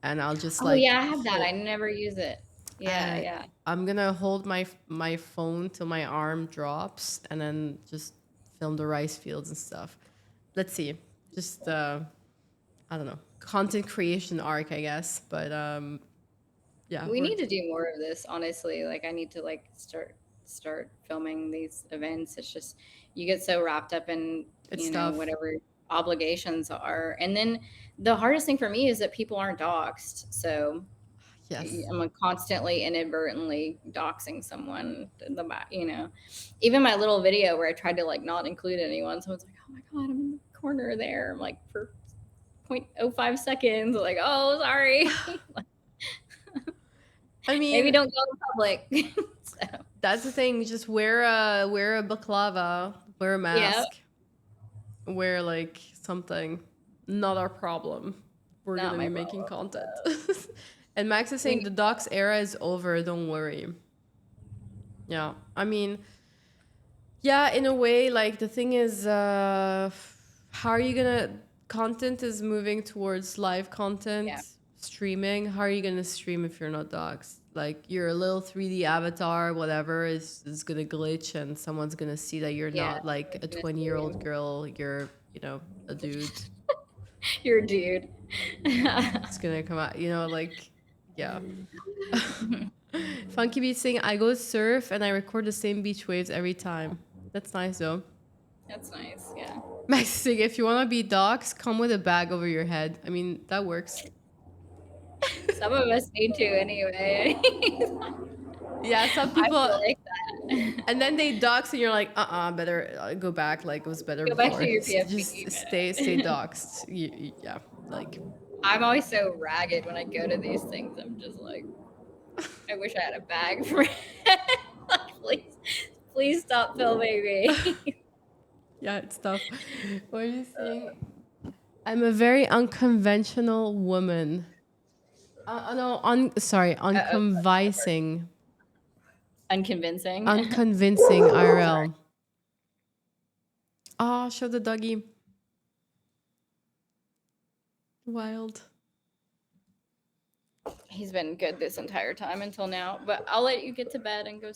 and I'll just
I have that. I never use it. Yeah.
I'm gonna hold my phone till my arm drops, and then just film the rice fields and stuff. Let's see. Just I don't know, content creation arc, I guess. But yeah,
we need to do more of this, honestly. Like I need to like start filming these events. It's just you get so wrapped up in whatever obligations are, and then the hardest thing for me is that people aren't doxxed. So
yes,
I'm constantly inadvertently doxing someone. Even my little video where I tried to like not include anyone, someone's like, "Oh my god, I'm in the corner there." I'm like for 0.05 seconds, like, "Oh, sorry." I mean, maybe don't go in public. So.
That's the thing. Just wear a baklava, wear a mask, wear like something. Not our problem. We're gonna be making content. And Max is saying the docs era is over. Don't worry. Yeah, I mean, yeah, in a way, like the thing is, how are you gonna? Content is moving towards live content. Yeah. Streaming. How are you gonna stream if you're not doxxed? Like your little 3D avatar, whatever, is gonna glitch, and someone's gonna see that you're not like a 20-year-old girl. You're a dude.
You're a dude.
It's gonna come out. Like yeah. Funky Beat saying I go surf and I record the same beach waves every time. That's nice though.
That's nice. Yeah.
Max saying if you wanna be doxxed, come with a bag over your head. I mean that works.
Some of us need to anyway.
Yeah, some people
I feel like that.
And then they dox, and you're like, better go back. Like it was better
Go back
before.
to your
Just
PFP,
stay
man.
doxed. Yeah, like
I'm always so ragged when I go to these things. I'm just like, I wish I had a bag for it. Like, please stop filming me.
yeah, it's tough. What are you saying? I'm a very unconventional woman. No,
Uh-oh.
unconvincing,
Unconvincing.
unconvincing IRL. Oh, show the doggy. Wild.
He's been good this entire time until now, but I'll let you get to bed and go.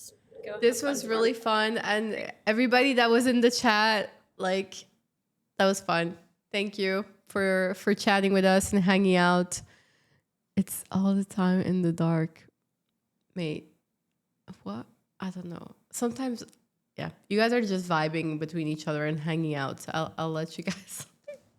This was really fun, and everybody that was in the chat, like, that was fun. Thank you for chatting with us and hanging out. It's all the time in the dark, mate. What? I don't know. Sometimes, yeah, you guys are just vibing between each other and hanging out. So I'll let you guys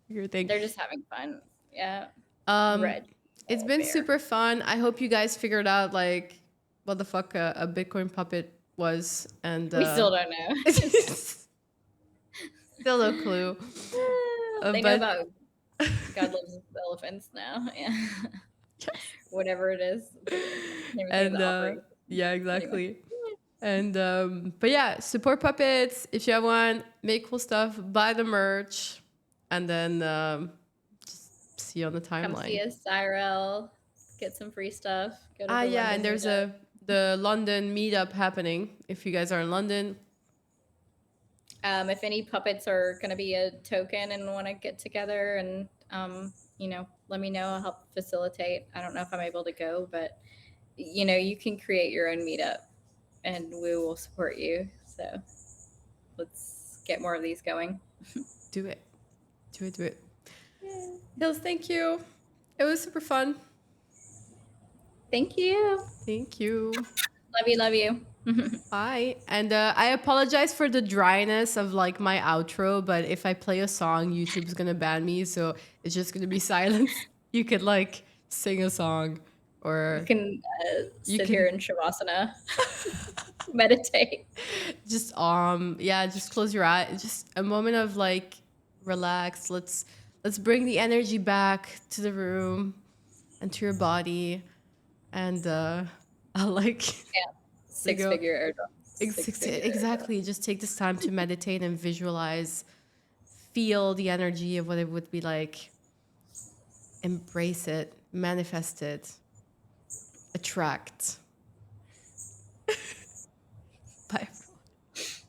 do your thing.
They're just having fun. Yeah.
Red. It's been
bear.
super fun. I hope you guys figured out like what the fuck a Bitcoin puppet was, and
We still don't know.
Still no clue.
They know about God loves elephants now. Yeah. Whatever it is.
And yeah, exactly. Anyway. And but yeah, support puppets. If you have one, make cool stuff, buy the merch, and then just see you on the timeline.
Come see us, IRL, get some free stuff. Go to the
yeah,
London
and there's
meetup.
the London meetup happening if you guys are in London.
If any puppets are going to be a token and want to get together and let me know. I'll help facilitate. I don't know if I'm able to go, but you can create your own meetup and we will support you. So let's get more of these going.
Do it. Yeah. Hills, thank you. It was super fun.
Thank you. Love you.
Bye. And I apologize for the dryness of like my outro, but if I play a song, YouTube's gonna ban me, so it's just gonna be silence. You could like sing a song, or
you can sit here in shavasana, meditate.
Just just close your eyes. Just a moment of like relax. Let's bring the energy back to the room and to your body, and I'll like.
Yeah. Six-figure airdrop.
Exactly. Just take this time to meditate and visualize, feel the energy of what it would be like. Embrace it, manifest it, attract.